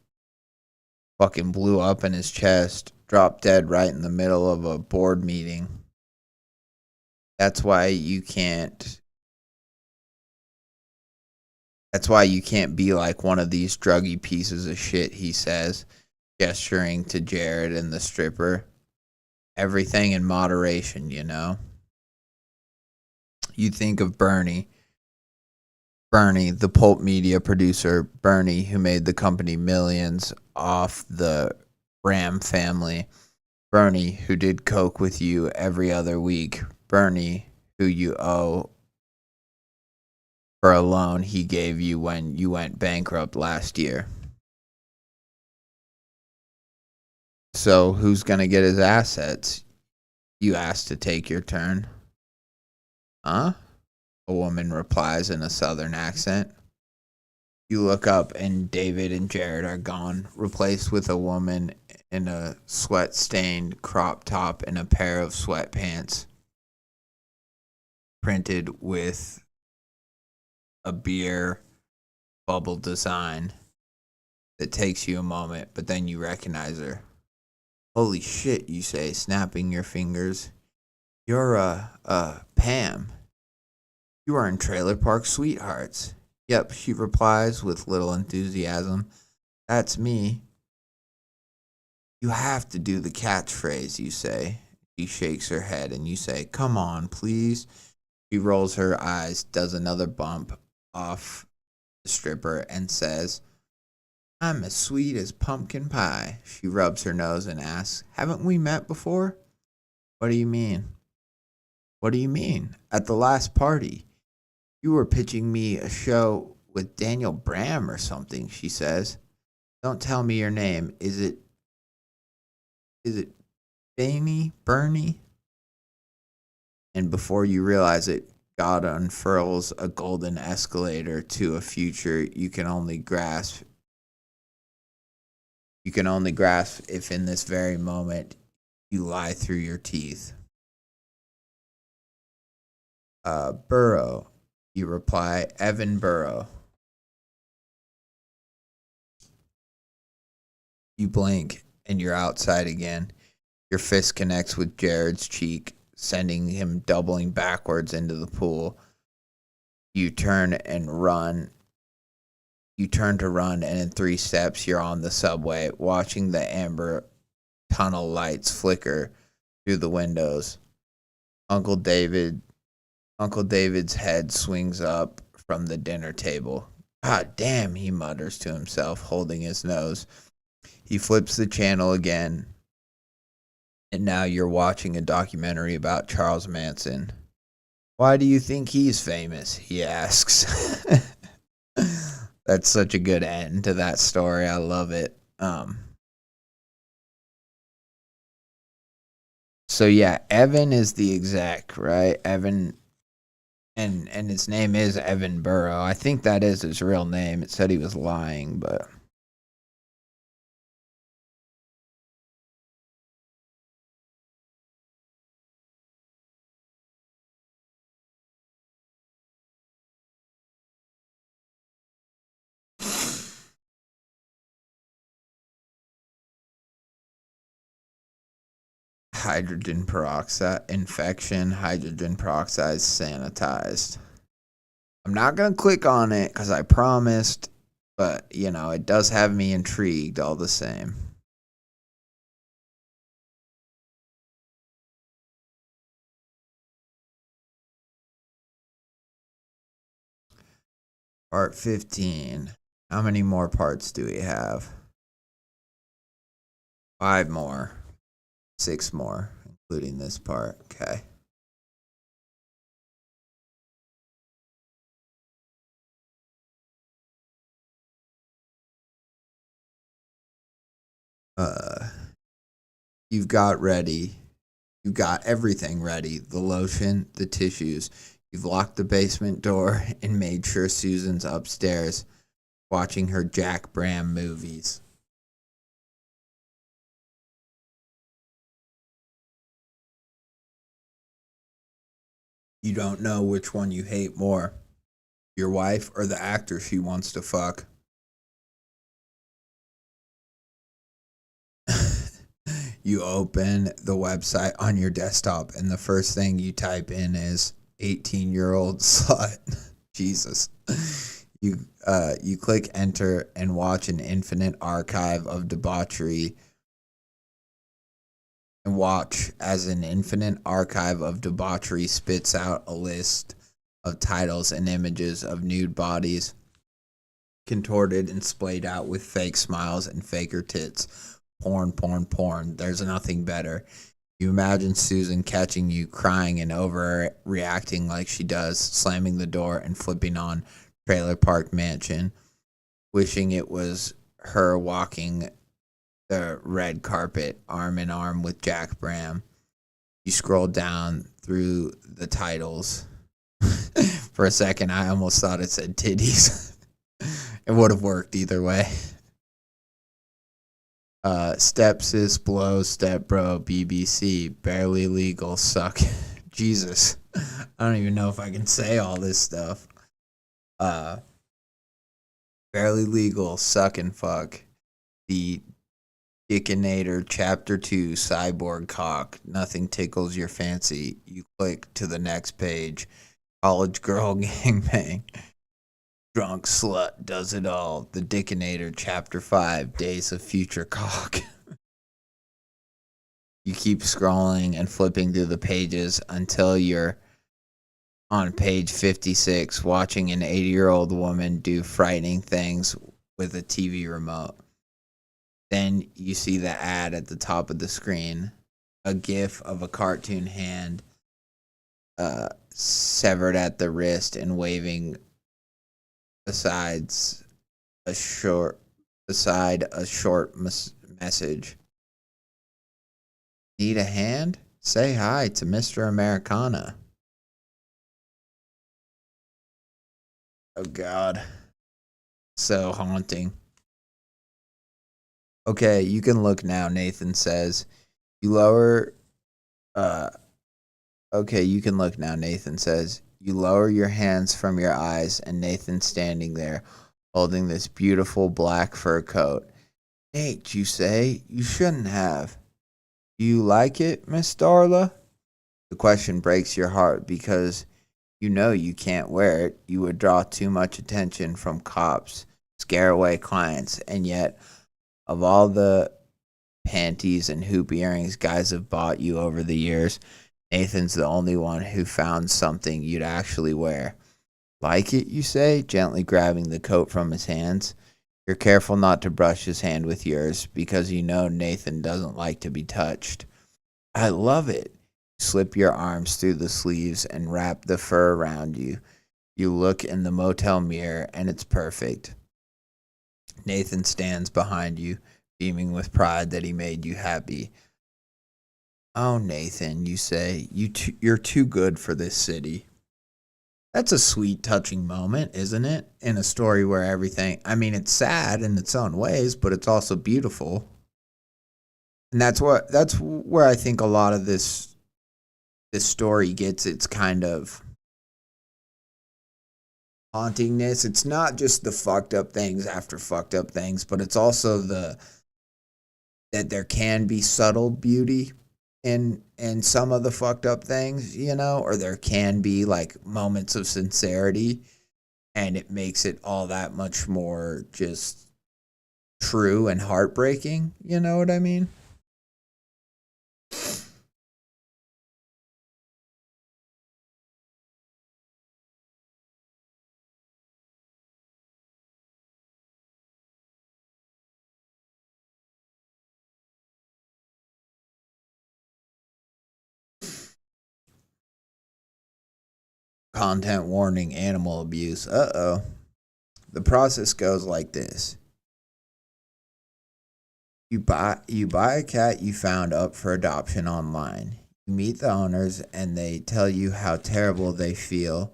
Fucking blew up in his chest, dropped dead right in the middle of a board meeting. That's why you can't That's why you can't be like one of these druggy pieces of shit, he says, gesturing to Jared and the stripper. Everything in moderation, you know? You think of Bernie, the pulp media producer, Bernie, who made the company millions off the Ram family. Bernie, who did coke with you every other week. Bernie, who you owe for a loan he gave you when you went bankrupt last year. So who's going to get his assets? You ask to take your turn. Huh? A woman replies in a southern accent. You look up and David and Jared are gone, replaced with a woman in a sweat-stained crop top and a pair of sweatpants printed with a beer bubble design that takes you a moment, but then you recognize her. Holy shit, you say, snapping your fingers. You're, Pam. You are in Trailer Park Sweethearts. Yep, she replies with little enthusiasm. That's me. You have to do the catchphrase, you say. She shakes her head and you say, come on, please. She rolls her eyes, does another bump off the stripper and says, I'm as sweet as pumpkin pie. She rubs her nose and asks, haven't we met before? What do you mean? What do you mean? At the last party. You were pitching me a show with Daniel Bram or something, she says. Don't tell me your name. Is it Bernie? And before you realize it, God unfurls a golden escalator to a future you can only grasp. You can only grasp if in this very moment you lie through your teeth. Burrow, you reply, Evan Burrow. You blink and you're outside again. Your fist connects with Jared's cheek, sending him doubling backwards into the pool. You turn to run, and in 3 steps you're on the subway, watching the amber tunnel lights flicker through the windows. Uncle David's head swings up from the dinner table. God damn, he mutters to himself, holding his nose. He flips the channel again, and now you're watching a documentary about Charles Manson. Why do you think he's famous? He asks. That's such a good end to that story. I love it. So yeah, Evan is the exec, right? Evan, and his name is Evan Burrow. I think that is his real name. It said he was lying, but hydrogen peroxide infection, hydrogen peroxide sanitized. I'm not going to click on it because I promised, but, you know, it does have me intrigued all the same. Part 15. How many more parts do we have? 5 more. 6 more, including this part. Okay. You've got ready. You've got everything ready. The lotion, the tissues. You've locked the basement door and made sure Susan's upstairs watching her Jack Bram movies. You don't know which one you hate more, your wife or the actor she wants to fuck. You open the website on your desktop and the first thing you type in is 18-year-old slut. Jesus. You click enter and watch an infinite archive of debauchery and watch as an infinite archive of debauchery spits out a list of titles and images of nude bodies contorted and splayed out with fake smiles and faker tits. Porn, porn, porn. There's nothing better. You imagine Susan catching you crying and overreacting like she does, slamming the door and flipping on Trailer Park Mansion, wishing it was her walking the red carpet arm in arm with Jack Bram. You scroll down through the titles. For a second, I almost thought it said titties. It would have worked either way. Stepsis, blow, step bro, BBC, barely legal, suck. Jesus. I don't even know if I can say all this stuff. Barely legal, suck and fuck. The Dickinator Chapter 2 Cyborg Cock. Nothing tickles your fancy. You click to the next page. College girl gangbang. Drunk slut does it all. The Dickinator Chapter 5 Days of Future Cock. You keep scrolling and flipping through the pages until you're on page 56 watching an 80-year-old woman do frightening things with a TV remote. Then you see the ad at the top of the screen, a gif of a cartoon hand severed at the wrist and waving beside a short message. Need a hand? Say hi to Mr. Americana. Oh God. So haunting. Okay, you can look now, Nathan says. You lower Okay, you can look now, Nathan says. You lower your hands from your eyes, and Nathan's standing there, holding this beautiful black fur coat. Nate, you say? You shouldn't have. Do you like it, Miss Darla? The question breaks your heart because you know you can't wear it. You would draw too much attention from cops, scare away clients, and yet, of all the panties and hoop earrings guys have bought you over the years, Nathan's the only one who found something you'd actually wear. Like it, you say, gently grabbing the coat from his hands. You're careful not to brush his hand with yours because you know Nathan doesn't like to be touched. I love it. Slip your arms through the sleeves and wrap the fur around you. You look in the motel mirror and it's perfect. Nathan stands behind you, beaming with pride that he made you happy. Oh, Nathan, you say, you're too good for this city. That's a sweet, touching moment, isn't it? In a story where everything, I mean, it's sad in its own ways, but it's also beautiful. And that's where I think a lot of this story gets its kind of hauntingness. It's not just the fucked up things after fucked up things, but it's also that there can be subtle beauty in some of the fucked up things, you know, or there can be like moments of sincerity, and it makes it all that much more just true and heartbreaking, you know what I mean? Content warning: animal abuse. Uh-oh. The process goes like this. You buy a cat you found up for adoption online. You meet the owners and they tell you how terrible they feel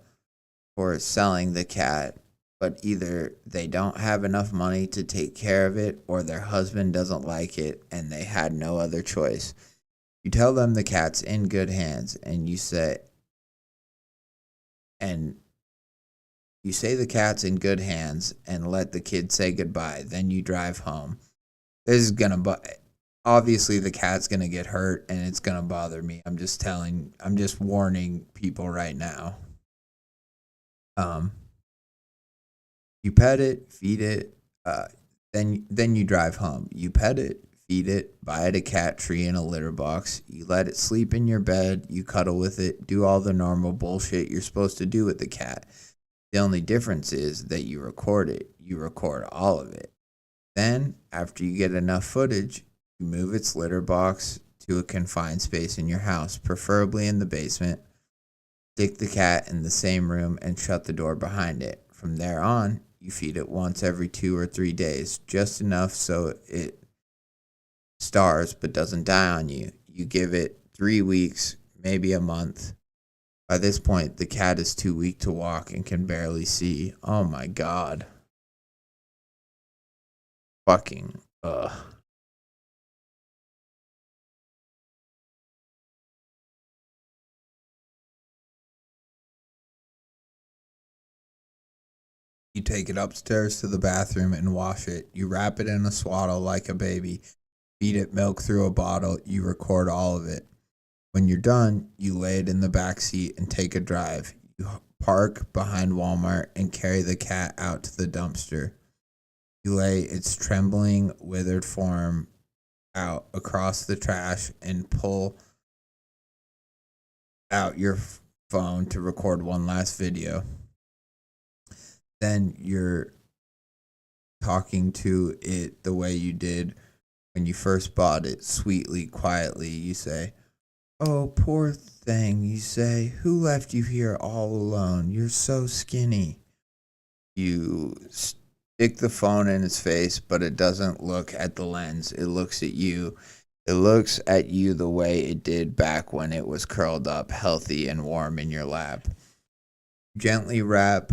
for selling the cat, but either they don't have enough money to take care of it or their husband doesn't like it and they had no other choice. You tell them the cat's in good hands and you say the cat's in good hands and let the kid say goodbye. Then you drive home. This is obviously the cat's gonna get hurt and it's gonna bother me. I'm just warning people right now. You pet it, feed it, then you drive home. You pet it, feed it, buy it a cat tree and a litter box. You let it sleep in your bed, you cuddle with it, do all the normal bullshit you're supposed to do with the cat. The only difference is that you record it. You record all of it. Then, after you get enough footage, you move its litter box to a confined space in your house, preferably in the basement. Stick the cat in the same room and shut the door behind it. From there on, you feed it once every 2 or 3 days, just enough so it starves but doesn't die on you. You give it 3 weeks, maybe a month. By this point, the cat is too weak to walk and can barely see. Oh my god. Fucking, ugh. You take it upstairs to the bathroom and wash it. You wrap it in a swaddle like a baby. Feed it milk through a bottle. You record all of it. When you're done, you lay it in the back seat and take a drive. You park behind Walmart and carry the cat out to the dumpster. You lay its trembling, withered form out across the trash and pull out your phone to record one last video. Then you're talking to it the way you did when you first bought it, sweetly, quietly. You say, "Oh, poor thing," you say. "Who left you here all alone? You're so skinny." You stick the phone in its face, but it doesn't look at the lens. It looks at you. It looks at you the way it did back when it was curled up, healthy and warm in your lap. Gently wrap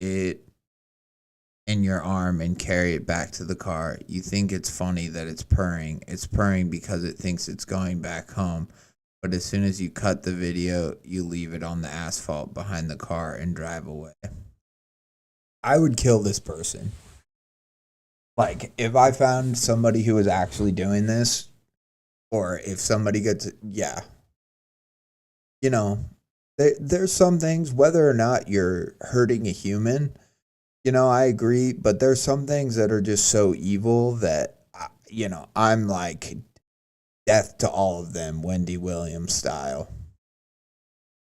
it in your arm and carry it back to the car. You think it's funny that it's purring. It's purring because it thinks it's going back home. But as soon as you cut the video, you leave it on the asphalt behind the car and drive away. I would kill this person. Like, if I found somebody who was actually doing this, or if somebody gets, yeah. You know, there's some things, whether or not you're hurting a human, I agree, but there's some things that are just so evil that, I'm like, death to all of them, Wendy Williams style.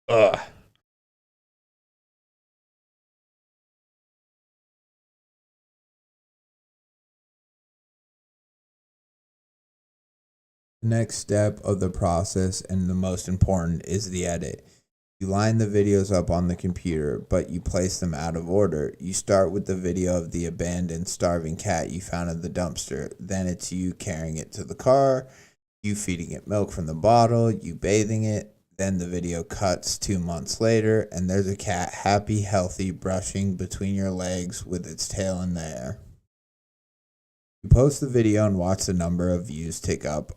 Ugh. The next step of the process, and the most important, is the edit. You line the videos up on the computer, but you place them out of order. You start with the video of the abandoned, starving cat you found in the dumpster. Then it's you carrying it to the car, you feeding it milk from the bottle, you bathing it. Then the video cuts 2 months later, and there's a cat happy, healthy, brushing between your legs with its tail in the air. You post the video and watch the number of views tick up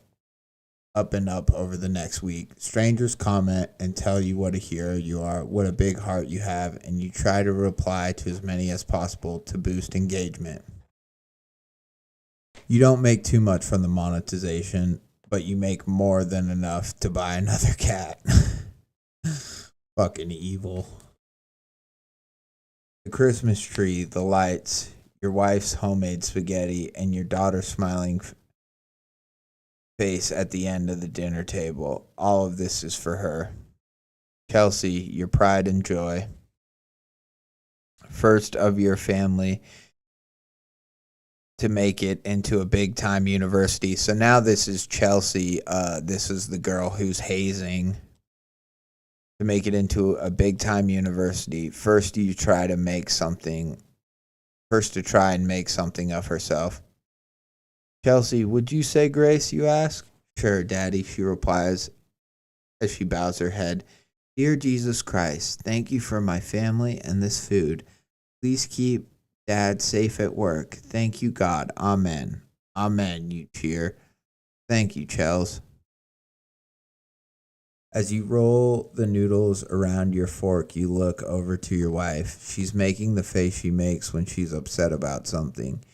and up over the next week. Strangers comment and tell you what a hero you are, what a big heart you have, and you try to reply to as many as possible to boost engagement. You don't make too much from the monetization, but you make more than enough to buy another cat. Fucking evil. The Christmas tree, the lights, your wife's homemade spaghetti, and your daughter's smiling face at the end of the dinner table. All of this is for her. Chelsea, your pride and joy. First of your family to make it into a big time university. So now this is Chelsea. This is the girl who's hazing to make it into a big time university. First to try and make something of herself. Chelsea, would you say grace, you ask? Sure, Daddy, she replies as she bows her head. Dear Jesus Christ, thank you for my family and this food. Please keep Dad safe at work. Thank you, God. Amen. Amen, you cheer. Thank you, Chels. As you roll the noodles around your fork, you look over to your wife. She's making the face she makes when she's upset about something.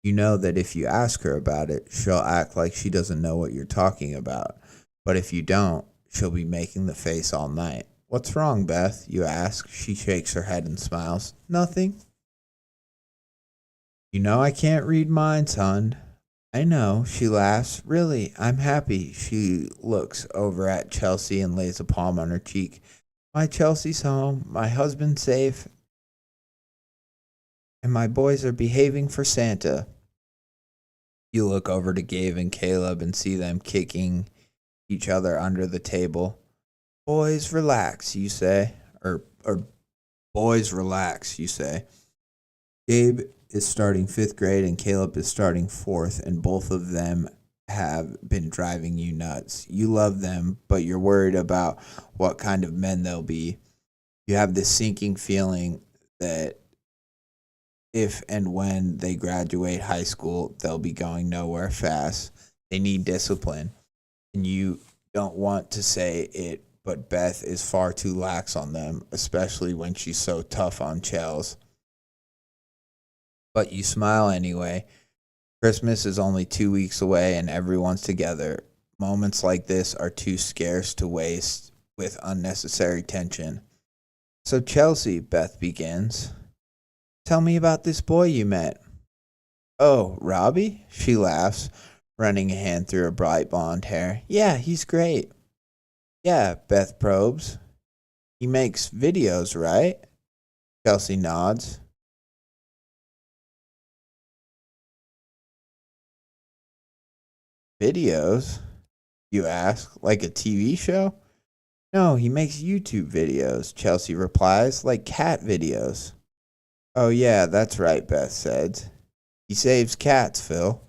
You know that if you ask her about it, she'll act like she doesn't know what you're talking about. But if you don't, she'll be making the face all night. What's wrong, Beth? You ask. She shakes her head and smiles. Nothing. You know I can't read minds, hon. I know, she laughs. Really, I'm happy. She looks over at Chelsea and lays a palm on her cheek. My Chelsea's home, my husband's safe, and my boys are behaving for Santa. You look over to Gabe and Caleb and see them kicking each other under the table. Boys, relax, you say. Or boys, relax, you say. Gabe is starting fifth grade and Caleb is starting fourth, and both of them have been driving you nuts. You love them, but you're worried about what kind of men they'll be. You have this sinking feeling that if and when they graduate high school, they'll be going nowhere fast. They need discipline. And you don't want to say it, but Beth is far too lax on them, especially when she's so tough on Chels. But you smile anyway. Christmas is only 2 weeks away and everyone's together. Moments like this are too scarce to waste with unnecessary tension. So, Chelsea, Beth begins. Tell me about this boy you met. Oh, Robbie? She laughs, running a hand through her bright blonde hair. Yeah, he's great. Yeah, Beth probes. He makes videos, right? Chelsea nods. Videos? You ask, like a TV show? No, he makes YouTube videos, Chelsea replies, like cat videos. Oh, yeah, that's right, Beth said. He saves cats, Phil.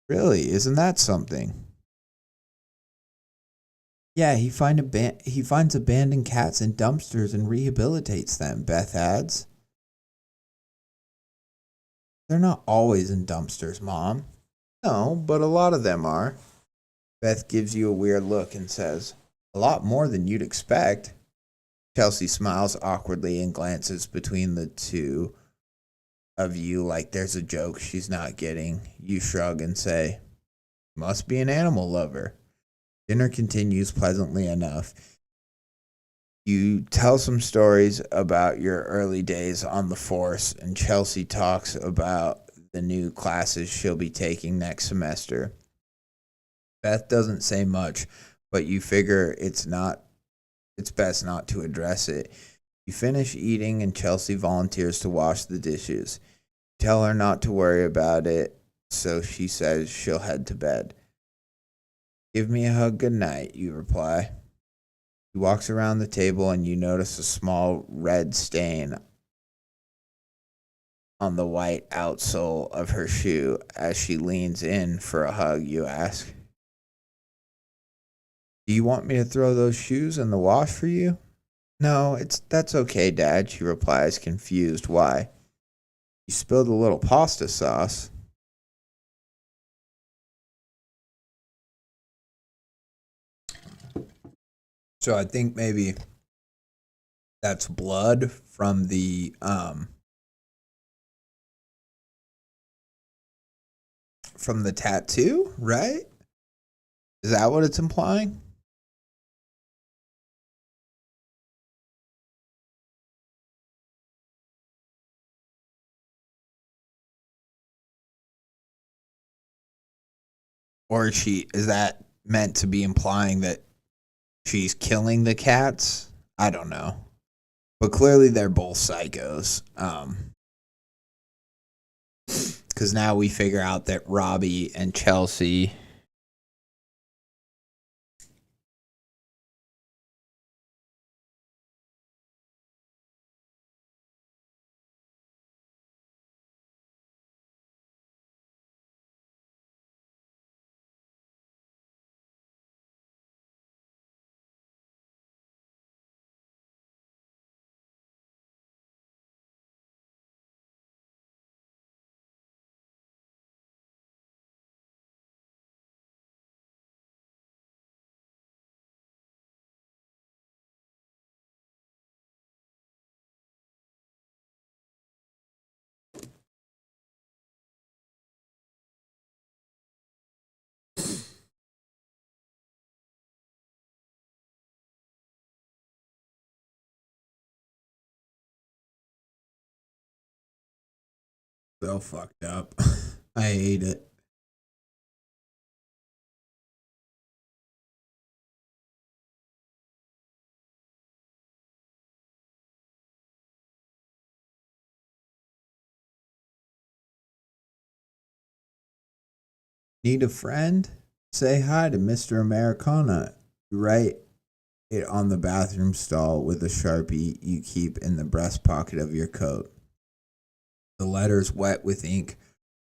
Really, isn't that something? Yeah, he finds abandoned cats in dumpsters and rehabilitates them, Beth adds. They're not always in dumpsters, Mom. No, but a lot of them are. Beth gives you a weird look and says, a lot more than you'd expect. Chelsea smiles awkwardly and glances between the two of you like there's a joke she's not getting. You shrug and say, must be an animal lover. Dinner continues pleasantly enough. You tell some stories about your early days on the force, and Chelsea talks about the new classes she'll be taking next semester. Beth doesn't say much, but you figure it's best not to address it. You finish eating and Chelsea volunteers to wash the dishes. Tell her not to worry about it, so she says she'll head to bed. Give me a hug good night, you reply. She walks around the table and you notice a small red stain on the white outsole of her shoe. As she leans in for a hug, you ask, do you want me to throw those shoes in the wash for you? No, that's okay, Dad, she replies, confused. Why? You spilled a little pasta sauce. So I think maybe that's blood from the tattoo, right? Is that what it's implying? Or is that meant to be implying that she's killing the cats? I don't know. But clearly they're both psychos. Because now we figure out that Robbie and Chelsea So fucked up. I hate it. Need a friend? Say hi to Mr. Americana. Write it on the bathroom stall with a Sharpie you keep in the breast pocket of your coat. The letters wet with ink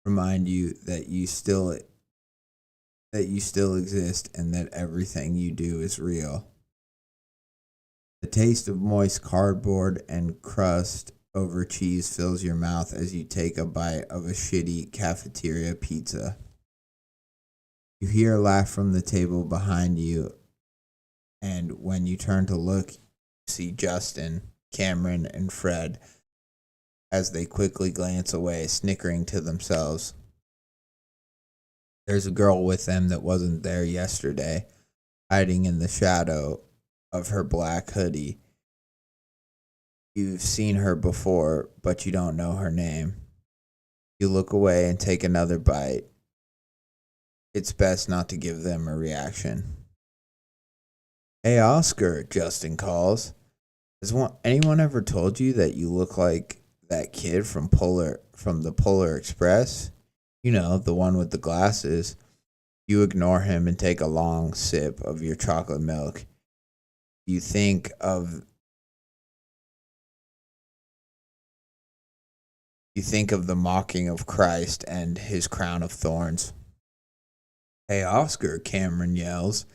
remind you that you still exist and that everything you do is real. The taste of moist cardboard and crust over cheese fills your mouth as you take a bite of a shitty cafeteria pizza. You hear a laugh from the table behind you, and when you turn to look, you see Justin, Cameron, and Fred as they quickly glance away, snickering to themselves. There's a girl with them that wasn't there yesterday, hiding in the shadow of her black hoodie. You've seen her before, but you don't know her name. You look away and take another bite. It's best not to give them a reaction. Hey, Oscar, Justin calls. Has anyone ever told you that you look like that kid from the Polar Express? You know, the one with the glasses. You ignore him and take a long sip of your chocolate milk. You think of the mocking of Christ and his crown of thorns. Hey, Oscar, Cameron yells.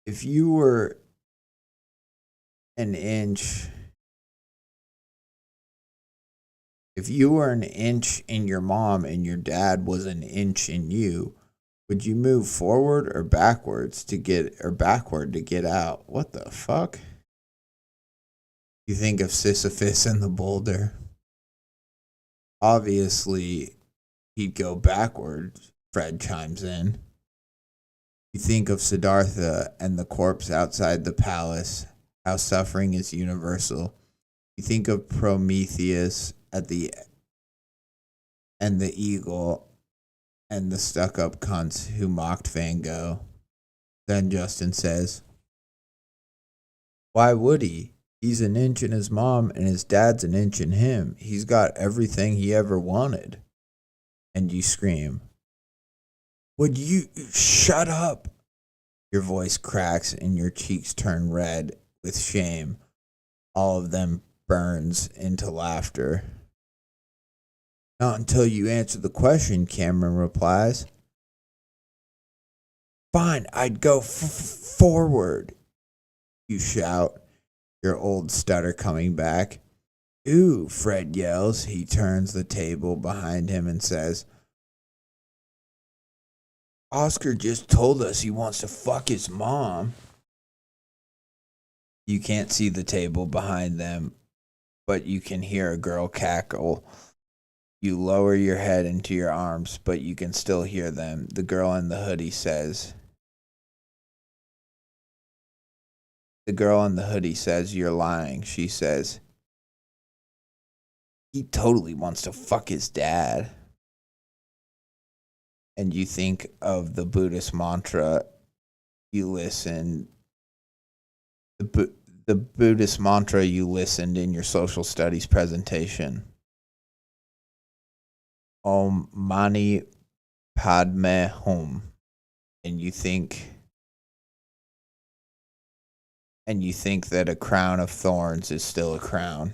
If you were an inch in your mom and your dad was an inch in you, would you move forward or backward to get out? What the fuck? You think of Sisyphus and the boulder. Obviously, he'd go backward, Fred chimes in. You think of Siddhartha and the corpse outside the palace, how suffering is universal. You think of Prometheus and the eagle and the stuck-up cunts who mocked Van Gogh. Then Justin says, why would he? He's an inch in his mom and his dad's an inch in him. He's got everything he ever wanted. And you scream, would you shut up? Your voice cracks and your cheeks turn red with shame. All of them burns into laughter. Not until you answer the question, Cameron replies. Fine, I'd go forward, you shout, your old stutter coming back. Ooh, Fred yells. He turns the table behind him and says, Oscar just told us he wants to fuck his mom. You can't see the table behind them, but you can hear a girl cackle. You lower your head into your arms, but you can still hear them. The girl in the hoodie says, you're lying. She says, he totally wants to fuck his dad. And you think of the Buddhist mantra you listened. The Buddhist mantra you listened in your social studies presentation. Om Mani Padme Hum. And you think that a crown of thorns is still a crown.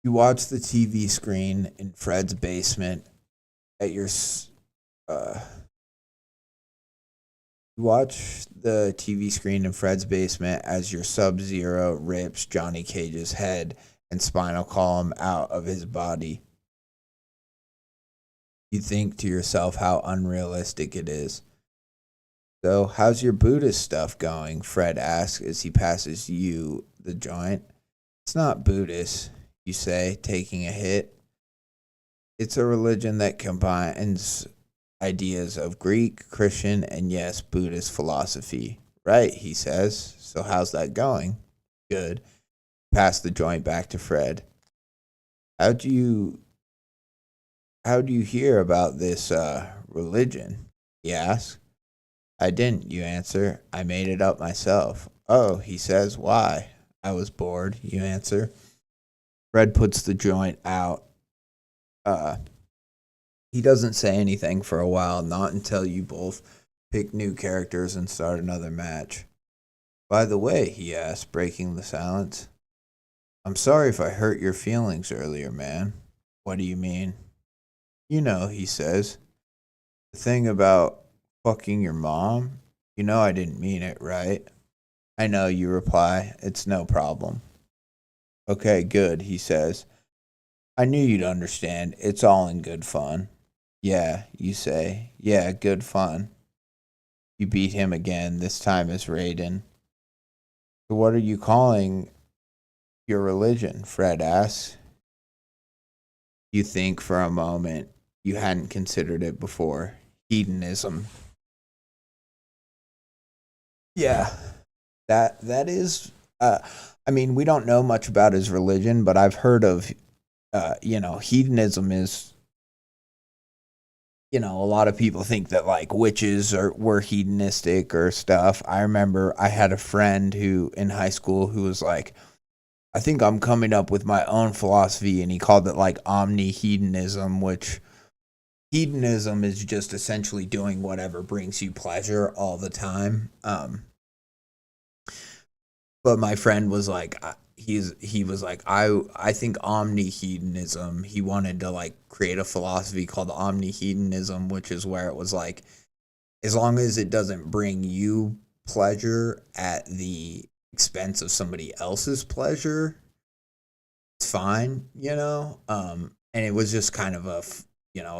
You watch the TV screen in Fred's basement at your you watch the TV screen in Fred's basement as your Sub-Zero rips Johnny Cage's head and spinal column out of his body. You think to yourself how unrealistic it is. So, how's your Buddhist stuff going? Fred asks as he passes you the joint. It's not Buddhist, you say, taking a hit. It's a religion that combines ideas of Greek, Christian, and yes, Buddhist philosophy. Right, he says. So how's that going? Good. Pass the joint back to Fred. How'd you how'd you hear about this religion? He asks. I didn't, you answer. I made it up myself. Oh, he says, why? I was bored, you answer. Fred puts the joint out. Uh he doesn't say anything for a while, not until you both pick new characters and start another match. By the way, he asks, breaking the silence, I'm sorry if I hurt your feelings earlier, man. What do you mean? You know, he says. The thing about fucking your mom? You know I didn't mean it, right? I know, you reply. It's no problem. Okay, good, he says. I knew you'd understand. It's all in good fun. Yeah, you say. Yeah, good fun. You beat him again, this time as Raiden. So what are you calling your religion? Fred asks. You think for a moment. You hadn't considered it before. Hedonism. Yeah, that is. I mean, we don't know much about his religion, but I've heard of. Hedonism is. A lot of people think that like witches were hedonistic or stuff. I remember I had a friend who in high school who was like, I think I'm coming up with my own philosophy, and he called it like omni-hedonism, which hedonism is just essentially doing whatever brings you pleasure all the time. But my friend was like, he was like, I think omni-hedonism. He wanted to like create a philosophy called omni-hedonism, which is where it was like, as long as it doesn't bring you pleasure at the expense of somebody else's pleasure, it's fine, and it was just kind of a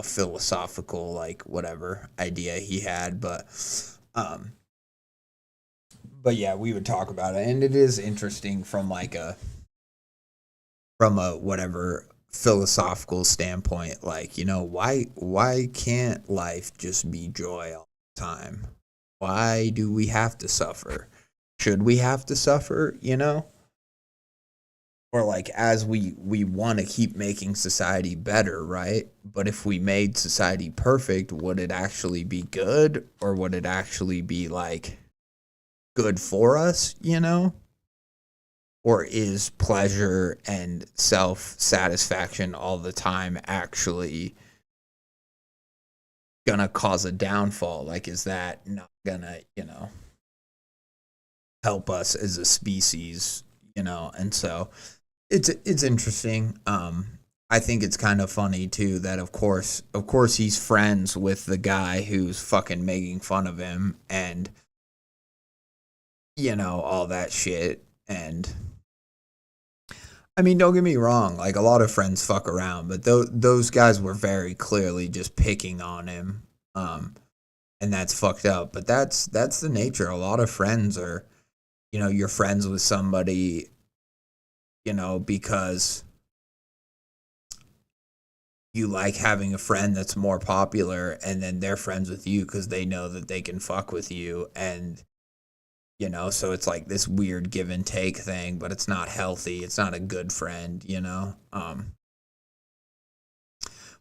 philosophical like whatever idea he had, um but yeah, we would talk about it, and it is interesting from a whatever philosophical standpoint, like, why can't life just be joy all the time? Why do we have to suffer? Should we have to suffer, or like, as we want to keep making society better, right? But if we made society perfect, would it actually be good, or would it actually be like good for us, or is pleasure and self satisfaction all the time actually gonna cause a downfall? Like, is that not gonna help us as a species? And so it's interesting. I think it's kind of funny too that of course he's friends with the guy who's fucking making fun of him, and all that shit. And I mean, don't get me wrong, like, a lot of friends fuck around, but those guys were very clearly just picking on him. And that's fucked up, but that's the nature. A lot of friends are, you're friends with somebody, because you like having a friend that's more popular, and then they're friends with you because they know that they can fuck with you, and so it's like this weird give and take thing, but it's not healthy. It's not a good friend.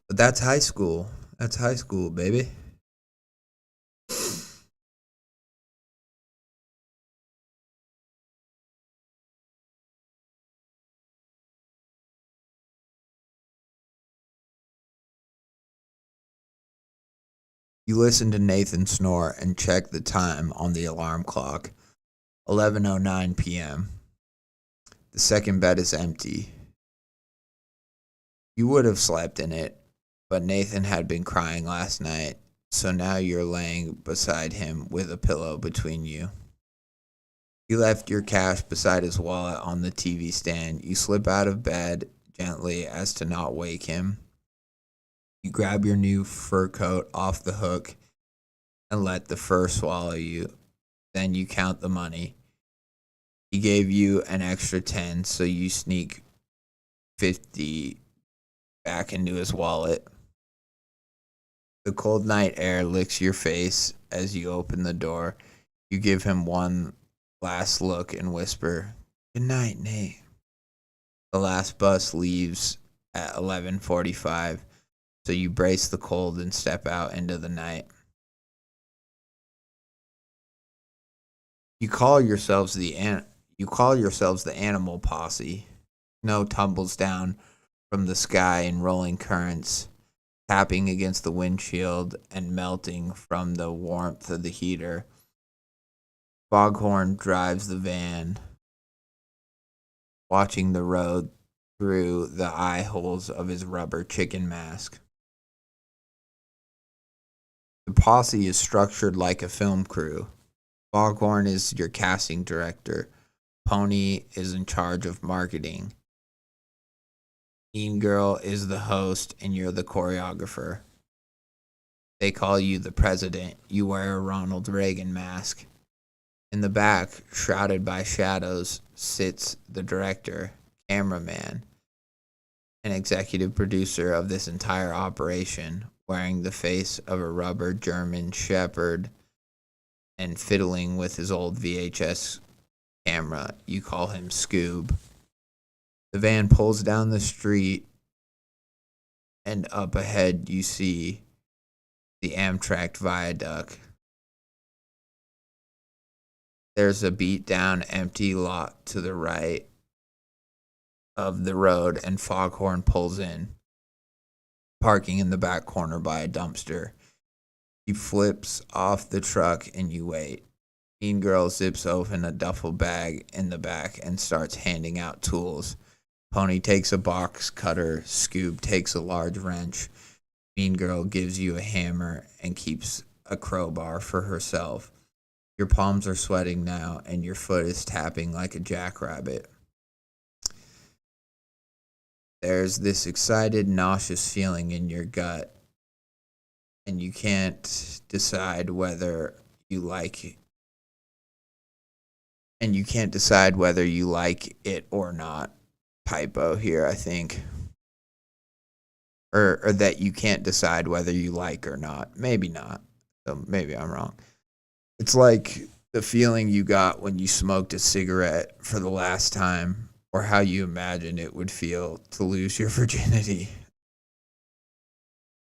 But that's high school. That's high school, baby. You listen to Nathan snore and check the time on the alarm clock. 11:09 p.m. The second bed is empty. You would have slept in it, but Nathan had been crying last night, so now you're laying beside him with a pillow between you. You left your cash beside his wallet on the TV stand. You slip out of bed gently as to not wake him. You grab your new fur coat off the hook and let the fur swallow you. Then you count the money. He gave you an extra 10, so you sneak 50 back into his wallet. The cold night air licks your face as you open the door. You give him one last look and whisper, "Good night, Nate." The last bus leaves at 11:45, so you brace the cold and step out into the night. You call yourselves the animal posse. Snow tumbles down from the sky in rolling currents, tapping against the windshield and melting from the warmth of the heater. Foghorn drives the van, watching the road through the eye holes of his rubber chicken mask. The posse is structured like a film crew. Foghorn is your casting director. Pony is in charge of marketing. Mean Girl is the host, and you're the choreographer. They call you the president. You wear a Ronald Reagan mask. In the back, shrouded by shadows, sits the director, cameraman, and executive producer of this entire operation, wearing the face of a rubber German shepherd and fiddling with his old VHS camera. You call him Scoob. The van pulls down the street, and up ahead you see the Amtrak viaduct. There's a beat down empty lot to the right of the road, and Foghorn pulls in, parking in the back corner by a dumpster. He flips off the truck and you wait. Mean Girl zips open a duffel bag in the back and starts handing out tools. Pony takes a box cutter. Scoob takes a large wrench. Mean Girl gives you a hammer and keeps a crowbar for herself. Your palms are sweating now, and your foot is tapping like a jackrabbit. There's this excited, nauseous feeling in your gut, and you can't decide whether you like it. And you can't decide whether you like it or not. Typo here, I think. Or that you can't decide whether you like or not. Maybe not. So maybe I'm wrong. It's like the feeling you got when you smoked a cigarette for the last time, or how you imagined it would feel to lose your virginity.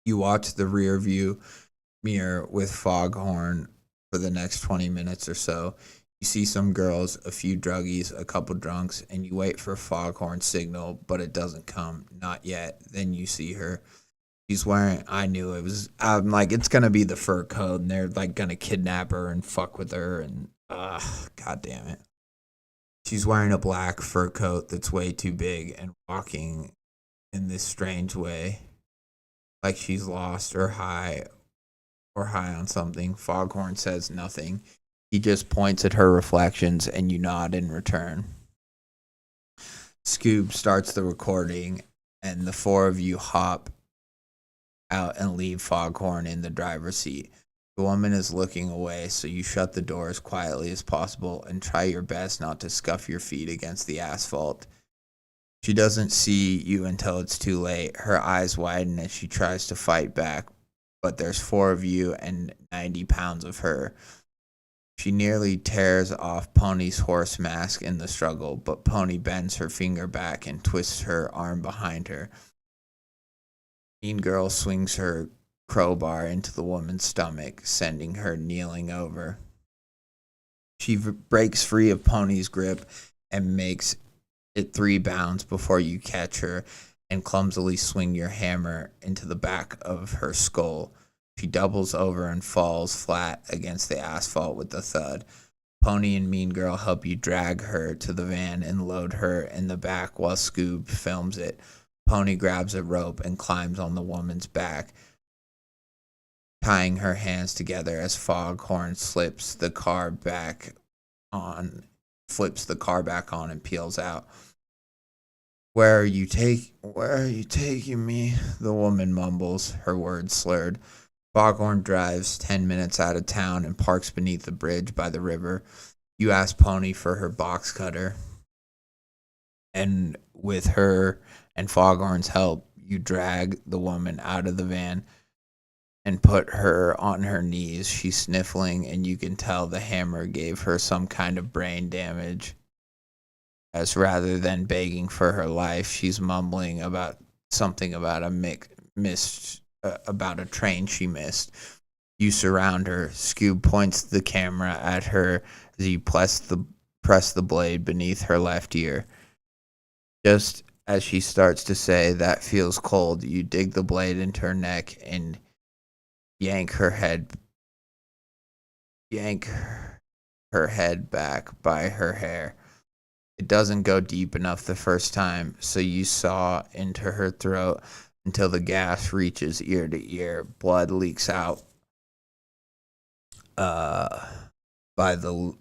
You watch the rear view mirror with Foghorn for the next 20 minutes or so. You see some girls, a few druggies, a couple drunks, and you wait for Foghorn's signal, but it doesn't come. Not yet. Then you see her. She's wearing, I'm like, it's going to be the fur coat, and they're like going to kidnap her and fuck with her, and god damn it. She's wearing a black fur coat that's way too big and walking in this strange way, like she's lost or high on something. Foghorn says nothing. He just points at her reflections, and you nod in return. Scoob starts the recording, and the four of you hop out and leave Foghorn in the driver's seat. The woman is looking away, so you shut the door as quietly as possible and try your best not to scuff your feet against the asphalt. She doesn't see you until it's too late. Her eyes widen as she tries to fight back, but there's four of you and 90 pounds of her. She nearly tears off Pony's horse mask in the struggle, but Pony bends her finger back and twists her arm behind her. Mean Girl swings her crowbar into the woman's stomach, sending her kneeling over. She breaks free of Pony's grip and makes it 3 bounds before you catch her and clumsily swing your hammer into the back of her skull. She doubles over and falls flat against the asphalt with a thud. Pony and Mean Girl help you drag her to the van and load her in the back while Scoob films it. Pony grabs a rope and climbs on the woman's back, tying her hands together as Foghorn flips the car back on and peels out. Where are you taking me? The woman mumbles, her words slurred. Foghorn drives 10 minutes out of town and parks beneath the bridge by the river. You ask Pony for her box cutter, and with her and Foghorn's help, you drag the woman out of the van. and put her on her knees. She's sniffling, and you can tell the hammer gave her some kind of brain damage. As rather than begging for her life, she's mumbling about something about about a train she missed. You surround her. Scoob points the camera at her as you press the blade beneath her left ear. Just as she starts to say, "That feels cold," you dig the blade into her neck and yank her head back by her hair. It doesn't go deep enough the first time, so you saw into her throat until the gas reaches ear to ear. Blood leaks out by the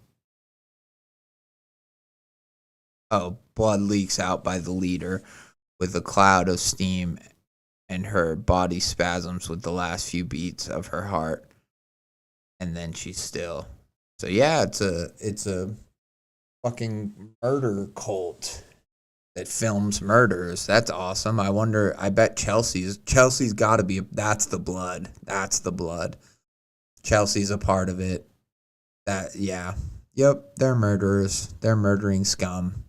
leader with a cloud of steam, and her body spasms with the last few beats of her heart, and then she's still. So yeah, it's a fucking murder cult that films murders. That's awesome. I bet Chelsea's got to be. That's the blood. Chelsea's a part of it. Yep, they're murderers. They're murdering scum.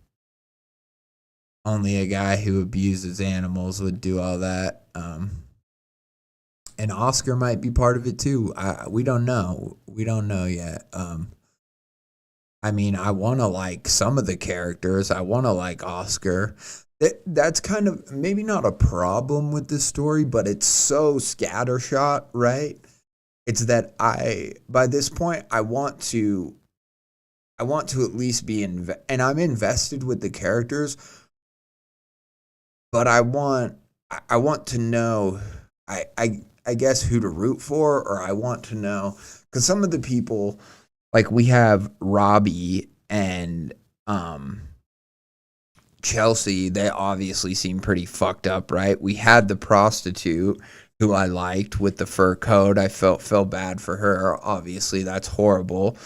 Only a guy who abuses animals would do all that. And Oscar might be part of it too. We don't know. We don't know yet. I mean, I want to like some of the characters. I want to like Oscar. That's kind of maybe not a problem with this story, but it's so scattershot, right? It's that by this point, I want to at least be and I'm invested with the characters, but I want to know, I guess who to root for, or I want to know, because some of the people, like we have Robbie and Chelsea, they obviously seem pretty fucked up, right? We had the prostitute who I liked with the fur coat. I felt bad for her. Obviously, that's horrible.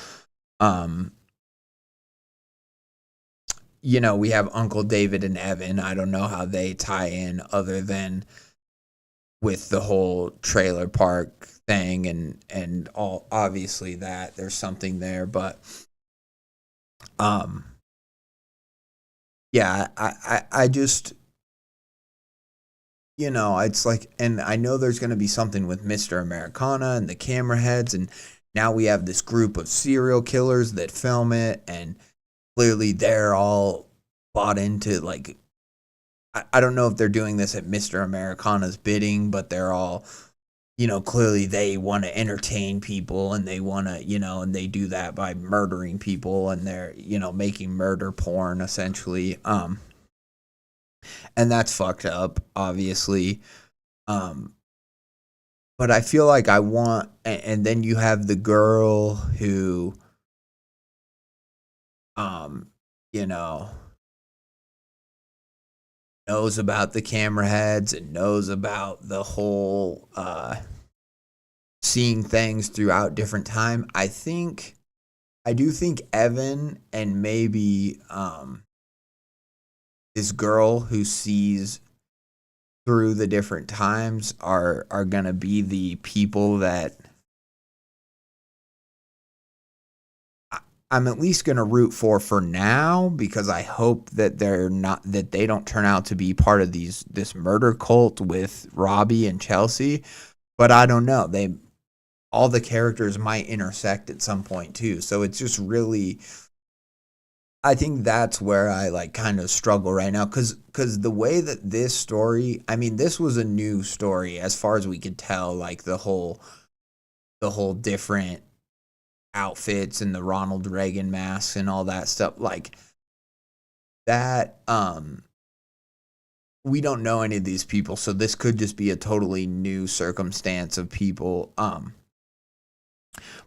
We have Uncle David and Evan. I don't know how they tie in other than with the whole trailer park thing and all. Obviously that there's something there, but yeah, I just, it's like, and I know there's going to be something with Mr. Americana and the camera heads, and now we have this group of serial killers that film it, and clearly they're all bought into, like, I don't know if they're doing this at Mr. Americana's bidding, but they're all, clearly they want to entertain people, and they want to, and they do that by murdering people, and they're, making murder porn essentially. And that's fucked up, obviously. But I feel like I want, and then you have the girl who, you know, knows about the camera heads and knows about the whole seeing things throughout different time. I do think Evan and maybe this girl who sees through the different times are gonna be the people that I'm at least gonna root for now, because I hope that they don't turn out to be part of this murder cult with Robbie and Chelsea. But I don't know. All the characters might intersect at some point too. So it's just really, I think that's where I like kind of struggle right now, because the way that this story, I mean, this was a new story as far as we could tell, like the whole different outfits and the Ronald Reagan masks and all that stuff like that. We don't know any of these people, so this could just be a totally new circumstance of people.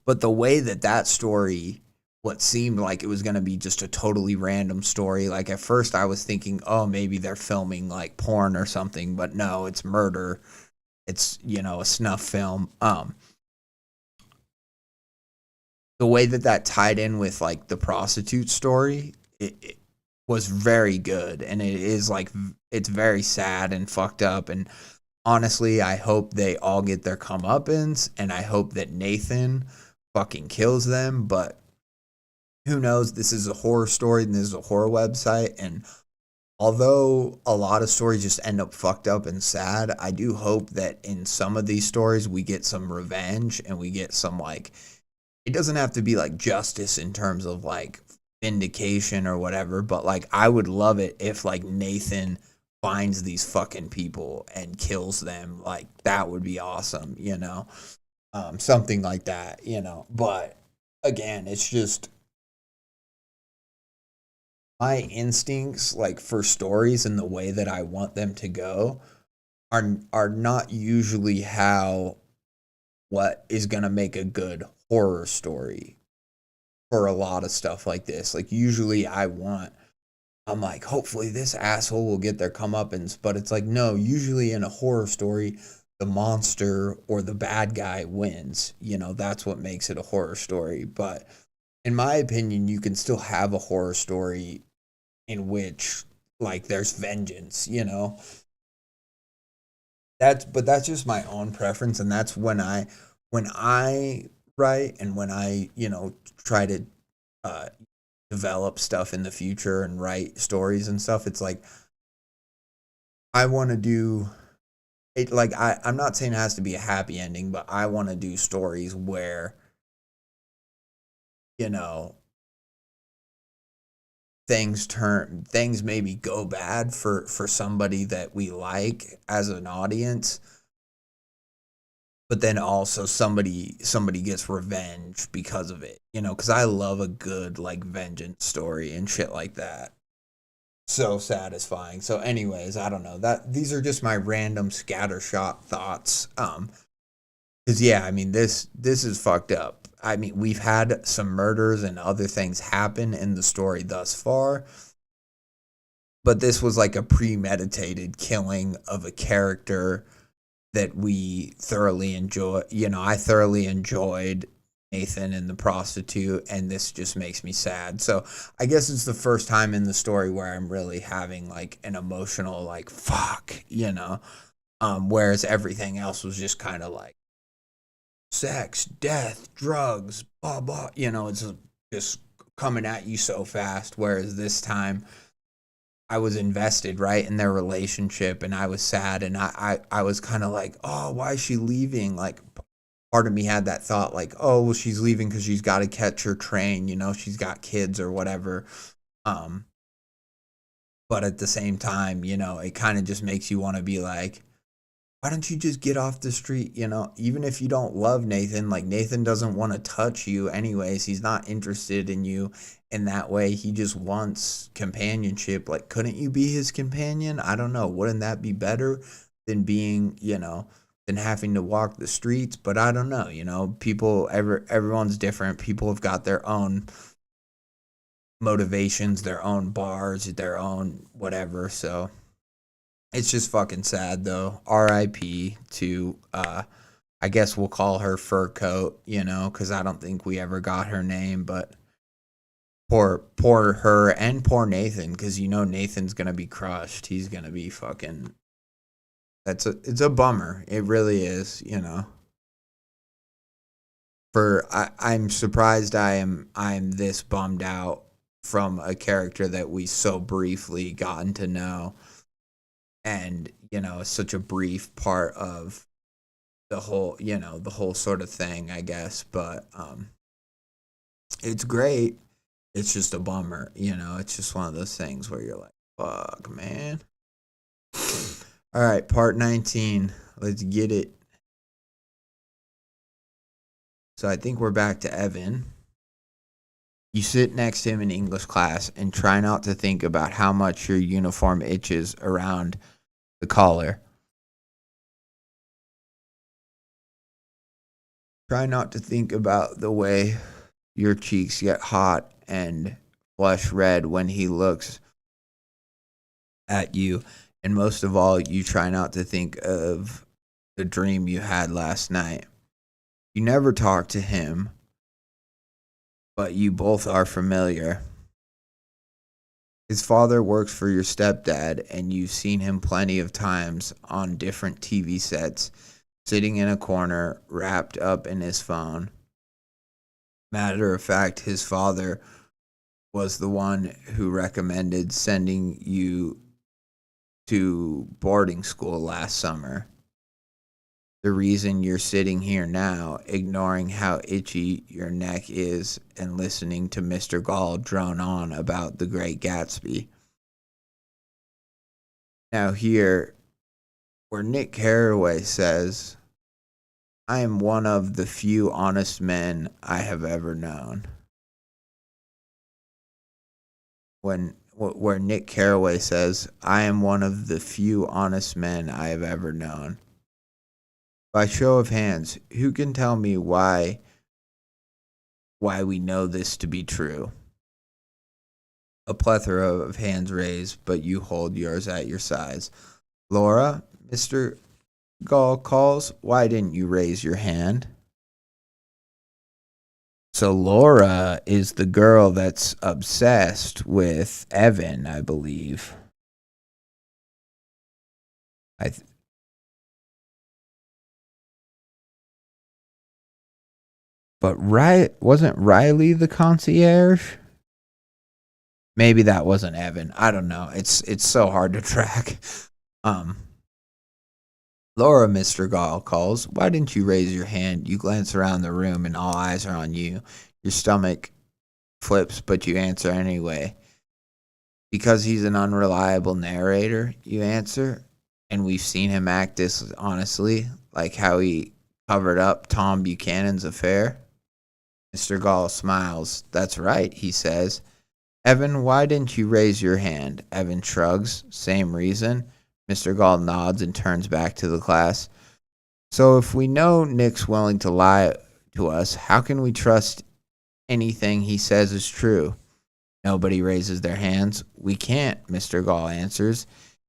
But the way that story, what seemed like it was going to be just a totally random story, like at first I was thinking, oh, maybe they're filming like porn or something, but no, it's murder. It's, a snuff film. The way that tied in with like the prostitute story, it was very good, and it is like, it's very sad and fucked up, and honestly, I hope they all get their comeuppance, and I hope that Nathan fucking kills them. But who knows? This is a horror story, and this is a horror website, and although a lot of stories just end up fucked up and sad, I do hope that in some of these stories we get some revenge and we get some, like, it doesn't have to be like justice in terms of like vindication or whatever, but like I would love it if like Nathan finds these fucking people and kills them. Like that would be awesome, you know? Something like that, you know. But again, it's just my instincts like for stories and the way that I want them to go are not usually how what is going to make a good horror story for a lot of stuff like this. Like usually I'm like, hopefully this asshole will get their comeuppance, but it's like, no, usually in a horror story, the monster or the bad guy wins. You know, that's what makes it a horror story. But in my opinion, you can still have a horror story in which like there's vengeance, you know. That's just my own preference, and that's when I write and when I, you know, try to uh develop stuff in the future and write stories and stuff. It's like I want to do it like I'm not saying it has to be a happy ending, but I want to do stories where, you know, things maybe go bad for somebody that we like as an audience, but then also somebody gets revenge because of it, you know, because I love a good like vengeance story and shit like that. So satisfying. So anyways, I don't know, that these are just my random scattershot thoughts. Because yeah, I mean this is fucked up. I mean, we've had some murders and other things happen in the story thus far, but this was like a premeditated killing of a character that we thoroughly enjoy. You know, I thoroughly enjoyed Nathan and the prostitute, and this just makes me sad. So I guess it's the first time in the story where I'm really having like an emotional like fuck, you know. Whereas everything else was just kind of like sex, death, drugs, blah blah. You know, it's just coming at you so fast. Whereas this time I was invested right in their relationship, and I was sad, and I was kind of like, oh, why is she leaving? Like part of me had that thought like, oh, well, she's leaving because she's got to catch her train, you know, she's got kids or whatever. Um, but at the same time, you know, it kind of just makes you want to be like, why don't you just get off the street? You know, even if you don't love Nathan, like Nathan doesn't want to touch you anyways. He's not interested in you in that way. He just wants companionship. Like, couldn't you be his companion? I don't know. Wouldn't that be better than being, you know, than having to walk the streets? But I don't know. You know, everyone's different. People have got their own motivations, their own bars, their own whatever. So it's just fucking sad though. R.I.P. to I guess we'll call her Fur Coat, you know, because I don't think we ever got her name. But poor her and poor Nathan, because you know Nathan's gonna be crushed. He's gonna be fucking. It's a bummer. It really is, you know. I'm surprised I'm this bummed out from a character that we so briefly gotten to know, and you know, such a brief part of the whole, you know, the whole sort of thing, I guess. But it's great. It's just a bummer, you know. It's just one of those things where you're like, fuck, man. All right, part 19. Let's get it. So I think we're back to Evan. You sit next to him in English class and try not to think about how much your uniform itches around the collar. Try not to think about the way your cheeks get hot and flush red when he looks at you. And most of all, you try not to think of the dream you had last night. You never talk to him, but you both are familiar. His father works for your stepdad, and you've seen him plenty of times on different TV sets, sitting in a corner, wrapped up in his phone. Matter of fact, his father was the one who recommended sending you to boarding school last summer. The reason you're sitting here now, ignoring how itchy your neck is and listening to Mr. Gall drone on about the Great Gatsby. Now, here, where Nick Carraway says, I am one of the few honest men I have ever known. Where Nick Carraway says, I am one of the few honest men I have ever known. By show of hands, who can tell me why we know this to be true? A plethora of hands raised, but you hold yours at your sides. Laura, Mr. Gall calls, why didn't you raise your hand? So Laura is the girl that's obsessed with Evan, I believe. But wasn't Riley the concierge? Maybe that wasn't Evan. I don't know. It's so hard to track. Laura, Mr. Gall calls. Why didn't you raise your hand? You glance around the room and all eyes are on you. Your stomach flips, but you answer anyway. Because he's an unreliable narrator, you answer. And we've seen him act dishonestly, like how he covered up Tom Buchanan's affair. Mr. Gall smiles. That's right, he says. Evan, why didn't you raise your hand? Evan shrugs. Same reason. Mr. Gall nods and turns back to the class. So if we know Nick's willing to lie to us, how can we trust anything he says is true? Nobody raises their hands. We can't, Mr. Gall answers.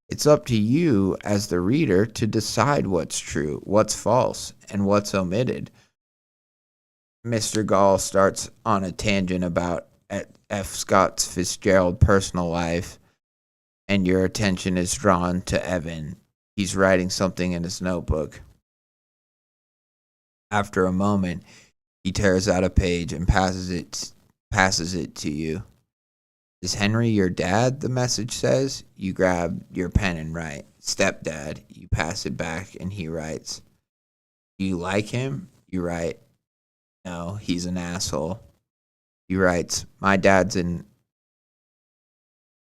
It's up to you as the reader to decide what's true, what's false, and what's omitted. Mr. Gall starts on a tangent about F. Scott Fitzgerald's personal life, and your attention is drawn to Evan. He's writing something in his notebook. After a moment, he tears out a page and passes it to you. Is Henry your dad? The message says. You grab your pen and write. Stepdad. You pass it back and he writes. Do you like him? You write. No, he's an asshole. He writes, my dad's an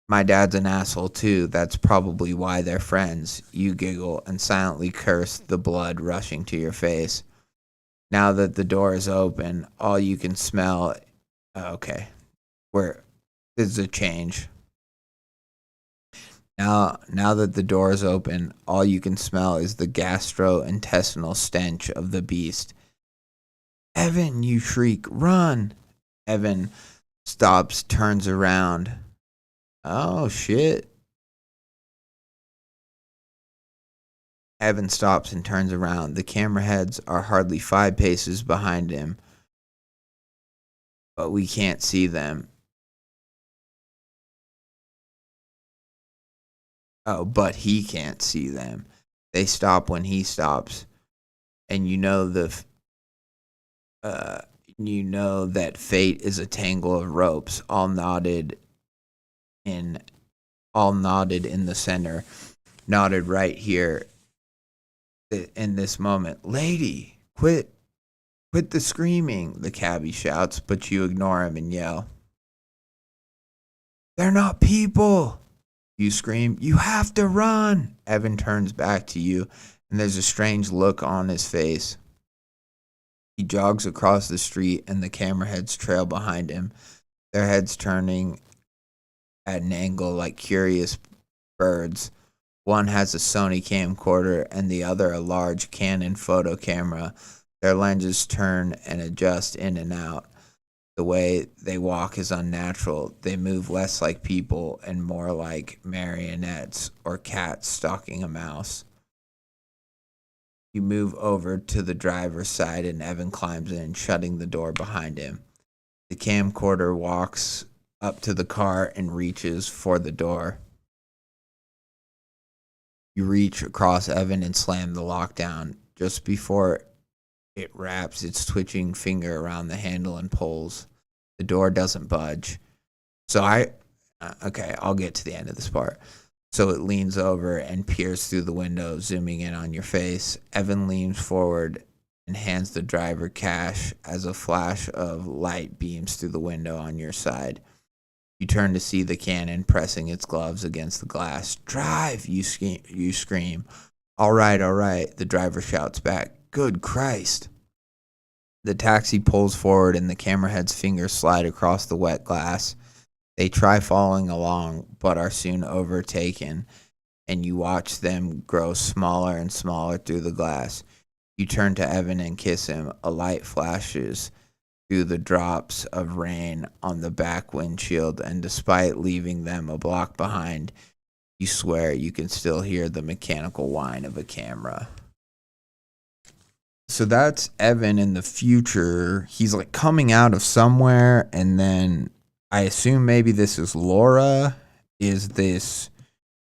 asshole too. That's probably why they're friends. You giggle and silently curse the blood rushing to your face. Now that the door is open, all you can smell. Okay, this is a change. Now that the door is open, all you can smell is the gastrointestinal stench of the beast. Evan, you shriek, run! Evan stops, turns around. Oh, shit. Evan stops and turns around. The camera heads are hardly 5 paces behind him, but we can't see them. Oh, but he can't see them. They stop when he stops, and you know that fate is a tangle of ropes, all knotted in the center, knotted right here in this moment. Lady, quit the screaming, the cabbie shouts, but you ignore him and yell. They're not people, you scream. You have to run. Evan turns back to you, and there's a strange look on his face. He jogs across the street, and the camera heads trail behind him, their heads turning at an angle like curious birds. One has a Sony camcorder and the other a large Canon photo camera. Their lenses turn and adjust in and out. The way they walk is unnatural. They move less like people and more like marionettes or cats stalking a mouse. You move over to the driver's side and Evan climbs in, shutting the door behind him. The camcorder walks up to the car and reaches for the door. You reach across Evan and slam the lock down. Just before it wraps its twitching finger around the handle and pulls, the door doesn't budge. So okay, I'll get to the end of this part. So it leans over and peers through the window, zooming in on your face. Evan leans forward and hands the driver cash as a flash of light beams through the window on your side. You turn to see the cannon pressing its gloves against the glass. Drive, you scream. All right, the driver shouts back. Good Christ. The taxi pulls forward and the camerahead's fingers slide across the wet glass. They try following along, but are soon overtaken, and you watch them grow smaller and smaller through the glass. You turn to Evan and kiss him. A light flashes through the drops of rain on the back windshield, and despite leaving them a block behind, you swear you can still hear the mechanical whine of a camera. So that's Evan in the future. He's like coming out of somewhere, and then I assume maybe this is Laura, is this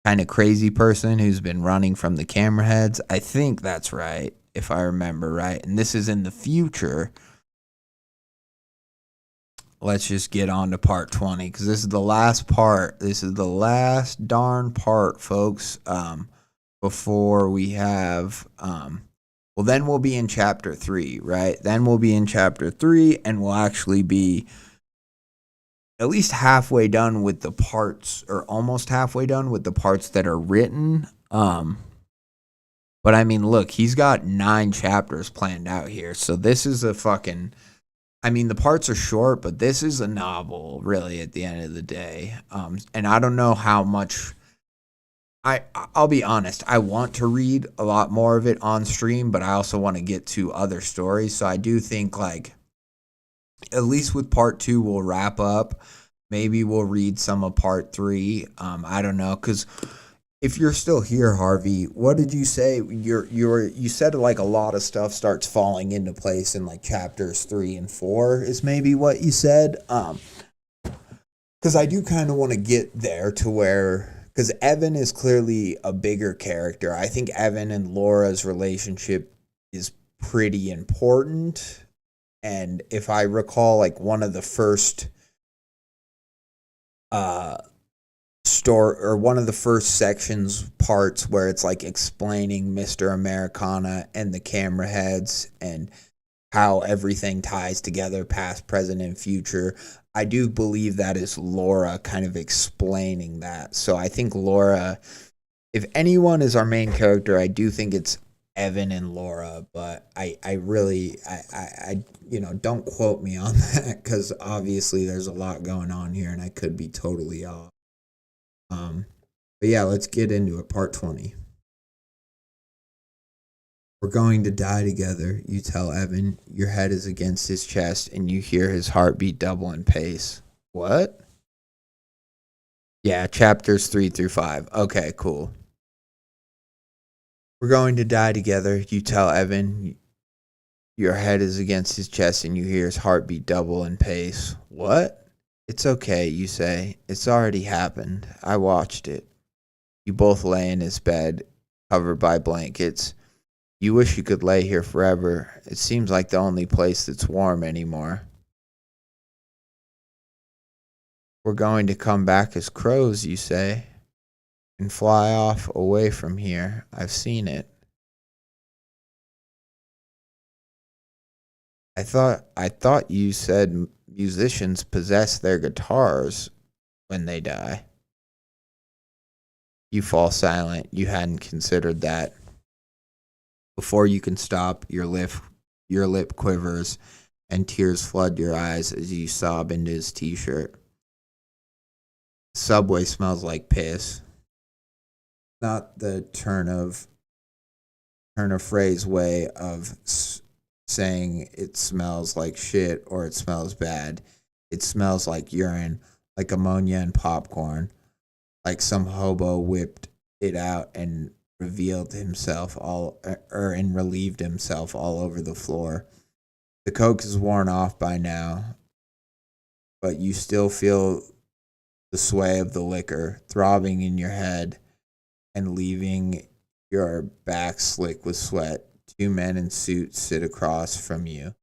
kind of crazy person who's been running from the camera heads. I think that's right, if I remember right. And this is in the future. Let's just get on to part 20, because this is the last part. This is the last darn part, folks, before we have... well, then we'll be in chapter 3, right? Then we'll be in chapter 3, and we'll actually be at least halfway done with the parts, or almost halfway done with the parts that are written. But I mean, look, he's got 9 chapters planned out here. So this is a fucking, I mean, the parts are short, but this is a novel, really, at the end of the day. And I don't know how much, I'll be honest, I want to read a lot more of it on stream, but I also want to get to other stories. So I do think, like, at least with part 2, we'll wrap up. Maybe we'll read some of part 3. I don't know, because if you're still here, Harvey, what did you say? You said like a lot of stuff starts falling into place in like chapters 3 and 4 is maybe what you said. Because I do kind of want to get there to where, because Evan is clearly a bigger character. I think Evan and Laura's relationship is pretty important. And if I recall, like one of the first one of the first sections parts where it's like explaining Mr. Americana and the camera heads and how everything ties together, past, present, and future. I do believe that is Laura kind of explaining that. So I think Laura, if anyone is our main character, I do think it's Evan and Laura, but I really, you know, don't quote me on that, because obviously there's a lot going on here and I could be totally off. But yeah, let's get into it. Part 20. We're going to die together, you tell Evan. Your head is against his chest and you hear his heartbeat double in pace. What? Yeah, chapters 3 through 5. Okay, cool. We're going to die together, you tell Evan. Your head is against his chest and you hear his heartbeat double in pace. What? It's okay, you say. It's already happened. I watched it. You both lay in his bed, covered by blankets. You wish you could lay here forever. It seems like the only place that's warm anymore. We're going to come back as crows, you say, and fly off away from here. I've seen it. I thought you said musicians possess their guitars when they die. You fall silent. You hadn't considered that. Before you can stop, your lip quivers and tears flood your eyes as you sob into his t-shirt. Subway smells like piss. Not the turn of phrase way of saying it smells like shit or it smells bad. It smells like urine, like ammonia and popcorn, like some hobo whipped it out and relieved himself all over the floor. The coke is worn off by now, but you still feel the sway of the liquor throbbing in your head and leaving your back slick with sweat. Two men in suits sit across from you.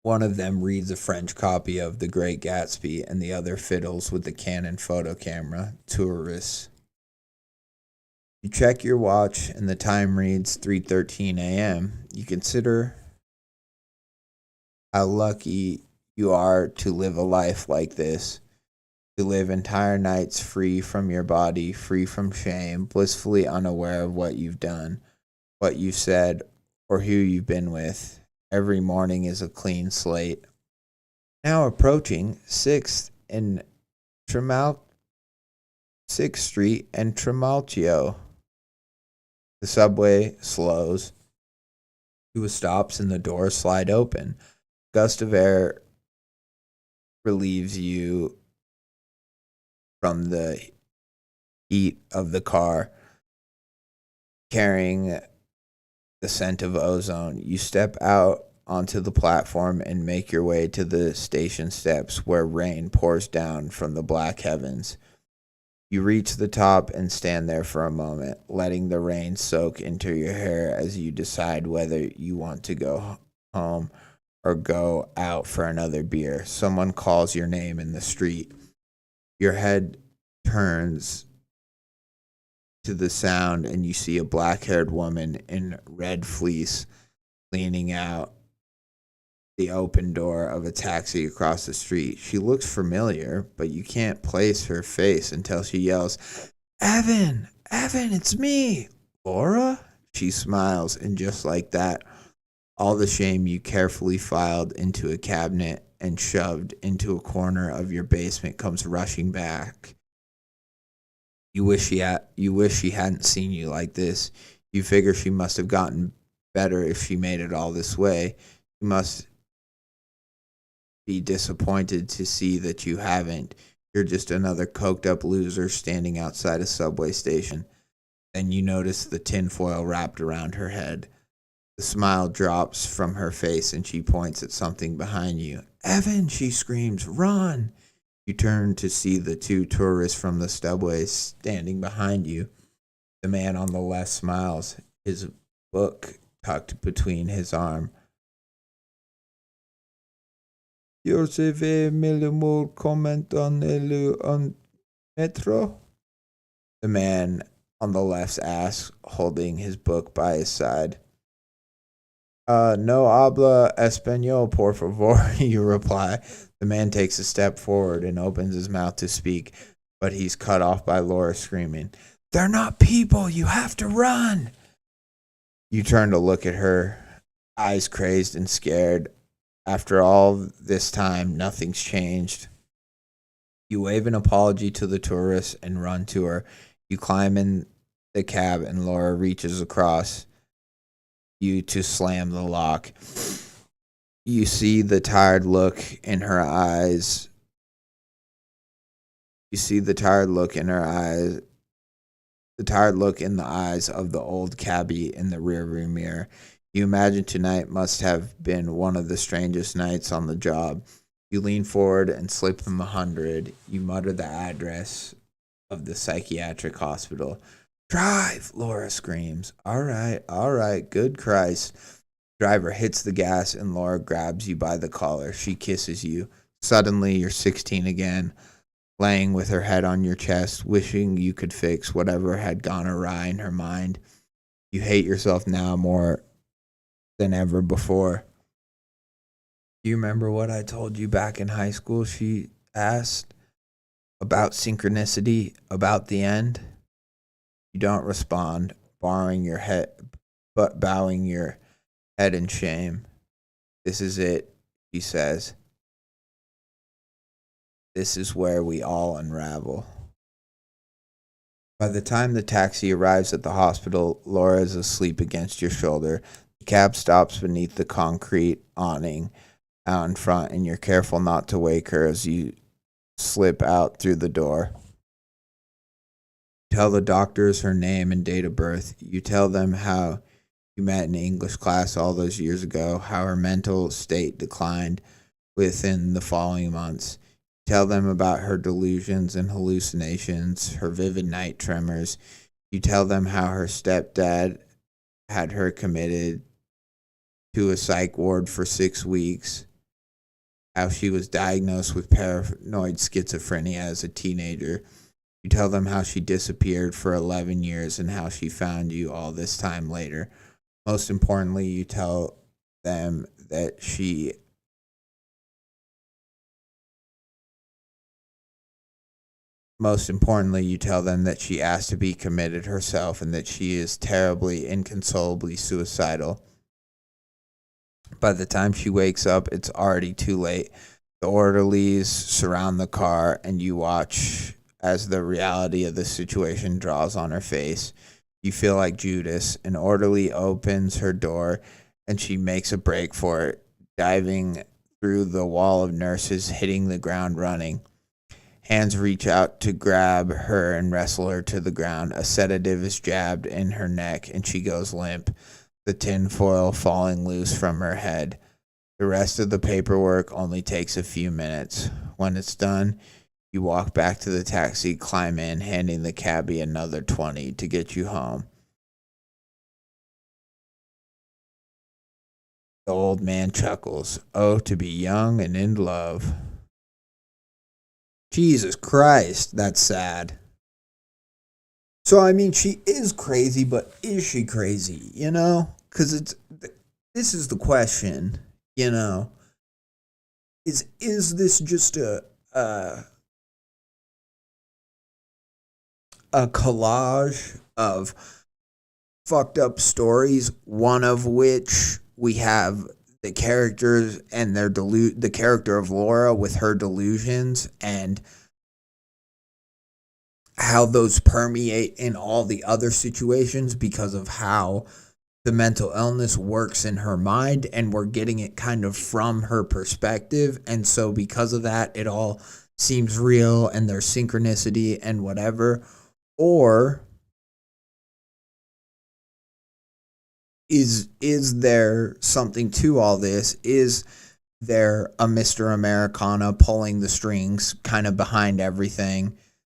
One of them reads a French copy of The Great Gatsby, and the other fiddles with the Canon photo camera. Tourists. You check your watch, and the time reads 3:13 a.m. You consider how lucky you are to live a life like this, to live entire nights free from your body, free from shame, blissfully unaware of what you've done, what you've said, or who you've been with. Every morning is a clean slate. Now approaching 6th and 6th Street and Trimalchio. The subway slows to a stop and the doors slide open. Gust of air relieves you from the heat of the car, carrying the scent of ozone. You step out onto the platform and make your way to the station steps where rain pours down from the black heavens. You reach the top and stand there for a moment, letting the rain soak into your hair as you decide whether you want to go home or go out for another beer. Someone calls your name in the street. Your head turns to the sound and you see a black-haired woman in red fleece leaning out the open door of a taxi across the street. She looks familiar, but you can't place her face until she yells, Evan, it's me. Laura? She smiles, and just like that, all the shame you carefully filed into a cabinet and shoved into a corner of your basement comes rushing back. You wish she hadn't seen you like this. You figure she must have gotten better if she made it all this way. You must be disappointed to see that you haven't. You're just another coked up loser standing outside a subway station. Then you notice the tinfoil wrapped around her head. The smile drops from her face and she points at something behind you. Evan, she screams, run! You turn to see the two tourists from the subway standing behind you. The man on the left smiles, his book tucked between his arm. You savez more comment on metro? The man on the left asks, holding his book by his side. No habla español, por favor, you reply. The man takes a step forward and opens his mouth to speak, but he's cut off by Laura screaming, They're not people, you have to run! You turn to look at her, eyes crazed and scared. After all this time, nothing's changed. You wave an apology to the tourist and run to her. You climb in the cab and Laura reaches across you to slam the lock. You see the tired look in her eyes. The tired look in the eyes of the old cabbie in the rearview mirror. You imagine tonight must have been one of the strangest nights on the job. You lean forward and slip him 100. You mutter the address of the psychiatric hospital. Drive, Laura screams. All right, good Christ. Driver hits the gas and Laura grabs you by the collar. She kisses you. Suddenly, you're 16 again, laying with her head on your chest, wishing you could fix whatever had gone awry in her mind. You hate yourself now more than ever before. Do you remember what I told you back in high school? She asked. About synchronicity, about the end. You don't respond, bowing your head in shame. This is it, she says. This is where we all unravel. By the time the taxi arrives at the hospital, Laura is asleep against your shoulder. The cab stops beneath the concrete awning out in front, and you're careful not to wake her as you slip out through the door. Tell the doctors her name and date of birth. You tell them how you met in English class all those years ago, how her mental state declined within the following months. Tell them about her delusions and hallucinations, her vivid night tremors. You tell them how her stepdad had her committed to a psych ward for 6 weeks, how she was diagnosed with paranoid schizophrenia as a teenager. You tell them how she disappeared for 11 years and how she found you all this time later. Most importantly, you tell them that she asked to be committed herself and that she is terribly, inconsolably suicidal. By the time she wakes up, it's already too late. The orderlies surround the car, and you watch as the reality of the situation draws on her face. You feel like Judas. An orderly opens her door, and she makes a break for it, diving through the wall of nurses, hitting the ground running. Hands reach out to grab her and wrestle her to the ground. A sedative is jabbed in her neck, and she goes limp, the tinfoil falling loose from her head. The rest of the paperwork only takes a few minutes. When it's done, you walk back to the taxi, climb in, handing the cabbie another 20 to get you home. The old man chuckles. Oh, to be young and in love. Jesus Christ, that's sad. So, I mean, she is crazy, but is she crazy, you know? Because this is the question, you know? Is this just a collage of fucked up stories, one of which we have the characters and the character of Laura with her delusions and how those permeate in all the other situations because of how the mental illness works in her mind, and we're getting it kind of from her perspective. And so because of that, it all seems real and there's synchronicity and whatever. Or is there something to all this? Is there a Mr. Americana pulling the strings kind of behind everything?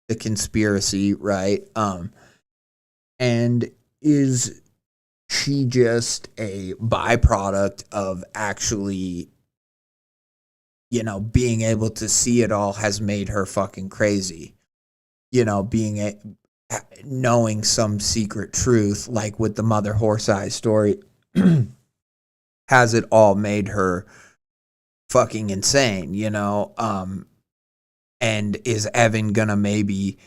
The conspiracy, right? And is she just a byproduct of actually, you know, being able to see it all has made her fucking crazy? You know, knowing some secret truth, like with the Mother Horse Eyes story, has it all made her fucking insane, you know? And is Evan gonna maybe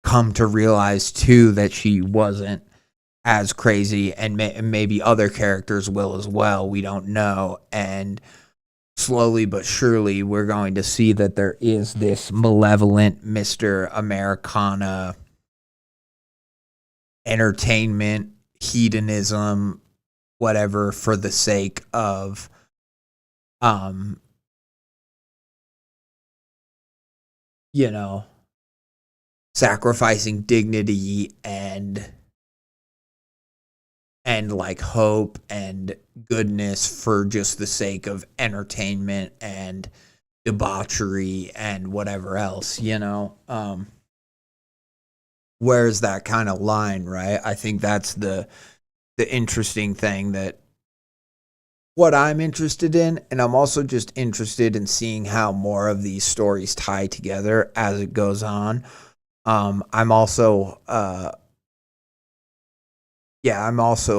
come to realize too that she wasn't as crazy, and maybe other characters will as well? We don't know. And slowly but surely, we're going to see that there is this malevolent Mr. Americana entertainment, hedonism, whatever, for the sake of you know, sacrificing dignity and like hope and goodness for just the sake of entertainment and debauchery and whatever else, you know? Where's that kind of line, right? I think that's the interesting thing, that what I'm interested in, and I'm also just interested in seeing how more of these stories tie together as it goes on. I'm also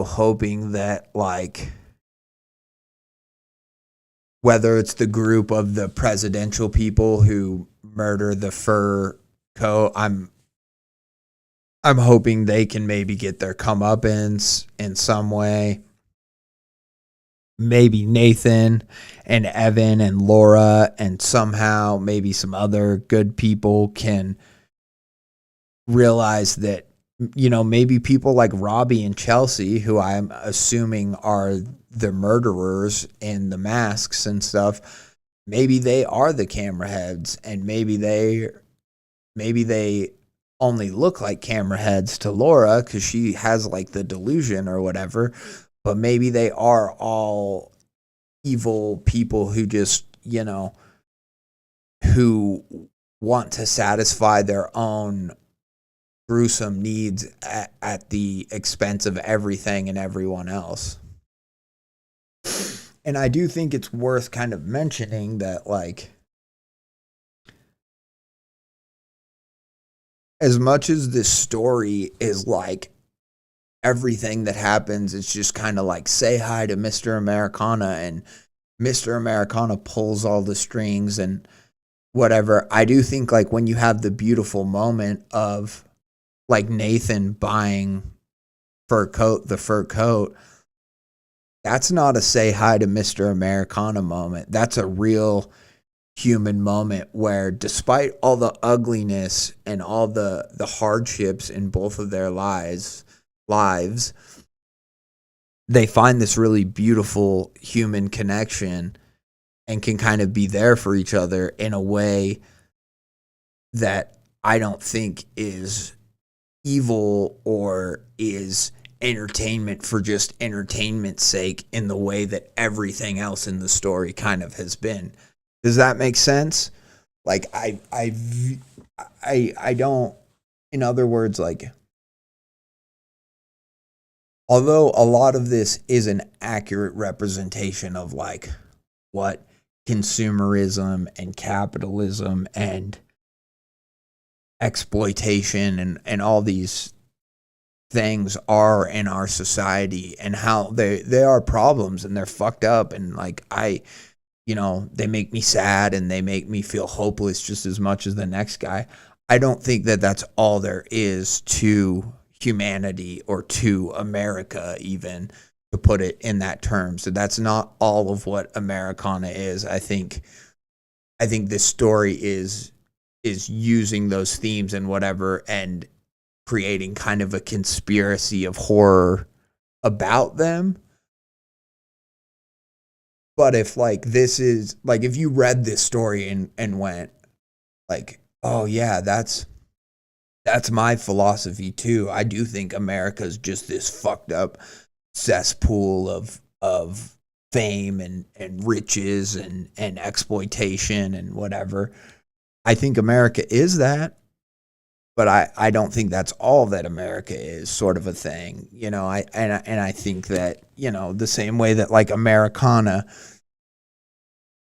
hoping that, like, whether it's the group of the presidential people who murder the fur coat, I'm hoping they can maybe get their comeuppance in some way. Maybe Nathan and Evan and Laura and somehow maybe some other good people can realize that, you know, maybe people like Robbie and Chelsea, who I'm assuming are the murderers in the masks and stuff, maybe they are the camera heads, and maybe they only look like camera heads to Laura because she has like the delusion or whatever. But maybe they are all evil people who just, you know, who want to satisfy their own gruesome needs at the expense of everything and everyone else. And I do think it's worth kind of mentioning that, like, as much as this story is like everything that happens, it's just kind of like say hi to Mr. Americana and Mr. Americana pulls all the strings and whatever. I do think, like, when you have the beautiful moment of like Nathan buying the fur coat, that's not a say hi to Mr. Americana moment. That's a real human moment where, despite all the ugliness and all the hardships in both of their lives, they find this really beautiful human connection and can kind of be there for each other in a way that I don't think is evil or is entertainment for just entertainment's sake in the way that everything else in the story kind of has been. Does that make sense? Like, I don't, in other words, like, although a lot of this is an accurate representation of like what consumerism and capitalism and exploitation and all these things are in our society, and how they are problems and they're fucked up, and like they make me sad and they make me feel hopeless just as much as the next guy. I don't think that that's all there is to humanity or to America, even, to put it in that term. So that's not all of what Americana is. I think this story is using those themes and whatever and creating kind of a conspiracy of horror about them. But if like this is like, if you read this story and went like, oh yeah, that's my philosophy too. I do think America's just this fucked up cesspool of fame and riches and exploitation and whatever. I think America is that, but I don't think that's all that America is, sort of a thing. I think that, the same way that like Americana,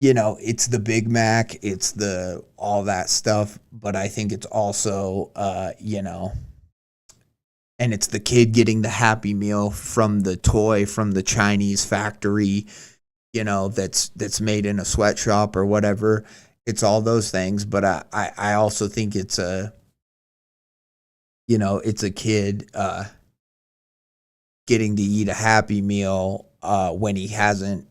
it's the Big Mac, it's the all that stuff, but I think it's also and it's the kid getting the Happy Meal from the toy from the Chinese factory, that's made in a sweatshop or whatever. It's all those things, but I also think it's a kid getting to eat a Happy Meal when he hasn't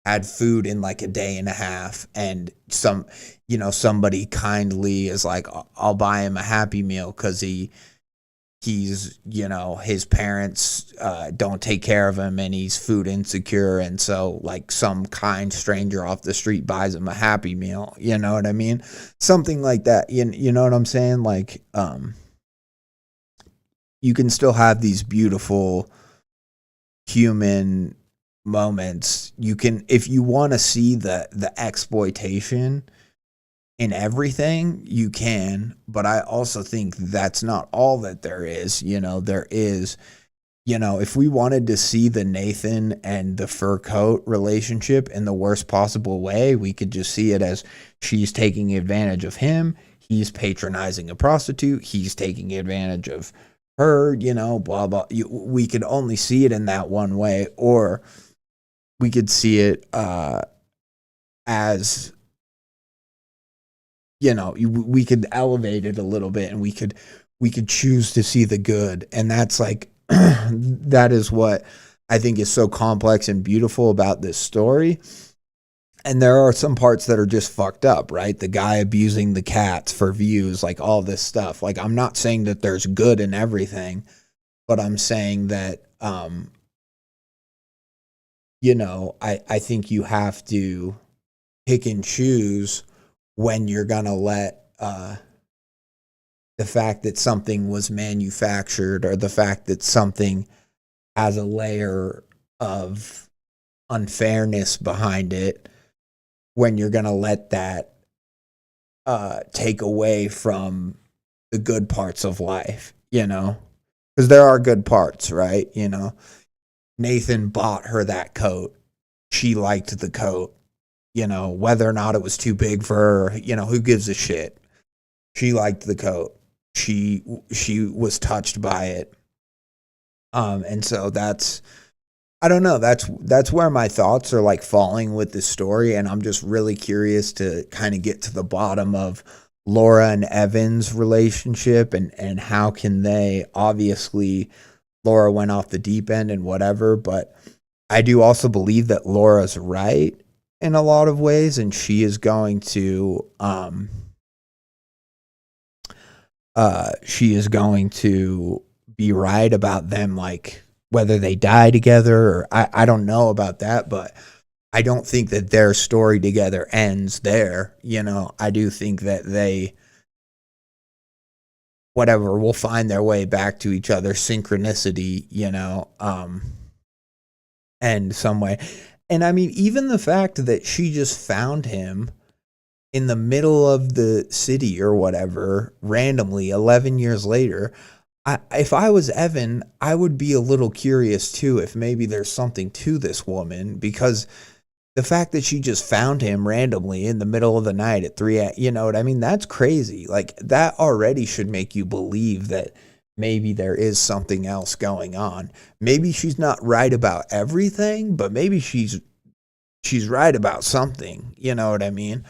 had food in like a day and a half, and somebody kindly is like, I'll buy him a Happy Meal because he's his parents don't take care of him and he's food insecure, and so like some kind stranger off the street buys him a Happy Meal. You know what I mean? Something like that. You know what I'm saying? Like, you can still have these beautiful human moments. You can, if you want to see the exploitation in everything, you can, but I also think that's not all that there is. There is, if we wanted to see the Nathan and the fur coat relationship in the worst possible way, we could just see it as she's taking advantage of him, he's patronizing a prostitute, he's taking advantage of her, blah blah. We could only see it in that one way, or we could see it as, we could elevate it a little bit, and we could choose to see the good. And that's like, that is what I think is so complex and beautiful about this story. And there are some parts that are just fucked up, right? The guy abusing the cats for views, like all this stuff. Like, I'm not saying that there's good in everything, but I'm saying that, I think you have to pick and choose when you're going to let the fact that something was manufactured, or the fact that something has a layer of unfairness behind it, when you're going to let that take away from the good parts of life, because there are good parts, right? Nathan bought her that coat. She liked the coat, whether or not it was too big for her, who gives a shit? She liked the coat. She was touched by it. And so I don't know, that's where my thoughts are like falling with this story, and I'm just really curious to kind of get to the bottom of Laura and Evan's relationship, and how can they, obviously Laura went off the deep end and whatever, but I do also believe that Laura's right in a lot of ways, and she is going to be right about them, like whether they die together, or I don't know about that, but I don't think that their story together ends there. I do think that they, whatever, will find their way back to each other, synchronicity, and some way. And I mean, even the fact that she just found him in the middle of the city or whatever, randomly, 11 years later, if I was Evan, I would be a little curious too, if maybe there's something to this woman, because the fact that she just found him randomly in the middle of the night at 3 a.m., you know what I mean? That's crazy. Like, that already should make you believe that maybe there is something else going on. Maybe she's not right about everything, but maybe she's right about something. You know what I mean?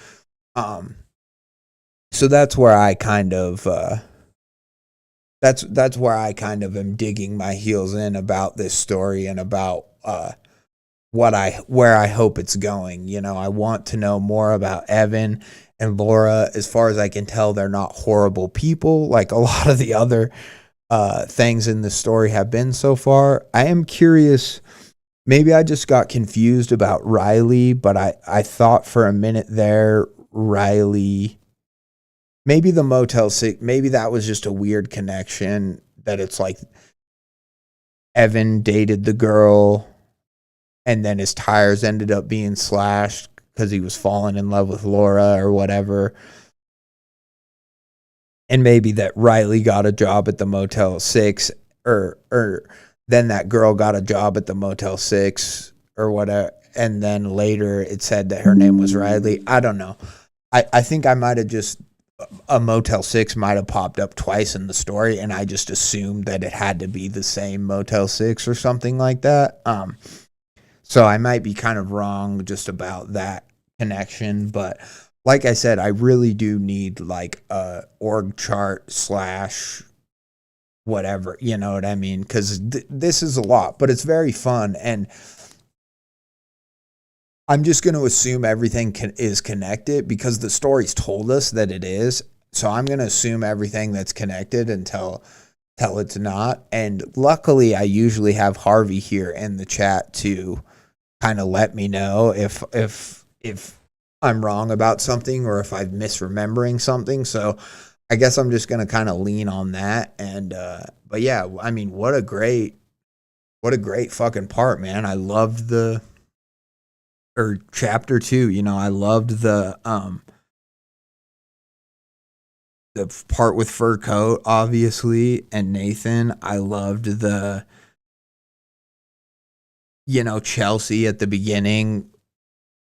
So that's where I kind of that's where I kind of am digging my heels in about this story, and about where I hope it's going. I want to know more about Evan and Laura. As far as I can tell, they're not horrible people like a lot of the other things in the story have been so far. I am curious. Maybe I just got confused about Riley, but I thought for a minute there, Riley, maybe the Motel 6, maybe that was just a weird connection, that it's like Evan dated the girl and then his tires ended up being slashed because he was falling in love with Laura or whatever. And maybe that Riley got a job at the Motel 6, or then that girl got a job at the Motel 6 or whatever. And then later it said that her name was Riley. I don't know. I think I might have just, a Motel 6 might have popped up twice in the story, and I just assumed that it had to be the same Motel 6 or something like that. So I might be kind of wrong just about that connection, but like I said, I really do need like a org chart / whatever, you know what I mean? Because this is a lot, but it's very fun, and I'm just going to assume everything is connected because the story's told us that it is. So I'm going to assume everything that's connected until it's not. And luckily, I usually have Harvey here in the chat to kind of let me know if I'm wrong about something, or if I'm misremembering something. So I guess I'm just going to kind of lean on that. And but yeah, I mean, what a great fucking part, man. I loved chapter 2, I loved the part with Fur Coat, obviously, and Nathan. I loved the, Chelsea at the beginning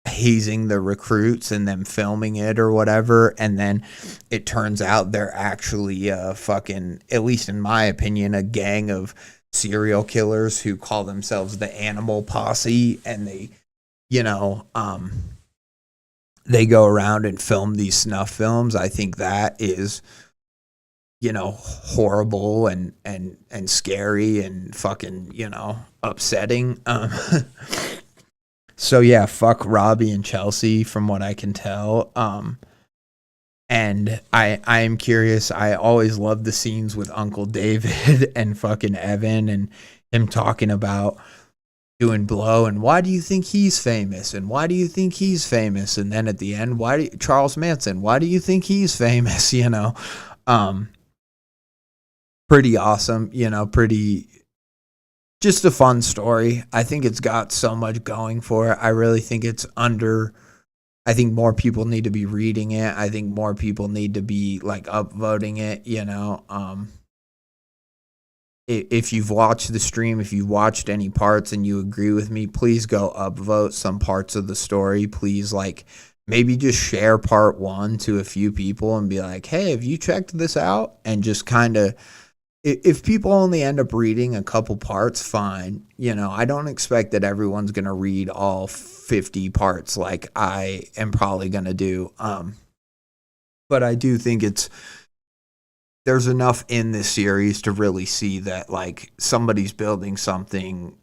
hazing the recruits and them filming it or whatever, and then it turns out they're actually fucking, at least in my opinion, a gang of serial killers who call themselves the Animal Posse, and they they go around and film these snuff films. I think that is, horrible and scary and fucking, upsetting. So yeah, fuck Robbie and Chelsea from what I can tell. And I am curious. I always love the scenes with Uncle David and fucking Evan, and him talking about doing blow, and why do you think he's famous, and why do you think he's famous, and then at the end, Charles Manson, why do you think he's famous? Pretty awesome, pretty, just a fun story. I think it's got so much going for it. I really think it's I think more people need to be reading it. I think more people need to be like upvoting it, you know. If you've watched the stream, if you've watched any parts and you agree with me, please go upvote some parts of the story. Please, like, maybe just share part 1 to a few people and be like, hey, have you checked this out? And just kind of, if people only end up reading a couple parts, fine. You know, I don't expect that everyone's going to read all 50 parts like I am probably going to do. But I do think there's enough in this series to really see that, like, somebody's building something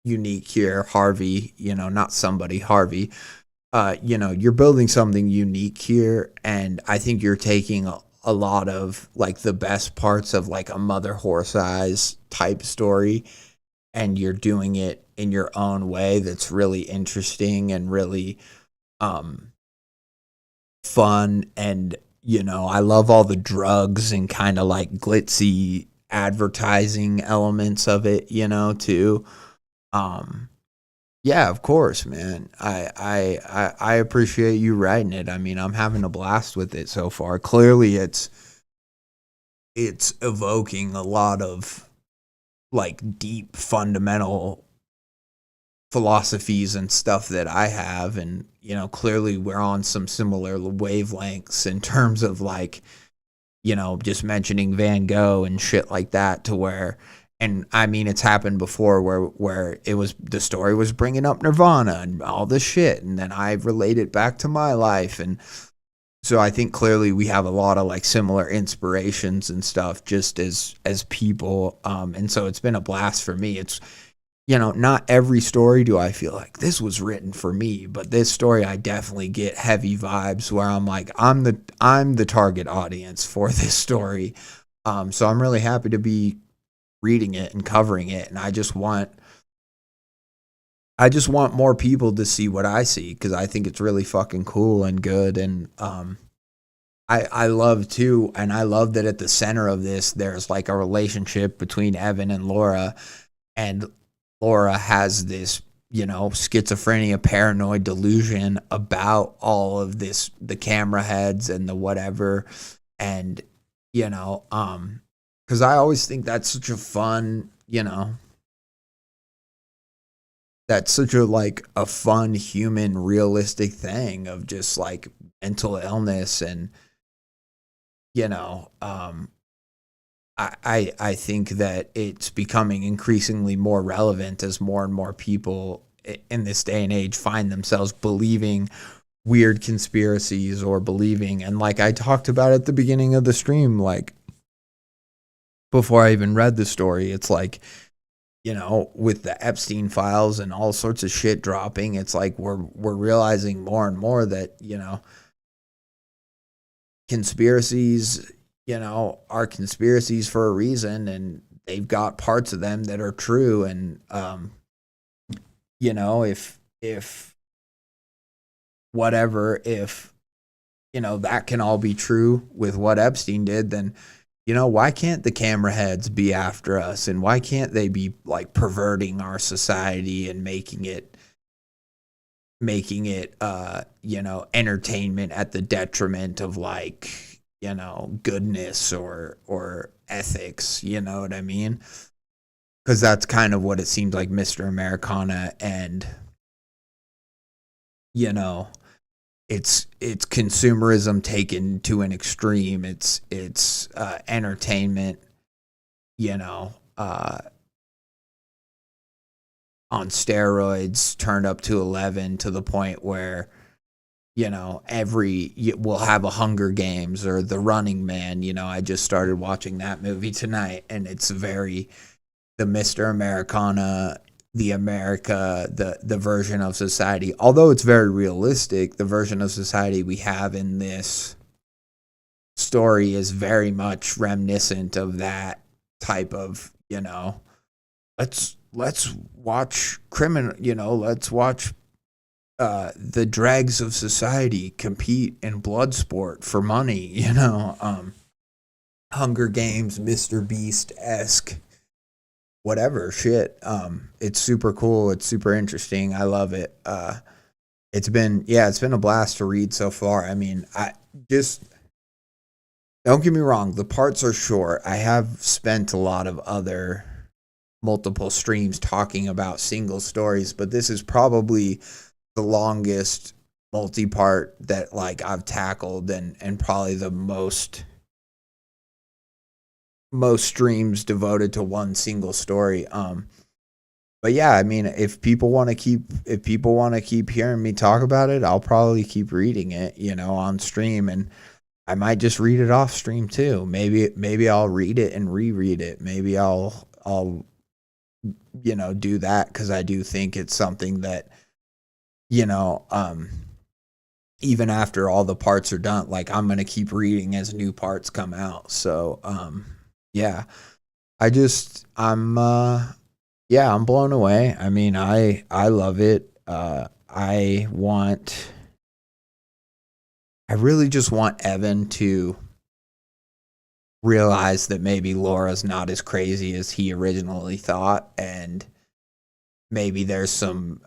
unique here. Harvey, you know, not somebody, Harvey. You know, you're building something unique here, and I think you're taking a lot of, like, the best parts of, like, a Mother Horse Eyes type story, and you're doing it in your own way that's really interesting and really fun. And you know, I love all the drugs and kind of like glitzy advertising elements of it, you know, too. Yeah, of course, man. I appreciate you writing it. I mean, I'm having a blast with it so far. Clearly it's evoking a lot of like deep fundamental philosophies and stuff that I have, and you know, clearly we're on some similar wavelengths in terms of, like, you know, just mentioning Van Gogh and shit like that, to where, and I mean, it's happened before where it was, the story was bringing up Nirvana and all this shit, and then I relate it back to my life. And so I think clearly we have a lot of like similar inspirations and stuff just as people, and so it's been a blast for me. It's, you know, not every story do I feel like this was written for me, but this story I definitely get heavy vibes where I'm like, I'm the target audience for this story. So I'm really happy to be reading it and covering it, and I just want more people to see what I see, because I think it's really fucking cool and good. And I love too, and I love that at the center of this there's like a relationship between Evan and Laura, and Laura has this, you know, schizophrenia, paranoid delusion about all of this, the camera heads and the whatever. And, you know, because I always think that's such a fun, you know, that's such a, like, a fun, human, realistic thing of just like mental illness. And, you know, I think that it's becoming increasingly more relevant as more and more people in this day and age find themselves believing weird conspiracies, or believing, and like I talked about at the beginning of the stream, like before I even read the story, it's like, you know, with the Epstein files and all sorts of shit dropping, it's like we're realizing more and more that, you know, conspiracies, you know, are conspiracies for a reason, and they've got parts of them that are true. And you know, if whatever, if, you know, that can all be true with what Epstein did, then, you know, why can't the camera heads be after us, and why can't they be like perverting our society and making it you know, entertainment at the detriment of, like, you know, goodness or ethics, you know what I mean? Because that's kind of what it seems like Mr. Americana, and, you know, it's consumerism taken to an extreme. It's entertainment, you know, on steroids turned up to 11, to the point where, you know, we'll have a Hunger Games or The Running Man. You know, I just started watching that movie tonight, and it's very the Mr. Americana, the version of society. Although it's very realistic, the version of society we have in this story is very much reminiscent of that type of, you know, let's watch let's watch the dregs of society compete in blood sport for money, you know, Hunger Games, Mr. Beast-esque, whatever shit. It's super cool. It's super interesting. I love it. it's been a blast to read so far. I mean, I just don't get me wrong, the parts are short. I have spent a lot of other multiple streams talking about single stories, but this is probably the longest multi-part that like I've tackled, and probably the most streams devoted to one single story. But yeah, I mean, if people want to keep hearing me talk about it, I'll probably keep reading it, on stream, and I might just read it off stream too. Maybe I'll read it and reread it. Maybe I'll do that, cuz I do think it's something that, you know, um even after all the parts are done, like I'm going to keep reading as new parts come out. So, yeah. I just I'm yeah, I'm blown away. I mean, I love it. I really just want Evan to realize that maybe Laura's not as crazy as he originally thought, and maybe there's some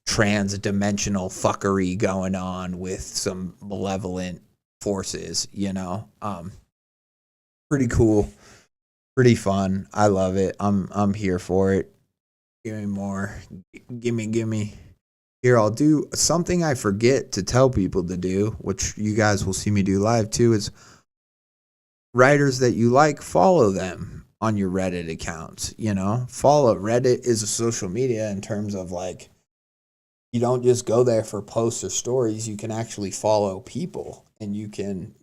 trans-dimensional fuckery going on with some malevolent forces. Pretty cool, pretty fun. I love it. I'm here for it. Give me more. Gimme. Here, I'll do something I forget to tell people to do, which you guys will see me do live too, is writers that you like, follow them on your Reddit accounts. Follow. Reddit is a social media in terms of like, you don't just go there for posts or stories. You can actually follow people, and you can,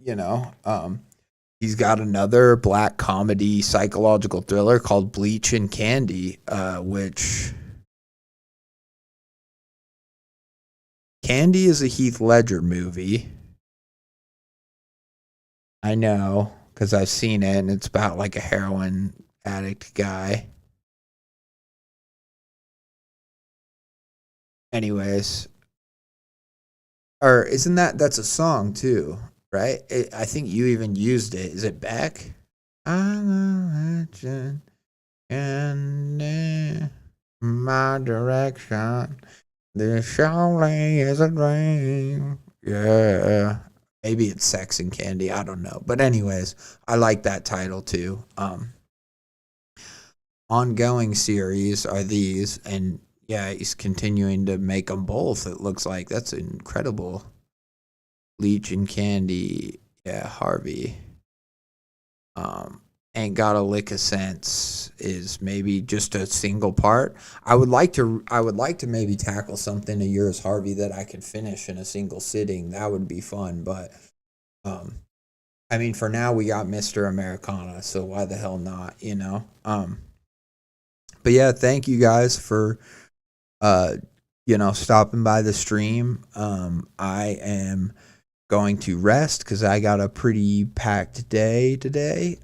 he's got another black comedy psychological thriller called Bleach and Candy, which Candy is a Heath Ledger movie. I know, because I've seen it, and it's about like a heroin addict guy. Anyways, or isn't that's a song too, right? I think you even used it. Is it Beck? I'm a legend, and my direction. This only is a dream. Yeah. Maybe it's Sex and Candy. I don't know. But anyways, I like that title too. Ongoing series are these, and yeah, he's continuing to make them both. It looks like that's incredible. Bleach and Candy. Yeah, Harvey. Ain't Got a Lick of Sense is maybe just a single part. I would like to maybe tackle something of yours, Harvey, that I could finish in a single sitting. That would be fun, but um I mean, for now we got Mr. Americana, so why the hell not? But yeah, thank you guys for uh stopping by the stream. I am going to rest because I got a pretty packed day today.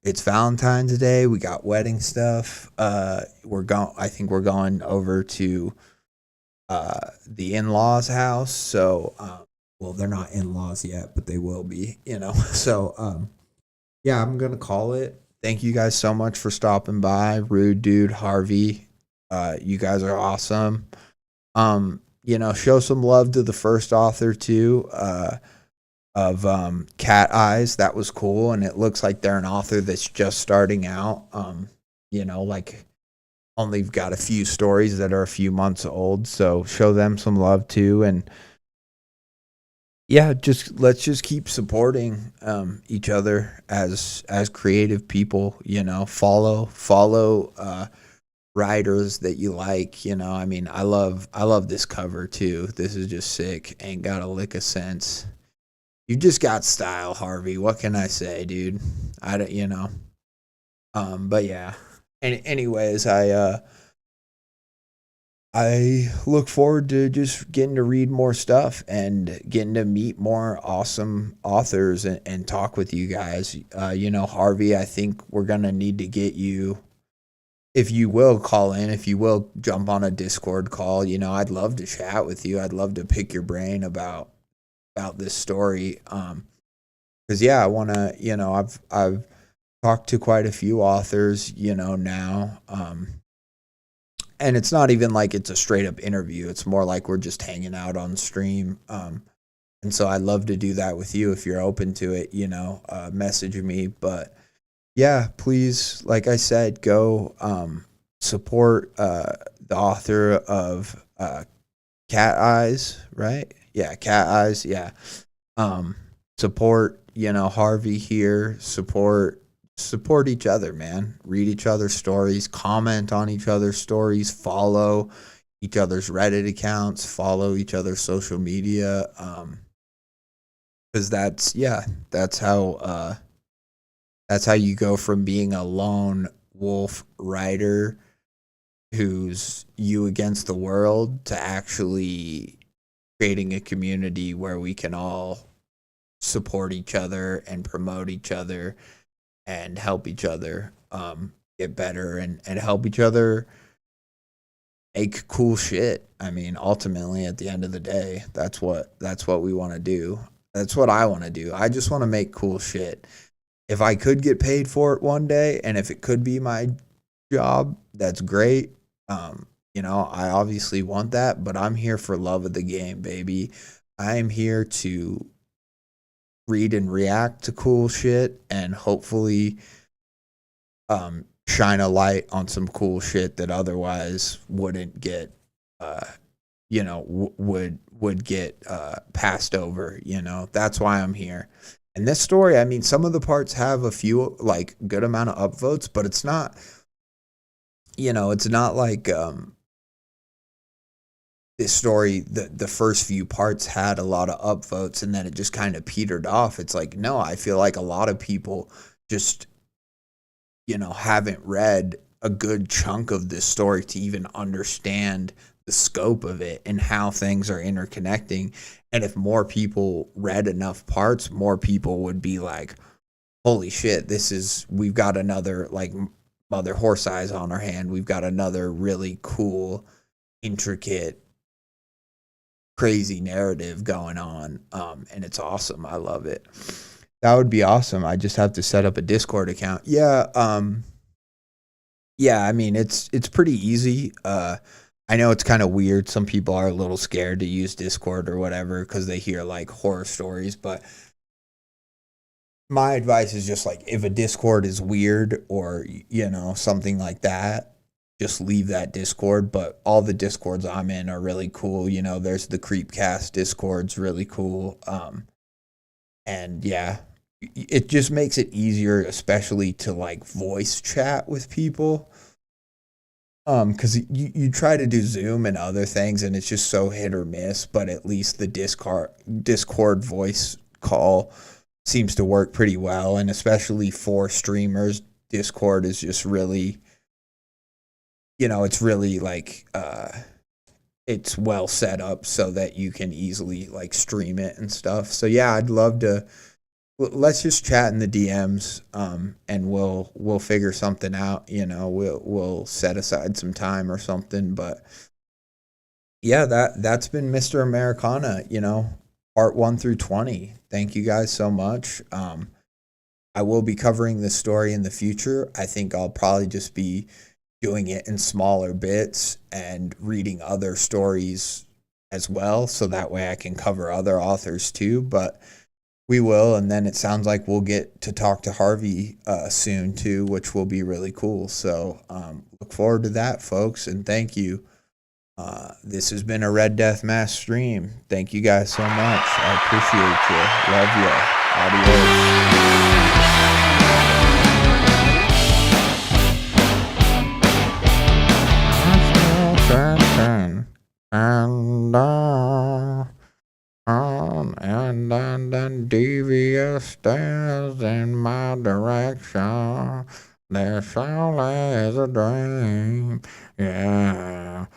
It's Valentine's Day. We got wedding stuff. I think we're going over to the in-laws' house. So, well, they're not in-laws yet, but they will be. So, yeah, I'm gonna call it. Thank you guys so much for stopping by, Rude Dude, Harvey. You guys are awesome. Show some love to the first author too. Of Cat Eyes. That was cool, and it looks like they're an author that's just starting out. Like only got a few stories that are a few months old, so show them some love too. And yeah, let's just keep supporting each other as creative people. Follow writers that you like. I mean, I love this cover too. This is just sick. Ain't Got a Lick of Sense. You just got style, Harvey. What can I say, dude? I don't. But yeah. Anyways, I look forward to just getting to read more stuff and getting to meet more awesome authors, and talk with you guys. Harvey, I think we're gonna need to get you, if you will call in, if you will jump on a Discord call. I'd love to chat with you. I'd love to pick your brain about this story. Because yeah, I want to, I've talked to quite a few authors, now. And it's not even like it's a straight up interview. It's more like we're just hanging out on stream. And so I'd love to do that with you if you're open to it, message me. But yeah, please, like I said, go support the author of Cat Eyes, right? Yeah, Cat Eyes. Yeah. Support, Harvey here. Support each other, man. Read each other's stories, comment on each other's stories, follow each other's Reddit accounts, follow each other's social media. Because that's how you go from being a lone wolf writer who's you against the world to actually creating a community where we can all support each other and promote each other and help each other get better and help each other make cool shit. I mean, ultimately, at the end of the day, that's what we want to do. That's what I want to do. I just want to make cool shit. If I could get paid for it one day, and if it could be my job, that's great. I obviously want that, but I'm here for love of the game, baby. I am here to read and react to cool shit and hopefully shine a light on some cool shit that otherwise wouldn't get would get passed over. That's why I'm here. And this story, I mean, some of the parts have a few like good amount of upvotes, but it's not like this story, the first few parts had a lot of upvotes and then it just kind of petered off. It's like, no, I feel like a lot of people just haven't read a good chunk of this story to even understand the scope of it and how things are interconnecting. And if more people read enough parts, more people would be like, holy shit, we've got another like Mother Horse Eyes on our hand. We've got another really cool, intricate, crazy narrative going on. And it's awesome. I love it. That would be awesome. I just have to set up a Discord account. Yeah. I mean, it's pretty easy. I know it's kind of weird. Some people are a little scared to use Discord or whatever because they hear like horror stories. But my advice is just like if a Discord is weird or, something like that, just leave that Discord. But all the Discords I'm in are really cool. There's the Creepcast Discord's really cool. And yeah, it just makes it easier, especially to like voice chat with people. Because you try to do Zoom and other things, and it's just so hit or miss. But at least the Discord voice call seems to work pretty well, and especially for streamers, Discord is just really, it's really like it's well set up so that you can easily like stream it and stuff. So yeah, I'd love to. Let's just chat in the DMs, and we'll figure something out. We'll set aside some time or something. But yeah, that's been Mr. Americana. Part 1 through 20. Thank you guys so much. I will be covering this story in the future. I think I'll probably just be doing it in smaller bits and reading other stories as well, so that way I can cover other authors too. But we will, and then it sounds like we'll get to talk to Harvey soon too, which will be really cool. So look forward to that, folks, and thank you. This has been a Red Death Mask stream. Thank you guys so much. I appreciate you. Love you. And then devious stares in my direction. This all is a dream. Yeah.